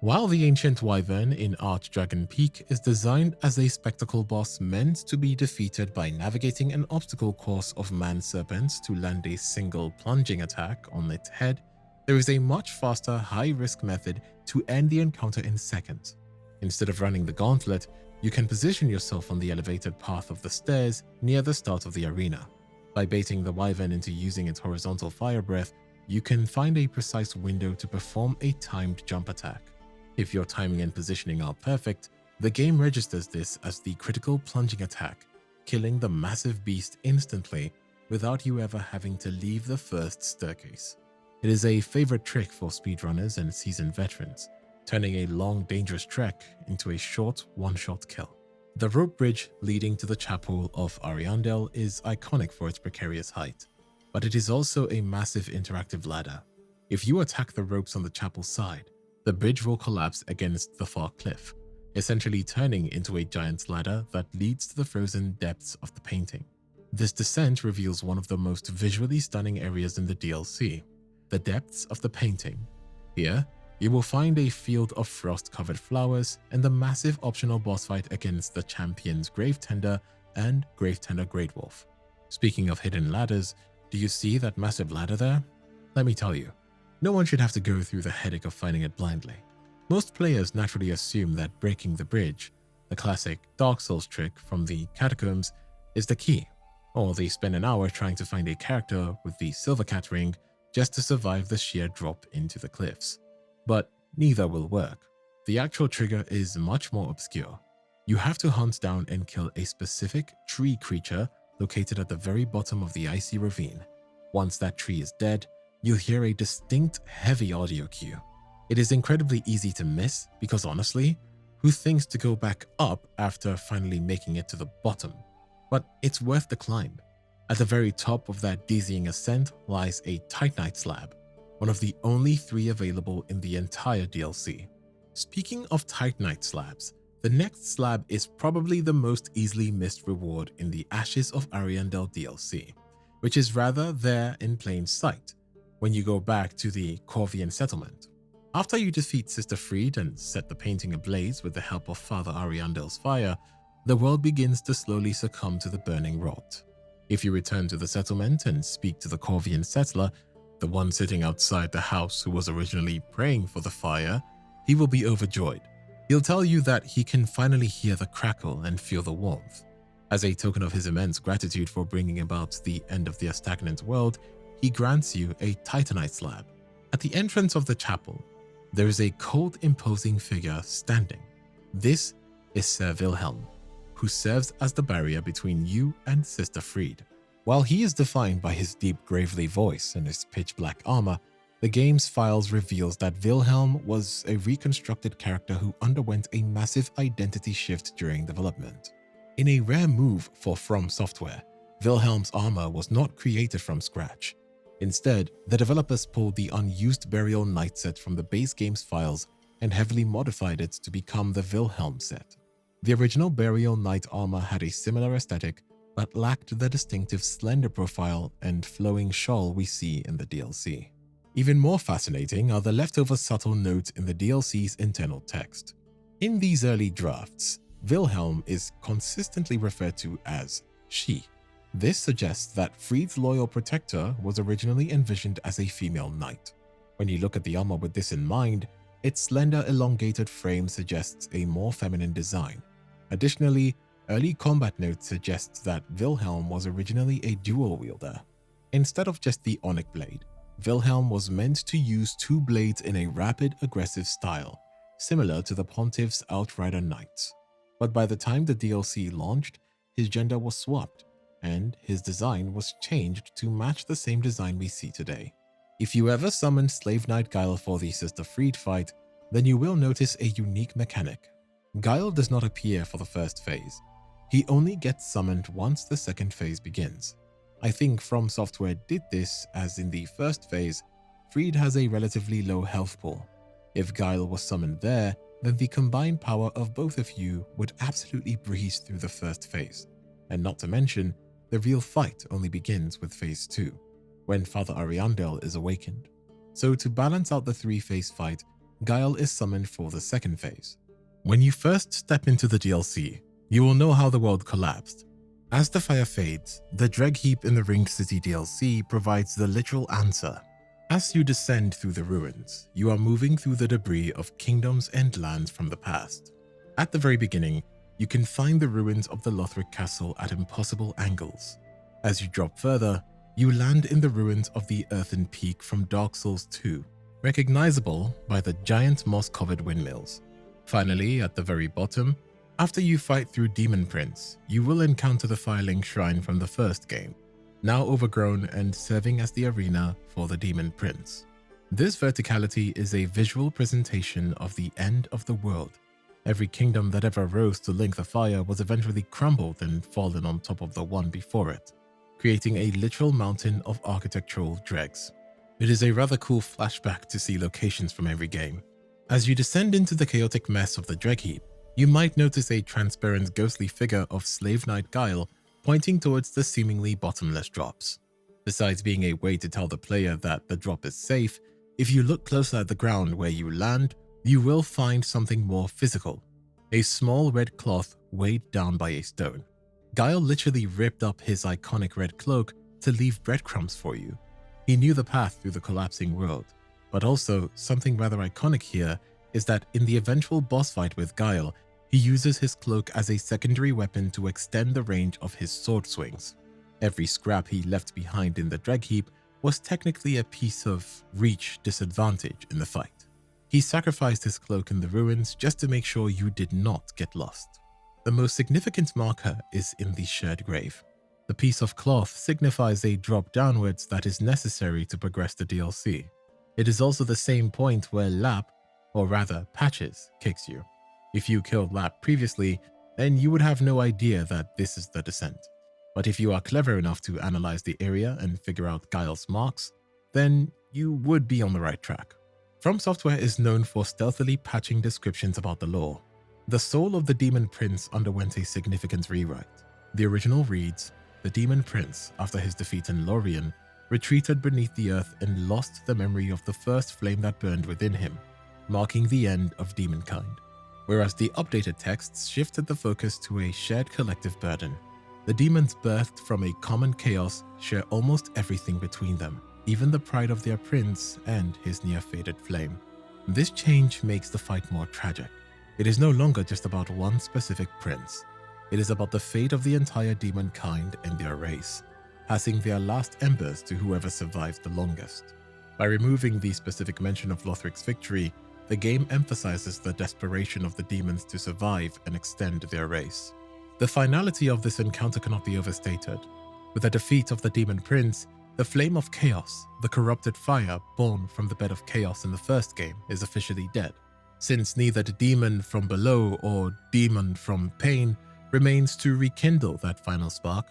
Speaker 1: While the Ancient Wyvern in Archdragon Peak is designed as a spectacle boss meant to be defeated by navigating an obstacle course of man-serpents to land a single plunging attack on its head, there is a much faster, high-risk method to end the encounter in seconds. Instead of running the gauntlet, you can position yourself on the elevated path of the stairs near the start of the arena. By baiting the Wyvern into using its horizontal fire breath, you can find a precise window to perform a timed jump attack. If your timing and positioning are perfect, the game registers this as the critical plunging attack, killing the massive beast instantly without you ever having to leave the first staircase. It is a favorite trick for speedrunners and seasoned veterans, turning a long, dangerous trek into a short, one-shot kill. The rope bridge leading to the Chapel of Ariandel is iconic for its precarious height, but it is also a massive interactive ladder. If you attack the ropes on the chapel side, the bridge will collapse against the far cliff, essentially turning into a giant's ladder that leads to the frozen depths of the painting. This descent reveals one of the most visually stunning areas in the DLC, the depths of the painting. Here, you will find a field of frost-covered flowers and the massive optional boss fight against the champions Gravetender and Gravetender Great Wolf. Speaking of hidden ladders, do you see that massive ladder there? Let me tell you, no one should have to go through the headache of finding it blindly. Most players naturally assume that breaking the bridge, the classic Dark Souls trick from the catacombs, is the key, or they spend an hour trying to find a character with the Silver Cat ring just to survive the sheer drop into the cliffs. But neither will work. The actual trigger is much more obscure. You have to hunt down and kill a specific tree creature located at the very bottom of the icy ravine. Once that tree is dead, you'll hear a distinct heavy audio cue. It is incredibly easy to miss because honestly, who thinks to go back up after finally making it to the bottom? But it's worth the climb. At the very top of that dizzying ascent lies a Titanite slab, one of the only 3 available in the entire DLC. Speaking of Titanite slabs, the next slab is probably the most easily missed reward in the Ashes of Ariandel DLC, which is rather there in plain sight when you go back to the Corvian settlement. After you defeat Sister Fried and set the painting ablaze with the help of Father Ariandel's fire, the world begins to slowly succumb to the burning rot. If you return to the settlement and speak to the Corvian settler, the one sitting outside the house who was originally praying for the fire, he will be overjoyed. He'll tell you that he can finally hear the crackle and feel the warmth. As a token of his immense gratitude for bringing about the end of the stagnant world, he grants you a Titanite slab. At the entrance of the chapel, there is a cold, imposing figure standing. This is Sir Wilhelm, who serves as the barrier between you and Sister Fried. While he is defined by his deep, gravelly voice and his pitch-black armor, the game's files reveals that Wilhelm was a reconstructed character who underwent a massive identity shift during development. In a rare move for From Software, Wilhelm's armor was not created from scratch. Instead, the developers pulled the unused Burial Knight set from the base game's files and heavily modified it to become the Wilhelm set. The original Burial Knight armor had a similar aesthetic, but lacked the distinctive slender profile and flowing shawl we see in the DLC. Even more fascinating are the leftover subtle notes in the DLC's internal text. In these early drafts, Wilhelm is consistently referred to as she. This suggests that Fried's loyal protector was originally envisioned as a female knight. When you look at the armor with this in mind, its slender, elongated frame suggests a more feminine design. Additionally, early combat notes suggest that Wilhelm was originally a dual wielder. Instead of just the Onyx blade, Wilhelm was meant to use two blades in a rapid, aggressive style, similar to the Pontiff's Outrider Knights. But by the time the DLC launched, his gender was swapped, and his design was changed to match the same design we see today. If you ever summon Slave Knight Guile for the Sister Fried fight, then you will notice a unique mechanic. Guile does not appear for the first phase. He only gets summoned once the second phase begins. I think From Software did this as in the first phase, Fried has a relatively low health pool. If Guile was summoned there, then the combined power of both of you would absolutely breeze through the first phase. And not to mention, the real fight only begins with phase 2, when Father Ariandel is awakened. So to balance out the 3-phase fight, Guile is summoned for the second phase. When you first step into the DLC, you will know how the world collapsed. As the fire fades, the Dreg Heap in the Ringed City DLC provides the literal answer. As you descend through the ruins, you are moving through the debris of kingdoms and lands from the past. At the very beginning, you can find the ruins of the Lothric castle at impossible angles. As you drop further, you land in the ruins of the Earthen Peak from Dark Souls 2, recognizable by the giant moss-covered windmills. Finally, at the very bottom, after you fight through Demon Prince, you will encounter the Firelink Shrine from the first game, now overgrown and serving as the arena for the Demon Prince. This verticality is a visual presentation of the end of the world. Every kingdom that ever rose to link the fire was eventually crumbled and fallen on top of the one before it, creating a literal mountain of architectural dregs. It is a rather cool flashback to see locations from every game. As you descend into the chaotic mess of the Dreg Heap, you might notice a transparent ghostly figure of Slave Knight Guile pointing towards the seemingly bottomless drops. Besides being a way to tell the player that the drop is safe, if you look closer at the ground where you land, you will find something more physical. A small red cloth weighed down by a stone. Guile literally ripped up his iconic red cloak to leave breadcrumbs for you. He knew the path through the collapsing world, but also something rather iconic here is that in the eventual boss fight with Guile, he uses his cloak as a secondary weapon to extend the range of his sword swings. Every scrap he left behind in the Dreg Heap was technically a piece of reach disadvantage in the fight. He sacrificed his cloak in the ruins just to make sure you did not get lost. The most significant marker is in the shared grave. The piece of cloth signifies a drop downwards that is necessary to progress the DLC. It is also the same point where Lap, or rather Patches, kicks you. If you killed Lap previously, then you would have no idea that this is the descent. But if you are clever enough to analyze the area and figure out Guile's marks, then you would be on the right track. From Software is known for stealthily patching descriptions about the lore. The soul of the Demon Prince underwent a significant rewrite. The original reads, "The Demon Prince, after his defeat in Lorien, retreated beneath the earth and lost the memory of the first flame that burned within him, marking the end of demonkind." Whereas the updated texts shifted the focus to a shared collective burden. The demons birthed from a common chaos share almost everything between them, even the pride of their prince and his near-faded flame. This change makes the fight more tragic. It is no longer just about one specific prince. It is about the fate of the entire demonkind and their race, passing their last embers to whoever survives the longest. By removing the specific mention of Lothric's victory, the game emphasizes the desperation of the demons to survive and extend their race. The finality of this encounter cannot be overstated. With the defeat of the Demon Prince, the flame of chaos, the corrupted fire born from the bed of chaos in the first game, is officially dead. Since neither the demon from below or demon from pain remains to rekindle that final spark,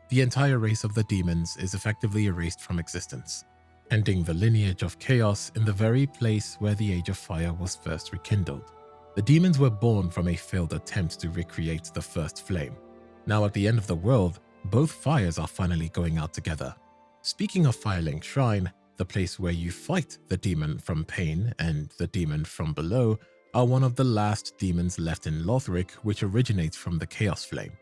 Speaker 1: the entire race of the demons is effectively erased from existence, ending the lineage of chaos in the very place where the Age of Fire was first rekindled. The demons were born from a failed attempt to recreate the first flame. Now at the end of the world, both fires are finally going out together. Speaking of Firelink Shrine, the place where you fight the demon from pain and the demon from below are one of the last demons left in Lothric, which originates from the Chaos Flame.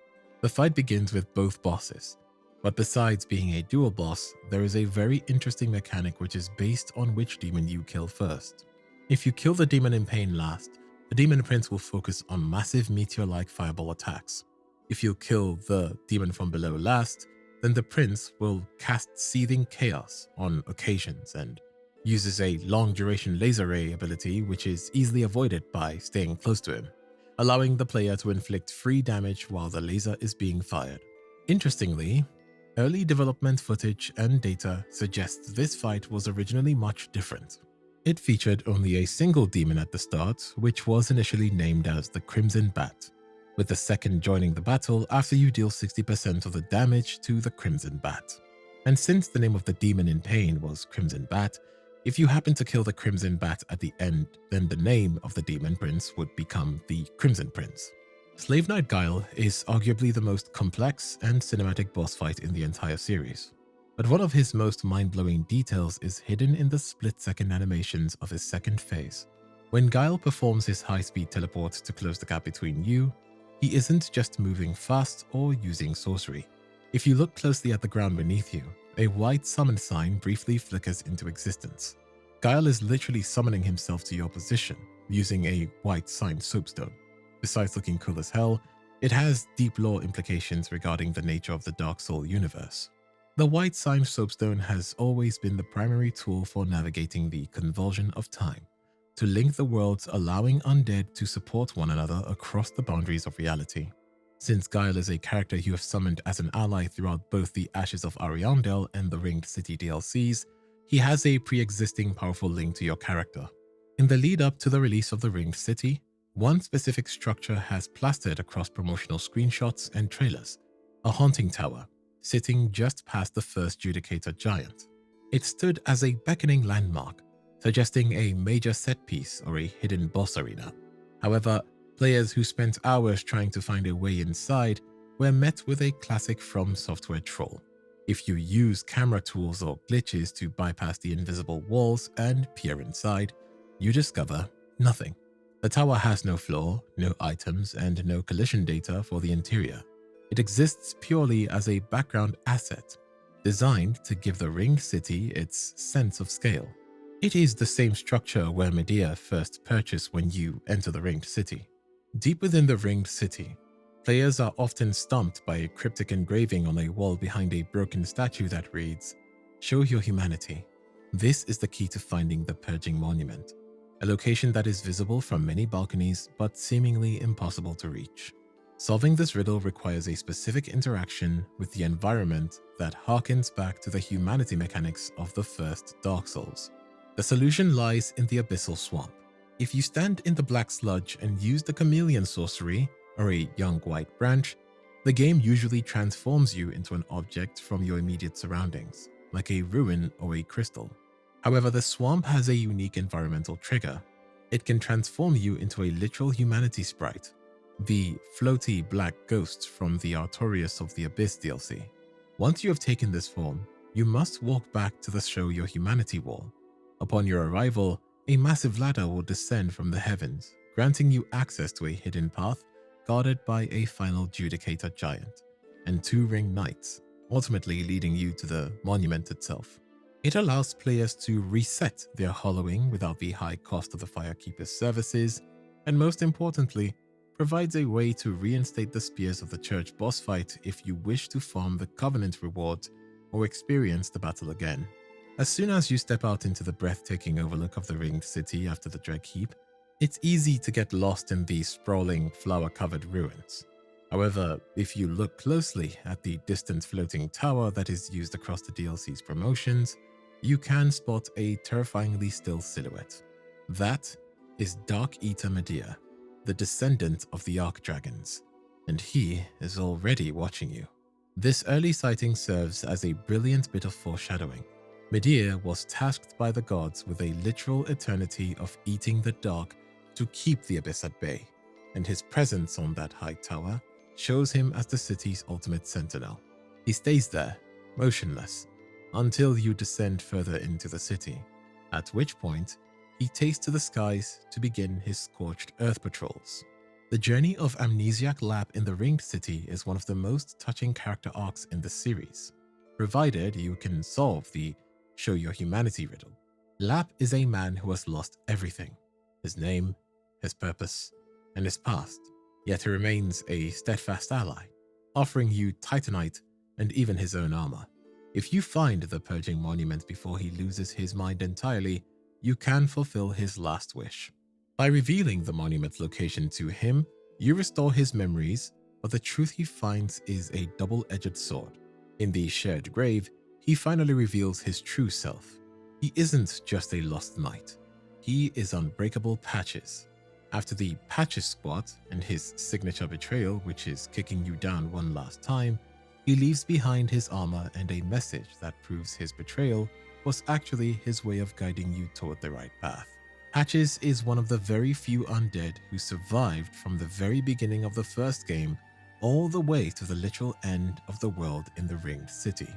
Speaker 1: The fight begins with both bosses, but besides being a dual boss, there is a very interesting mechanic which is based on which demon you kill first. If you kill the demon in pain last, the Demon Prince will focus on massive meteor-like fireball attacks. If you kill the demon from below last, then the prince will cast Seething Chaos on occasions and uses a long-duration laser ray ability which is easily avoided by staying close to him, allowing the player to inflict free damage while the laser is being fired. Interestingly, early development footage and data suggests this fight was originally much different. It featured only a single demon at the start, which was initially named as the Crimson Bat, with the second joining the battle after you deal 60% of the damage to the Crimson Bat. And since the name of the demon in pain was Crimson Bat, if you happen to kill the Crimson Bat at the end, then the name of the Demon Prince would become the Crimson Prince. Slave Knight Guile is arguably the most complex and cinematic boss fight in the entire series, but one of his most mind-blowing details is hidden in the split-second animations of his second phase. When Guile performs his high-speed teleport to close the gap between you, he isn't just moving fast or using sorcery. If you look closely at the ground beneath you, a white summon sign briefly flickers into existence. Guile is literally summoning himself to your position, using a white sign soapstone. Besides looking cool as hell, it has deep lore implications regarding the nature of the Dark Soul universe. The white sign soapstone has always been the primary tool for navigating the convulsion of time, to link the worlds, allowing undead to support one another across the boundaries of reality. Since Guile is a character you have summoned as an ally throughout both the Ashes of Ariandel and the Ringed City DLCs, he has a pre-existing powerful link to your character. In the lead up to the release of the Ringed City, one specific structure has plastered across promotional screenshots and trailers, a haunting tower, sitting just past the first Judicator Giant. It stood as a beckoning landmark, suggesting a major set piece or a hidden boss arena. However, players who spent hours trying to find a way inside were met with a classic From Software troll. If you use camera tools or glitches to bypass the invisible walls and peer inside, you discover nothing. The tower has no floor, no items, and no collision data for the interior. It exists purely as a background asset, designed to give the Ringed City its sense of scale. It is the same structure where Vendyr first purchased when you enter the Ringed City. Deep within the Ringed City, players are often stumped by a cryptic engraving on a wall behind a broken statue that reads, "Show your humanity." This is the key to finding the Purging Monument, a location that is visible from many balconies but seemingly impossible to reach. Solving this riddle requires a specific interaction with the environment that harkens back to the humanity mechanics of the first Dark Souls. The solution lies in the Abyssal Swamp. If you stand in the black sludge and use the Chameleon sorcery, or a young white branch, the game usually transforms you into an object from your immediate surroundings, like a ruin or a crystal. However, the swamp has a unique environmental trigger. It can transform you into a literal humanity sprite, the floaty black ghosts from the Artorias of the Abyss DLC. Once you have taken this form, you must walk back to the Show Your Humanity wall. Upon your arrival, a massive ladder will descend from the heavens, granting you access to a hidden path guarded by a final Judicator giant and 2 ring knights, ultimately leading you to the monument itself. It allows players to reset their hollowing without the high cost of the Firekeeper's services, and most importantly, provides a way to reinstate the Spears of the Church boss fight if you wish to farm the Covenant rewards or experience the battle again. As soon as you step out into the breathtaking overlook of the ringed city after the Dread Keep, it's easy to get lost in these sprawling, flower-covered ruins. However, if you look closely at the distant floating tower that is used across the DLC's promotions, you can spot a terrifyingly still silhouette. That is Dark Eater Vendyr, the descendant of the Archdragons, and he is already watching you. This early sighting serves as a brilliant bit of foreshadowing. Vendyr was tasked by the gods with a literal eternity of eating the dark to keep the Abyss at bay, and his presence on that high tower shows him as the city's ultimate sentinel. He stays there, motionless, until you descend further into the city, at which point he takes to the skies to begin his scorched earth patrols. The journey of Amnesiac Lap in the Ringed City is one of the most touching character arcs in the series, provided you can solve the Show Your Humanity riddle. Lap is a man who has lost everything: his name, his purpose, and his past, yet he remains a steadfast ally, offering you Titanite and even his own armor. If you find the Purging Monument before he loses his mind entirely, you can fulfill his last wish. By revealing the monument's location to him, you restore his memories, but the truth he finds is a double-edged sword. In the shared grave, he finally reveals his true self. He isn't just a lost knight. He is Unbreakable Patches. After the Patches squat and his signature betrayal, which is kicking you down one last time, he leaves behind his armor and a message that proves his betrayal was actually his way of guiding you toward the right path. Patches is one of the very few undead who survived from the very beginning of the first game all the way to the literal end of the world in the Ringed City.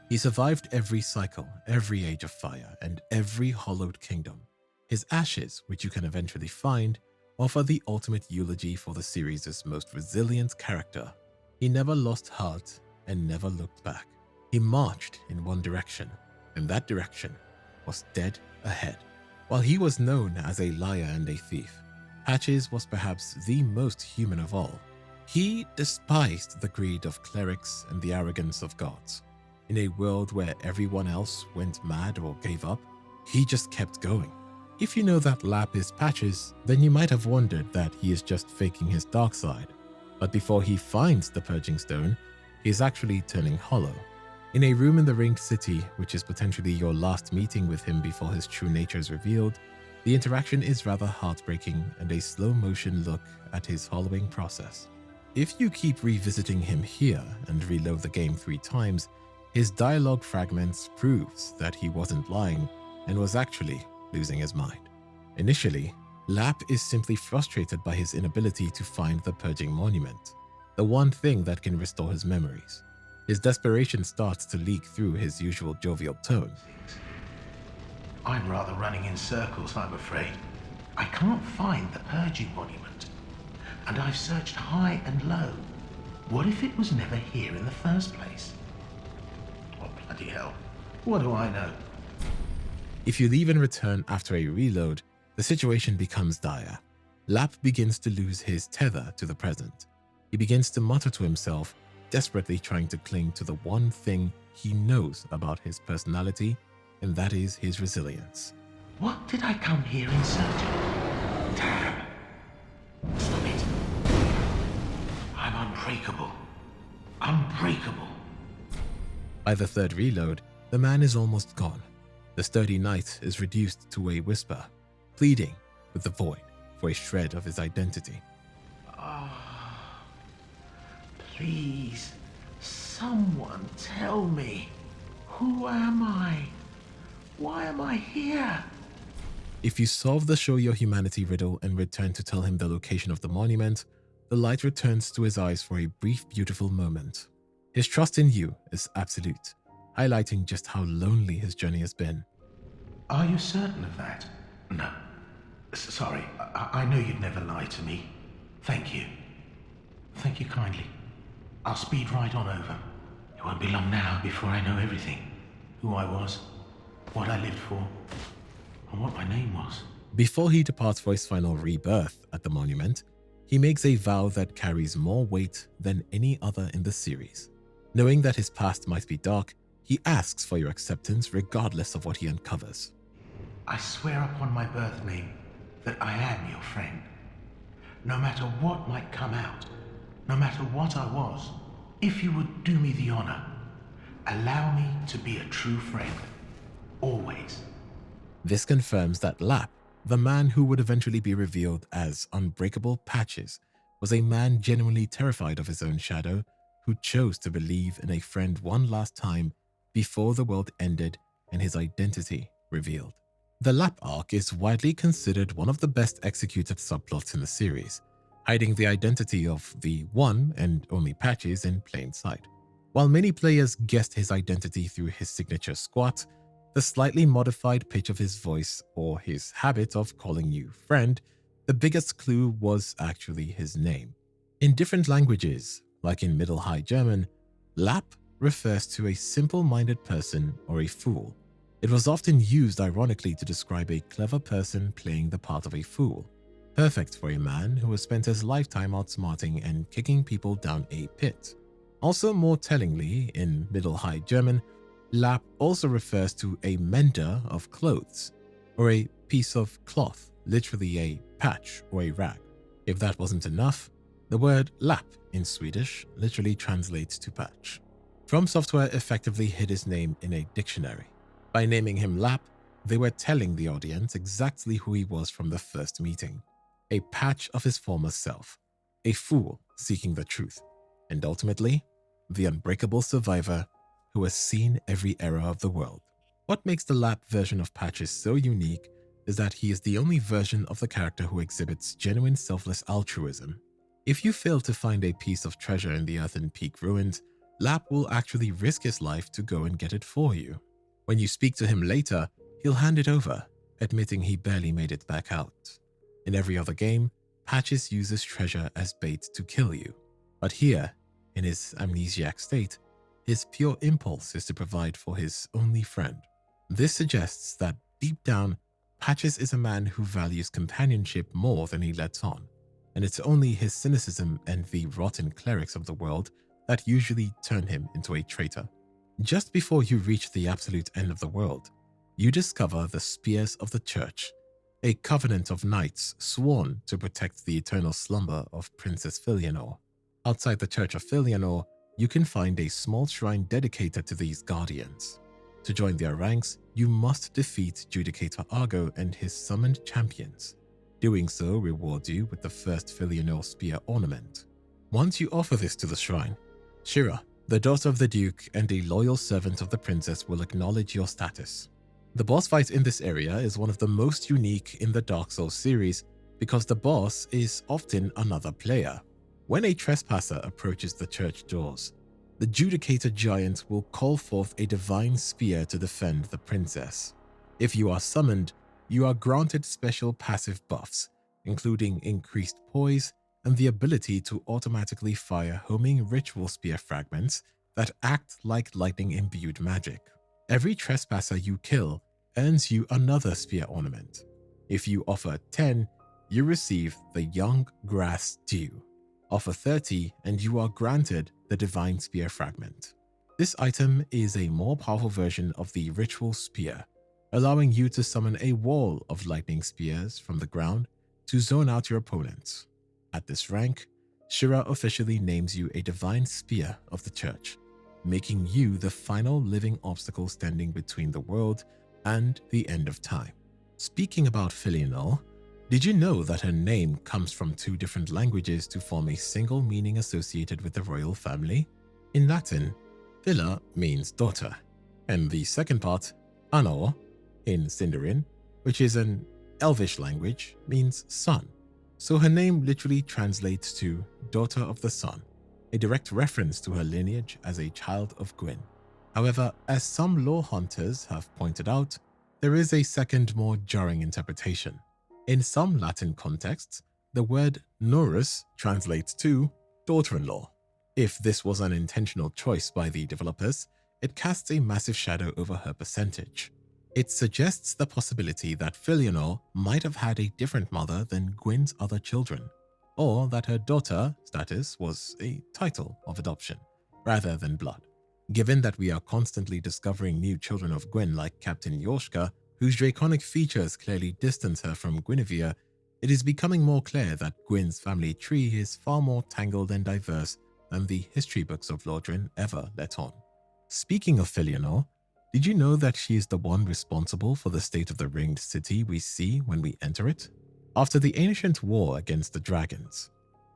Speaker 1: He survived every cycle, every Age of Fire, and every Hollowed Kingdom. His ashes, which you can eventually find, offer the ultimate eulogy for the series' most resilient character. He never lost heart and never looked back. He marched in one direction, and that direction was dead ahead. While he was known as a liar and a thief, Patches was perhaps the most human of all. He despised the greed of clerics and the arrogance of gods. In a world where everyone else went mad or gave up, he just kept going. If you know that Lap is Patches, then you might have wondered that he is just faking his dark side. But before he finds the Purging Stone, he is actually turning hollow. In a room in the Ringed City, which is potentially your last meeting with him before his true nature is revealed, the interaction is rather heartbreaking and a slow-motion look at his hollowing process. If you keep revisiting him here and reload the game 3 times, his dialogue fragments proves that he wasn't lying and was actually losing his mind. Initially, Lap is simply frustrated by his inability to find the Purging Monument, the one thing that can restore his memories. His desperation starts to leak through his usual jovial tone.
Speaker 6: I'm rather running in circles, I'm afraid. I can't find the Purging Monument, and I've searched high and low. What if it was never here in the first place? Oh, bloody hell. What do I know?
Speaker 1: If you leave and return after a reload, the situation becomes dire. Lap begins to lose his tether to the present. He begins to mutter to himself, desperately trying to cling to the one thing he knows about his personality, and that is his resilience.
Speaker 6: What did I come here in search of? Damn. Stop it. I'm unbreakable. Unbreakable.
Speaker 1: By the 3rd reload, the man is almost gone. The sturdy knight is reduced to a whisper, pleading with the void for a shred of his identity.
Speaker 6: Please, someone tell me, who am I? Why am I here?
Speaker 1: If you solve the show your humanity riddle and return to tell him the location of the monument, the light returns to his eyes for a brief, beautiful moment. His trust in you is absolute, highlighting just how lonely his journey has been.
Speaker 6: Are you certain of that? No. Sorry, I know you'd never lie to me. Thank you. Thank you kindly. I'll speed right on over. It won't be long now before I know everything. Who I was, what I lived for, and what my name was.
Speaker 1: Before he departs for his final rebirth at the monument, he makes a vow that carries more weight than any other in the series. Knowing that his past might be dark, he asks for your acceptance regardless of what he uncovers.
Speaker 6: I swear upon my birth name that I am your friend. No matter what might come out, no matter what I was, if you would do me the honor, allow me to be a true friend. Always.
Speaker 1: This confirms that Lap, the man who would eventually be revealed as Unbreakable Patches, was a man genuinely terrified of his own shadow who chose to believe in a friend one last time before the world ended and his identity revealed. The Lap arc is widely considered one of the best executed subplots in the series, hiding the identity of the one and only Patches in plain sight. While many players guessed his identity through his signature squat, the slightly modified pitch of his voice, or his habit of calling you friend, the biggest clue was actually his name. In different languages, like in Middle High German, Lap refers to a simple-minded person or a fool. It was often used ironically to describe a clever person playing the part of a fool, perfect for a man who has spent his lifetime outsmarting and kicking people down a pit. Also more tellingly, in Middle High German, Lap also refers to a mender of clothes, or a piece of cloth, literally a patch or a rag. If that wasn't enough, the word Lap in Swedish literally translates to patch. From Software effectively hid his name in a dictionary. By naming him Lap, they were telling the audience exactly who he was from the first meeting. A patch of his former self, a fool seeking the truth, and ultimately, the unbreakable survivor who has seen every era of the world. What makes the Lap version of Patches so unique is that he is the only version of the character who exhibits genuine selfless altruism. If you fail to find a piece of treasure in the Earthen Peak ruins, Lap will actually risk his life to go and get it for you. When you speak to him later, he'll hand it over, admitting he barely made it back out. In every other game, Patches uses treasure as bait to kill you. But here, in his amnesiac state, his pure impulse is to provide for his only friend. This suggests that deep down, Patches is a man who values companionship more than he lets on, and it's only his cynicism and the rotten clerics of the world that usually turn him into a traitor. Just before you reach the absolute end of the world, you discover the Spears of the Church, a covenant of knights sworn to protect the eternal slumber of Princess Filianor. Outside the Church of Filianor, you can find a small shrine dedicated to these guardians. To join their ranks, you must defeat Judicator Argo and his summoned champions. Doing so rewards you with the first Filianor spear ornament. Once you offer this to the shrine, Shira, the daughter of the Duke and a loyal servant of the princess, will acknowledge your status. The boss fight in this area is one of the most unique in the Dark Souls series because the boss is often another player. When a trespasser approaches the church doors, the Judicator Giant will call forth a divine spear to defend the princess. If you are summoned, you are granted special passive buffs, including increased poise and the ability to automatically fire homing ritual spear fragments that act like lightning-imbued magic. Every trespasser you kill earns you another spear ornament. If you offer 10, you receive the Young Grass Dew. Offer 30 and you are granted the Divine Spear Fragment. This item is a more powerful version of the Ritual Spear, allowing you to summon a wall of lightning spears from the ground to zone out your opponents. At this rank, Shira officially names you a Divine Spear of the Church, making you the final living obstacle standing between the world and the end of time. Speaking about Filianor, did you know that her name comes from two different languages to form a single meaning associated with the royal family? In Latin, Fila means daughter, and the second part, Anor, in Sindarin, which is an Elvish language, means sun. So her name literally translates to Daughter of the Sun, a direct reference to her lineage as a child of Gwyn. However, as some lore hunters have pointed out, there is a second, more jarring interpretation. In some Latin contexts, the word Norus translates to daughter-in-law. If this was an intentional choice by the developers, it casts a massive shadow over her percentage. It suggests the possibility that Filianor might have had a different mother than Gwyn's other children, or that her daughter status was a title of adoption, rather than blood. Given that we are constantly discovering new children of Gwyn like Captain Yorshka, whose draconic features clearly distance her from Guinevere, it is becoming more clear that Gwyn's family tree is far more tangled and diverse than the history books of Lordran ever let on. Speaking of Filianor, did you know that she is the one responsible for the state of the ringed city we see when we enter it? After the ancient war against the dragons,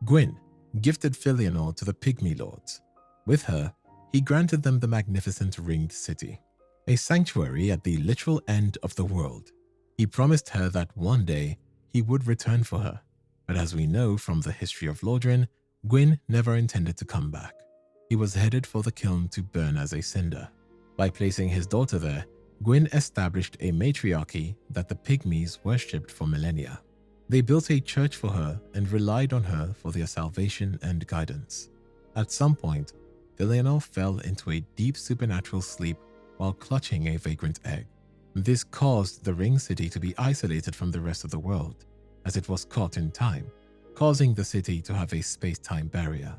Speaker 1: Gwyn gifted Filianor to the Pygmy Lords. With her, he granted them the magnificent ringed city, a sanctuary at the literal end of the world. He promised her that one day he would return for her, but as we know from the history of Lordran, Gwyn never intended to come back. He was headed for the kiln to burn as a cinder. By placing his daughter there, Gwyn established a matriarchy that the Pygmies worshipped for millennia. They built a church for her and relied on her for their salvation and guidance. At some point, Filianor fell into a deep supernatural sleep while clutching a vagrant egg. This caused the ring city to be isolated from the rest of the world, as it was caught in time, causing the city to have a space-time barrier.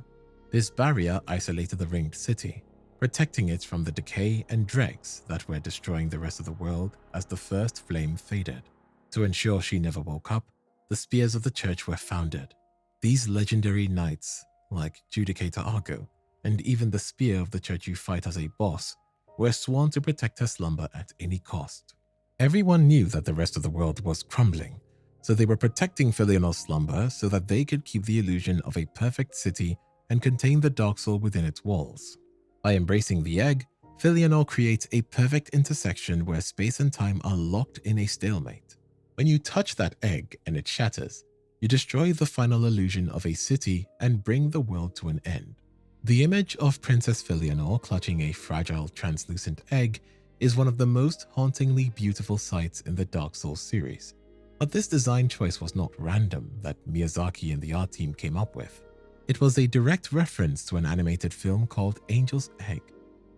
Speaker 1: This barrier isolated the ringed city, protecting it from the decay and dregs that were destroying the rest of the world as the first flame faded. To ensure she never woke up, the spears of the church were founded. These legendary knights, like Judicator Argo, and even the spear of the church you fight as a boss, were sworn to protect her slumber at any cost. Everyone knew that the rest of the world was crumbling, so they were protecting Filianor's slumber so that they could keep the illusion of a perfect city and contain the dark soul within its walls. By embracing the egg, Filianor creates a perfect intersection where space and time are locked in a stalemate. When you touch that egg and it shatters, you destroy the final illusion of a city and bring the world to an end. The image of Princess Filianor clutching a fragile, translucent egg is one of the most hauntingly beautiful sights in the Dark Souls series. But this design choice was not random that Miyazaki and the art team came up with. It was a direct reference to an animated film called Angel's Egg,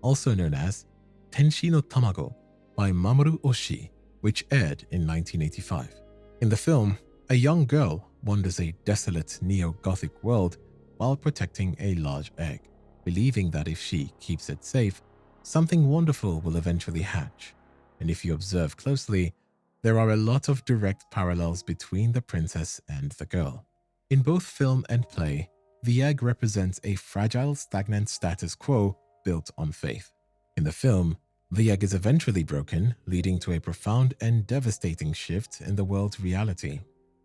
Speaker 1: also known as Tenshi no Tamago by Mamoru Oshii, which aired in 1985. In the film, a young girl wanders a desolate neo-Gothic world while protecting a large egg, believing that if she keeps it safe, something wonderful will eventually hatch. And if you observe closely, there are a lot of direct parallels between the princess and the girl. In both film and play, the egg represents a fragile, stagnant status quo built on faith. In the film, the egg is eventually broken, leading to a profound and devastating shift in the world's reality.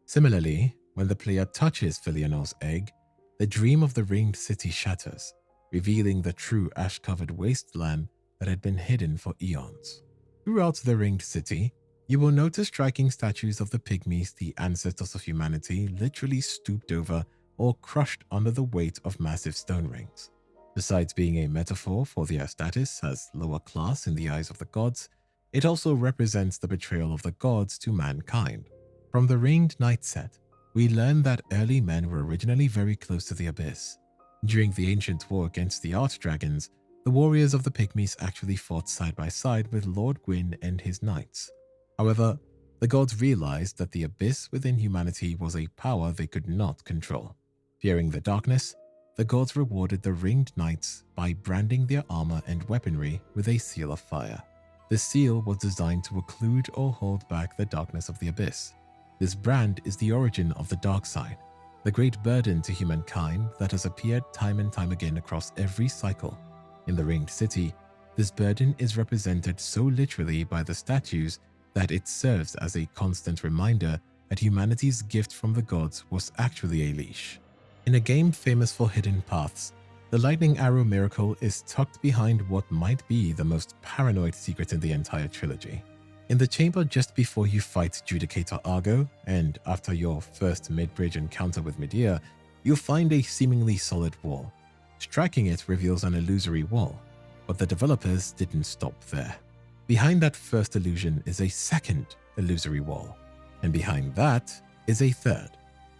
Speaker 1: Similarly, when the player touches Filianor's egg, the dream of the ringed city shatters, revealing the true ash-covered wasteland that had been hidden for eons. Throughout the ringed city, you will notice striking statues of the Pygmies, the ancestors of humanity, literally stooped over or crushed under the weight of massive stone rings. Besides being a metaphor for their status as lower class in the eyes of the gods, it also represents the betrayal of the gods to mankind. From the Ringed Knight set, we learn that early men were originally very close to the Abyss. During the ancient war against the Archdragons, the warriors of the Pygmies actually fought side by side with Lord Gwyn and his knights. However, the gods realized that the Abyss within humanity was a power they could not control. Fearing the darkness, the gods rewarded the Ringed Knights by branding their armor and weaponry with a seal of fire. The seal was designed to occlude or hold back the darkness of the Abyss. This brand is the origin of the dark side, the great burden to humankind that has appeared time and time again across every cycle. In the Ringed City, this burden is represented so literally by the statues that it serves as a constant reminder that humanity's gift from the gods was actually a leash. In a game famous for hidden paths, the lightning arrow miracle is tucked behind what might be the most paranoid secret in the entire trilogy. In the chamber just before you fight Judicator Argo, and after your first mid-bridge encounter with Vendyr, you'll find a seemingly solid wall. Striking it reveals an illusory wall, but the developers didn't stop there. Behind that first illusion is a second illusory wall, and behind that is a third.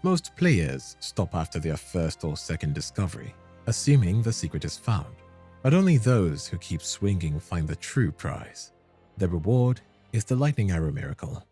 Speaker 1: Most players stop after their first or second discovery, assuming the secret is found, but only those who keep swinging find the true prize. The reward is the Lightning Arrow Miracle,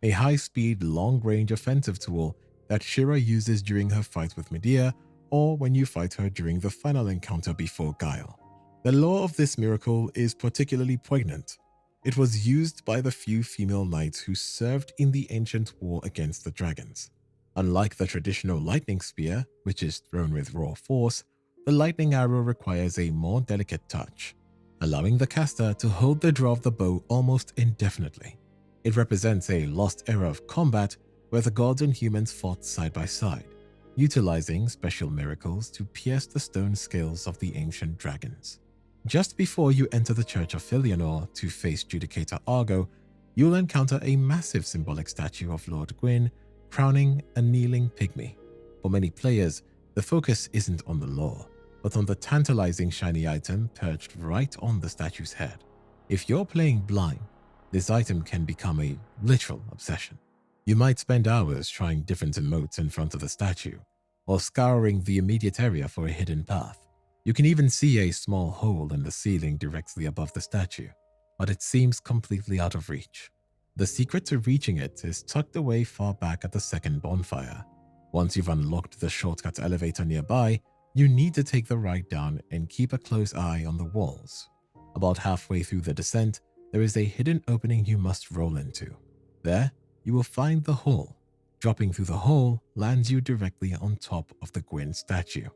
Speaker 1: a high-speed, long-range offensive tool that Shira uses during her fight with Vendyr or when you fight her during the final encounter before Guile. The lore of this miracle is particularly poignant. It was used by the few female knights who served in the ancient war against the dragons. Unlike the traditional lightning spear, which is thrown with raw force, the lightning arrow requires a more delicate touch, allowing the caster to hold the draw of the bow almost indefinitely. It represents a lost era of combat where the gods and humans fought side by side, utilizing special miracles to pierce the stone scales of the ancient dragons. Just before you enter the Church of Filianor to face Judicator Argo, you'll encounter a massive symbolic statue of Lord Gwyn crowning a kneeling pygmy. For many players, the focus isn't on the lore, but on the tantalizing shiny item perched right on the statue's head. If you're playing blind, this item can become a literal obsession. You might spend hours trying different emotes in front of the statue, or scouring the immediate area for a hidden path. You can even see a small hole in the ceiling directly above the statue, but it seems completely out of reach. The secret to reaching it is tucked away far back at the second bonfire. Once you've unlocked the shortcut elevator nearby, you need to take the ride down and keep a close eye on the walls. About halfway through the descent, there is a hidden opening you must roll into. There, you will find the hole. Dropping through the hole lands you directly on top of the Gwyn statue,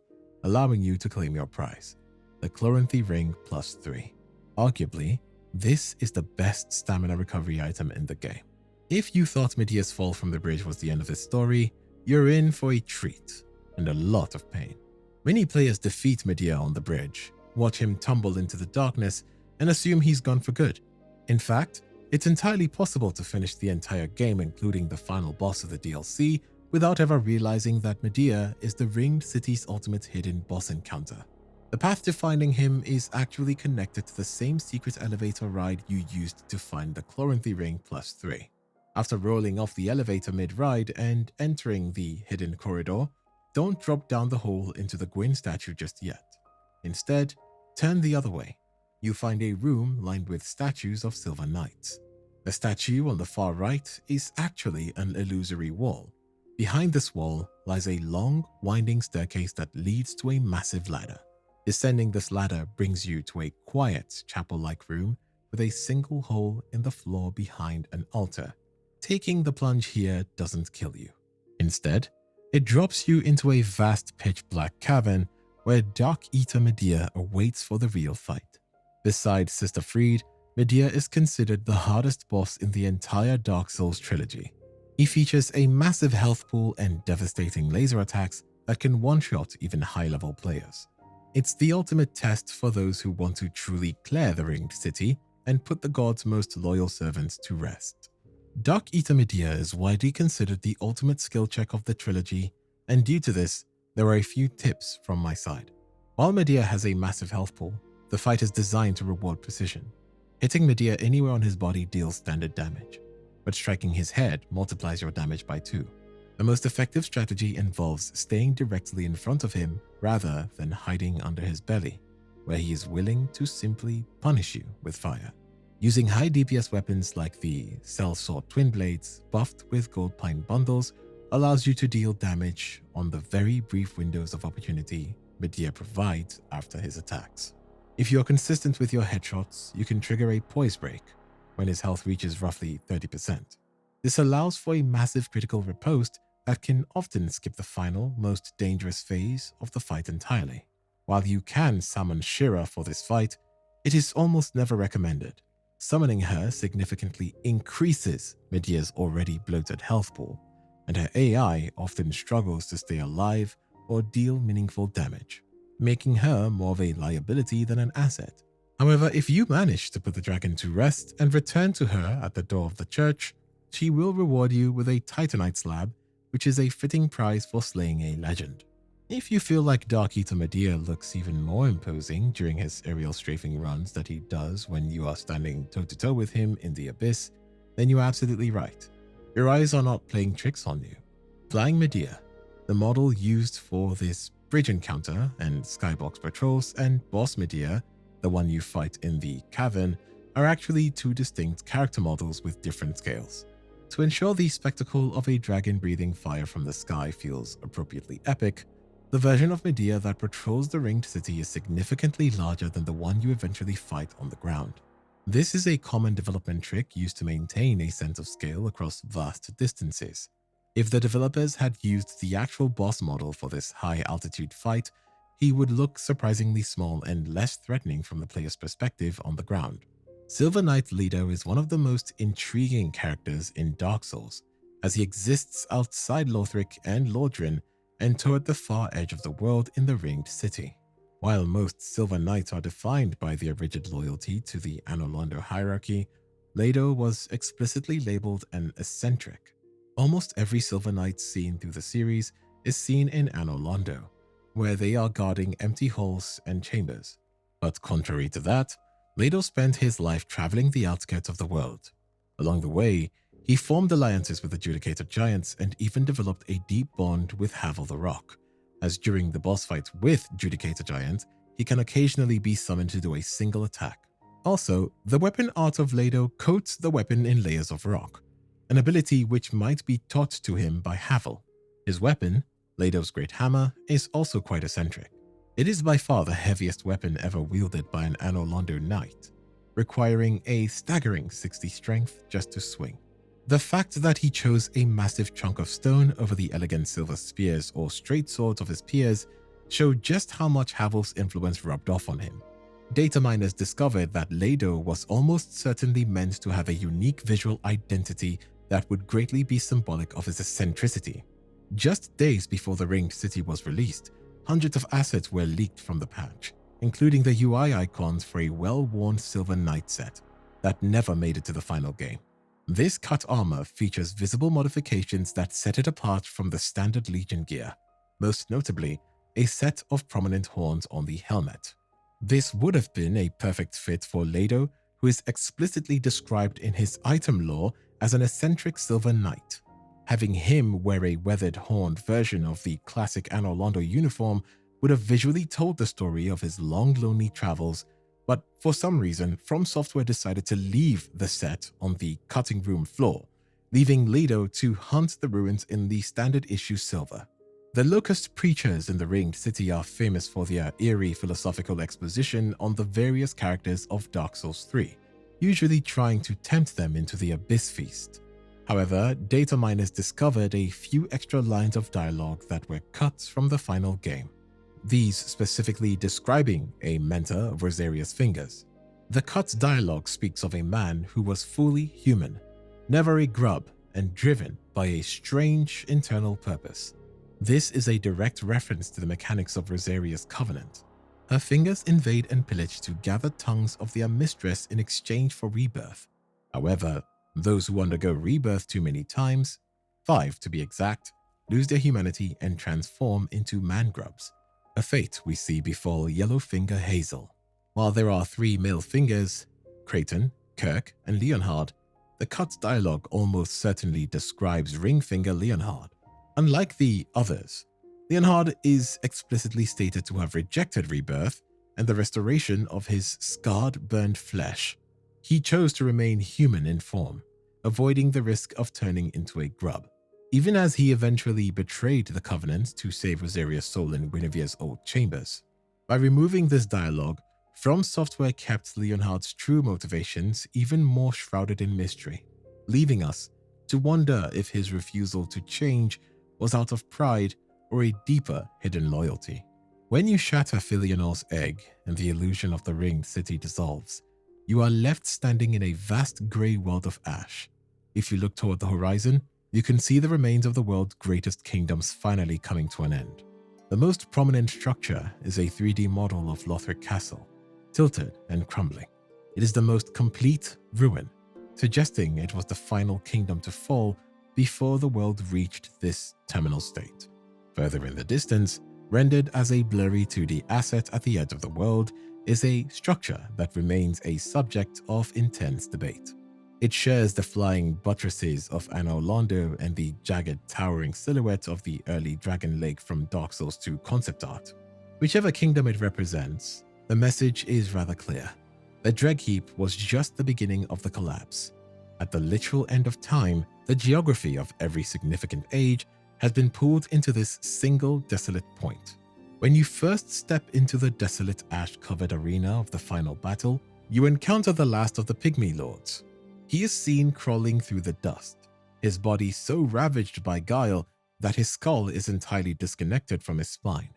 Speaker 1: allowing you to claim your prize, the Chloranthy Ring +3. Arguably, this is the best stamina recovery item in the game. If you thought Vendyr's fall from the bridge was the end of his story, you're in for a treat and a lot of pain. Many players defeat Vendyr on the bridge, watch him tumble into the darkness, and assume he's gone for good. In fact, it's entirely possible to finish the entire game, including the final boss of the DLC, without ever realizing that Vendyr is the Ringed City's ultimate hidden boss encounter. The path to finding him is actually connected to the same secret elevator ride you used to find the Chloranthy Ring +3. After rolling off the elevator mid-ride and entering the hidden corridor, don't drop down the hole into the Gwyn statue just yet. Instead, turn the other way. You find a room lined with statues of silver knights. The statue on the far right is actually an illusory wall. Behind this wall lies a long, winding staircase that leads to a massive ladder. Descending this ladder brings you to a quiet chapel-like room with a single hole in the floor behind an altar. Taking the plunge here doesn't kill you. Instead, it drops you into a vast pitch-black cavern where Dark Eater Vendyr awaits for the real fight. Besides Sister Fried, Vendyr is considered the hardest boss in the entire Dark Souls trilogy. He features a massive health pool and devastating laser attacks that can one-shot even high-level players. It's the ultimate test for those who want to truly clear the Ringed City and put the god's most loyal servants to rest. Dark Eater Vendyr is widely considered the ultimate skill check of the trilogy, and due to this, there are a few tips from my side. While Vendyr has a massive health pool, the fight is designed to reward precision. Hitting Vendyr anywhere on his body deals standard damage, but striking his head multiplies your damage by 2. The most effective strategy involves staying directly in front of him rather than hiding under his belly, where he is willing to simply punish you with fire. Using high DPS weapons like the Sellsword Twin Blades buffed with Gold Pine bundles allows you to deal damage on the very brief windows of opportunity Vendyr provides after his attacks. If you're consistent with your headshots, you can trigger a Poise Break when his health reaches roughly 30%. This allows for a massive critical riposte that can often skip the final, most dangerous phase of the fight entirely. While you can summon Shira for this fight, it is almost never recommended. Summoning her significantly increases Vendyr's already bloated health pool, and her AI often struggles to stay alive or deal meaningful damage, making her more of a liability than an asset. However, if you manage to put the dragon to rest and return to her at the door of the church, she will reward you with a Titanite slab, which is a fitting prize for slaying a legend. If you feel like Dark Eater Vendyr looks even more imposing during his aerial strafing runs that he does when you are standing toe-to-toe with him in the abyss, then you are absolutely right. Your eyes are not playing tricks on you. Flying Vendyr, the model used for this bridge encounter and skybox patrols, and Boss Vendyr, the one you fight in the cavern, are actually two distinct character models with different scales. To ensure the spectacle of a dragon breathing fire from the sky feels appropriately epic, the version of Vendyr that patrols the ringed city is significantly larger than the one you eventually fight on the ground. This is a common development trick used to maintain a sense of scale across vast distances. If the developers had used the actual boss model for this high-altitude fight, he would look surprisingly small and less threatening from the player's perspective on the ground. Silver Knight Leto is one of the most intriguing characters in Dark Souls, as he exists outside Lothric and Lothric and toward the far edge of the world in the Ringed City. While most Silver Knights are defined by their rigid loyalty to the Anor Londo hierarchy, Leto was explicitly labeled an eccentric. Almost every Silver Knight seen through the series is seen in Anor Londo, where they are guarding empty halls and chambers. But contrary to that, Leto spent his life traveling the outskirts of the world. Along the way, he formed alliances with the Judicator Giants and even developed a deep bond with Havel the Rock, as during the boss fight with Judicator Giant, he can occasionally be summoned to do a single attack. Also, the weapon art of Leto coats the weapon in layers of rock, an ability which might be taught to him by Havel. His weapon, Leto's Great Hammer, is also quite eccentric. It is by far the heaviest weapon ever wielded by an Anor Londo knight, requiring a staggering 60 strength just to swing. The fact that he chose a massive chunk of stone over the elegant silver spears or straight swords of his peers showed just how much Havel's influence rubbed off on him. Data miners discovered that Leto was almost certainly meant to have a unique visual identity that would greatly be symbolic of his eccentricity. Just days before the Ringed City was released, hundreds of assets were leaked from the patch, including the UI icons for a well-worn Silver Knight set that never made it to the final game. This cut armor features visible modifications that set it apart from the standard Legion gear, most notably a set of prominent horns on the helmet. This would have been a perfect fit for Leto, who is explicitly described in his item lore as an eccentric Silver Knight. Having him wear a weathered horned version of the classic Anor Londo uniform would have visually told the story of his long lonely travels, but for some reason, From Software decided to leave the set on the cutting room floor, leaving Leto to hunt the ruins in the standard issue silver. The Locust Preachers in the Ringed City are famous for their eerie philosophical exposition on the various characters of Dark Souls 3, usually trying to tempt them into the Abyss Feast. However, data miners discovered a few extra lines of dialogue that were cut from the final game, these specifically describing a mentor of Rosaria's fingers. The cut dialogue speaks of a man who was fully human, never a grub, and driven by a strange internal purpose. This is a direct reference to the mechanics of Rosaria's covenant. Her fingers invade and pillage to gather tongues of their mistress in exchange for rebirth. However, those who undergo rebirth too many times, 5 to be exact, lose their humanity and transform into man-grubs, a fate we see befall Yellowfinger Hazel. While there are 3 male fingers, Creighton, Kirk, and Leonhard, the cut dialogue almost certainly describes Ringfinger Leonhard. Unlike the others, Leonhard is explicitly stated to have rejected rebirth and the restoration of his scarred, burned flesh. He chose to remain human in form, avoiding the risk of turning into a grub, even as he eventually betrayed the Covenant to save Rosaria's soul in Guinevere's old chambers. By removing this dialogue, From Software kept Leonhard's true motivations even more shrouded in mystery, leaving us to wonder if his refusal to change was out of pride or a deeper hidden loyalty. When you shatter Filionor's egg and the illusion of the Ringed City dissolves, you are left standing in a vast grey world of ash. If you look toward the horizon, you can see the remains of the world's greatest kingdoms finally coming to an end. The most prominent structure is a 3D model of Lothric Castle, tilted and crumbling. It is the most complete ruin, suggesting it was the final kingdom to fall before the world reached this terminal state. Further in the distance, rendered as a blurry 2D asset at the edge of the world, is a structure that remains a subject of intense debate. It shares the flying buttresses of Anor Londo and the jagged, towering silhouette of the early Dragon Lake from Dark Souls 2 concept art. Whichever kingdom it represents, the message is rather clear. The Dreadheap was just the beginning of the collapse. At the literal end of time, the geography of every significant age has been pulled into this single desolate point. When you first step into the desolate ash-covered arena of the final battle, you encounter the last of the Pygmy Lords. He is seen crawling through the dust, his body so ravaged by guile that his skull is entirely disconnected from his spine,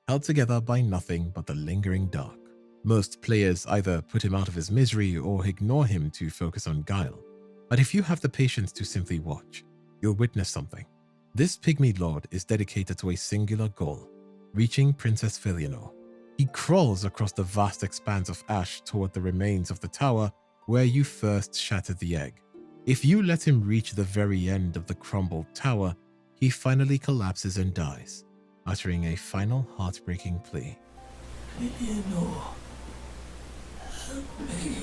Speaker 1: held together by nothing but the lingering dark. Most players either put him out of his misery or ignore him to focus on guile. But if you have the patience to simply watch, you'll witness something. This Pygmy Lord is dedicated to a singular goal, reaching Princess Filianor. He crawls across the vast expanse of ash toward the remains of the tower where you first shattered the egg. If you let him reach the very end of the crumbled tower, he finally collapses and dies, uttering a final heartbreaking plea.
Speaker 5: Filianor, help me.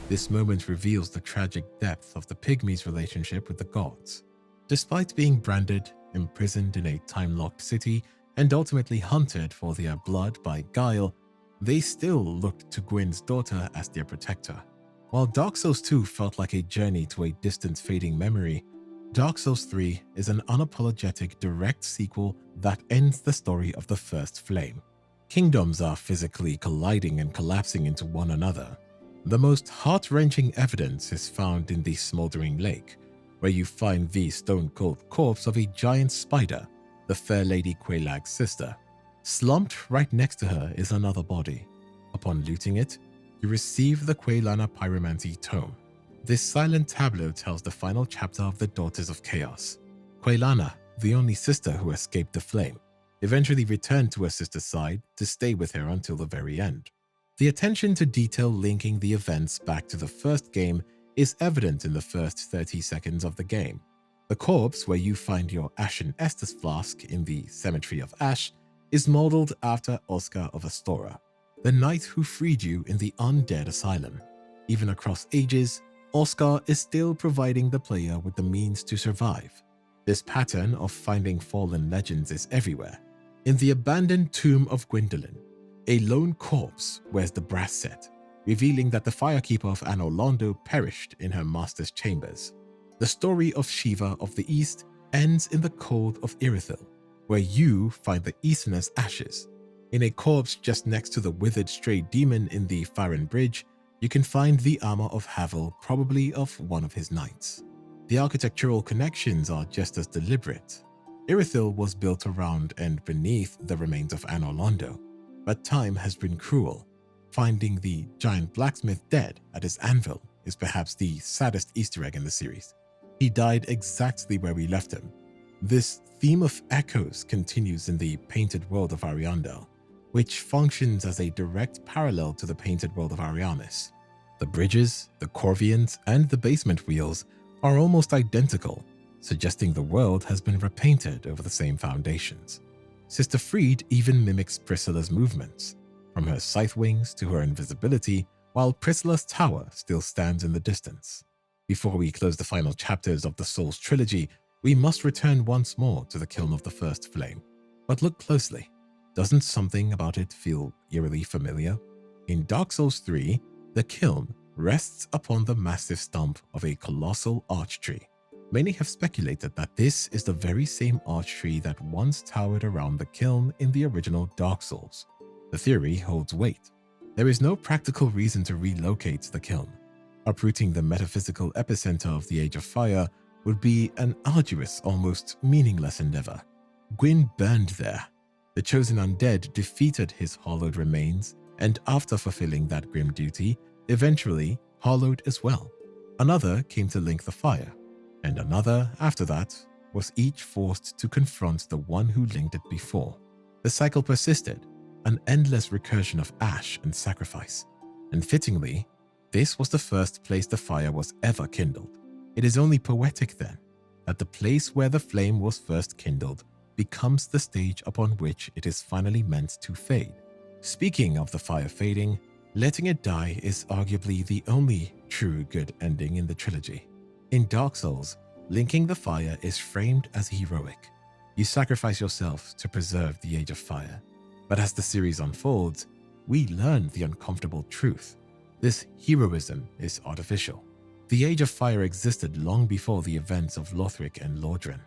Speaker 1: This moment reveals the tragic depth of the Pygmies' relationship with the gods. Despite being branded, imprisoned in a time-locked city, and ultimately hunted for their blood by guile, they still looked to Gwyn's daughter as their protector. While Dark Souls 2 felt like a journey to a distant fading memory, Dark Souls 3 is an unapologetic direct sequel that ends the story of the first flame. Kingdoms are physically colliding and collapsing into one another. The most heart-wrenching evidence is found in the smoldering lake, where you find the stone-cold corpse of a giant spider, the fair Lady Quelaag's sister. Slumped right next to her is another body. Upon looting it, you receive the Quaelana Pyromancy Tome. This silent tableau tells the final chapter of the Daughters of Chaos. Quaelana, the only sister who escaped the flame, eventually returned to her sister's side to stay with her until the very end. The attention to detail linking the events back to the first game is evident in the first 30 seconds of the game. The corpse where you find your Ashen Estus flask in the Cemetery of Ash is modeled after Oscar of Astora, the knight who freed you in the Undead Asylum. Even across ages, Oscar is still providing the player with the means to survive. This pattern of finding fallen legends is everywhere. In the abandoned tomb of Gwyndolin, a lone corpse wears the brass set, revealing that the Firekeeper of Anor Londo perished in her master's chambers. The story of Shiva of the East ends in the Cold of Irithyll, where you find the Easterner's ashes. In a corpse just next to the withered stray demon in the Farron Bridge, you can find the armor of Havel, probably of one of his knights. The architectural connections are just as deliberate. Irithyll was built around and beneath the remains of Anor Londo, but time has been cruel. Finding the giant blacksmith dead at his anvil is perhaps the saddest Easter egg in the series. He died exactly where we left him. This theme of echoes continues in the painted world of Ariandel, which functions as a direct parallel to the painted world of Ariamis. The bridges, the Corvians, and the basement wheels are almost identical, suggesting the world has been repainted over the same foundations. Sister Fried even mimics Priscilla's movements, from her scythe wings to her invisibility, while Priscilla's tower still stands in the distance. Before we close the final chapters of the Souls trilogy, we must return once more to the Kiln of the First Flame. But look closely. Doesn't something about it feel eerily familiar? In Dark Souls 3, the kiln rests upon the massive stump of a colossal arch tree. Many have speculated that this is the very same arch tree that once towered around the kiln in the original Dark Souls. The theory holds weight. There is no practical reason to relocate the kiln. Uprooting the metaphysical epicenter of the Age of Fire would be an arduous, almost meaningless endeavor. Gwyn burned there. The chosen undead defeated his hallowed remains, and after fulfilling that grim duty, eventually hallowed as well. Another came to link the fire, and another after that was each forced to confront the one who linked it before. The cycle persisted an endless recursion of ash and sacrifice. And fittingly, this was the first place the fire was ever kindled. It is only poetic then that the place where the flame was first kindled becomes the stage upon which it is finally meant to fade. Speaking of the fire fading, letting it die is arguably the only true good ending in the trilogy. In Dark Souls, linking the fire is framed as heroic. You sacrifice yourself to preserve the Age of Fire. But as the series unfolds, we learn the uncomfortable truth. This heroism is artificial. The Age of Fire existed long before the events of Lothric and Lothric,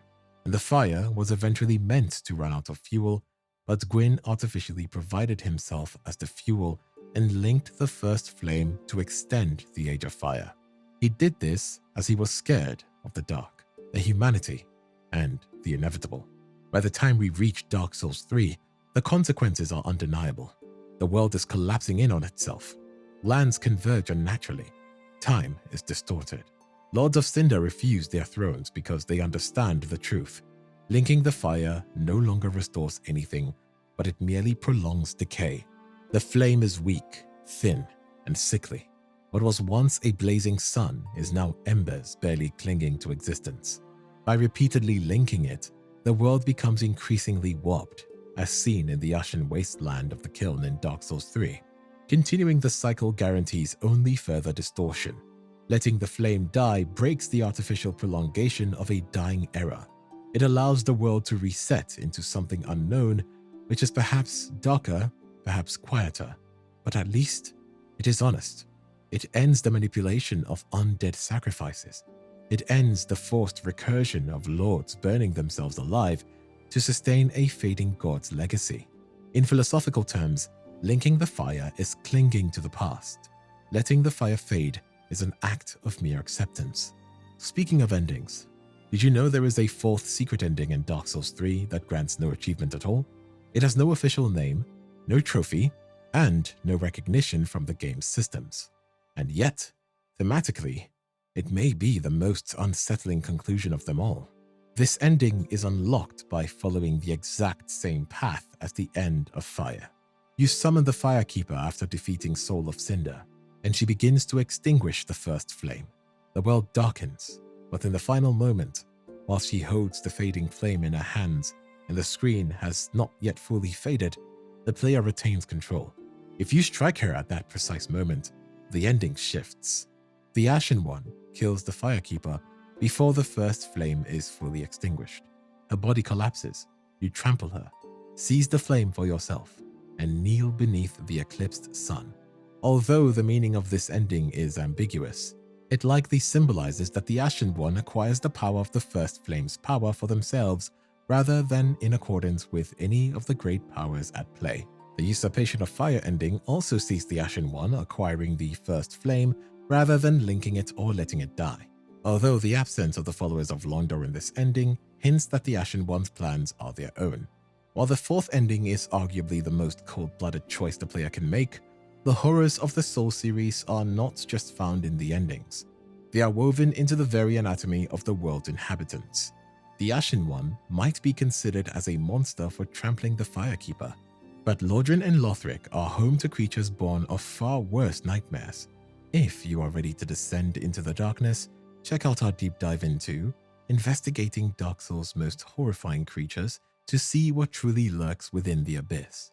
Speaker 1: and the fire was eventually meant to run out of fuel, but Gwyn artificially provided himself as the fuel and linked the first flame to extend the Age of Fire. He did this as he was scared of the dark, the humanity, and the inevitable. By the time we reach Dark Souls 3, the consequences are undeniable. The world is collapsing in on itself. Lands converge unnaturally. Time is distorted. Lords of Cinder refuse their thrones because they understand the truth. Linking the fire no longer restores anything, but it merely prolongs decay. The flame is weak, thin, and sickly. What was once a blazing sun is now embers barely clinging to existence. By repeatedly linking it, the world becomes increasingly warped, as seen in the ashen wasteland of the kiln in Dark Souls 3. Continuing the cycle guarantees only further distortion. Letting the flame die breaks the artificial prolongation of a dying era. It allows the world to reset into something unknown, which is perhaps darker, perhaps quieter, but at least it is honest. It ends the manipulation of undead sacrifices. It ends the forced recursion of lords burning themselves alive to sustain a fading god's legacy. In philosophical terms, linking the fire is clinging to the past. Letting the fire fade is an act of mere acceptance. Speaking of endings, did you know there is a fourth secret ending in Dark Souls 3 that grants no achievement at all? It has no official name, no trophy, and no recognition from the game's systems. And yet, thematically, it may be the most unsettling conclusion of them all. This ending is unlocked by following the exact same path as the end of Fire. You summon the Firekeeper after defeating Soul of Cinder, and she begins to extinguish the first flame. The world darkens, but in the final moment, while she holds the fading flame in her hands and the screen has not yet fully faded, the player retains control. If you strike her at that precise moment, the ending shifts. The Ashen One kills the Firekeeper before the first flame is fully extinguished. Her body collapses, you trample her, seize the flame for yourself, and kneel beneath the eclipsed sun. Although the meaning of this ending is ambiguous, it likely symbolizes that the Ashen One acquires the power of the first flame's power for themselves rather than in accordance with any of the great powers at play. The Usurpation of Fire ending also sees the Ashen One acquiring the first flame rather than linking it or letting it die. Although the absence of the followers of Londor in this ending hints that the Ashen One's plans are their own. While the fourth ending is arguably the most cold-blooded choice the player can make, the horrors of the Soul series are not just found in the endings. They are woven into the very anatomy of the world's inhabitants. The Ashen One might be considered as a monster for trampling the Firekeeper, but Lothric and Lothric are home to creatures born of far worse nightmares. If you are ready to descend into the darkness, check out our deep dive into investigating Dark Souls' most horrifying creatures to see what truly lurks within the abyss.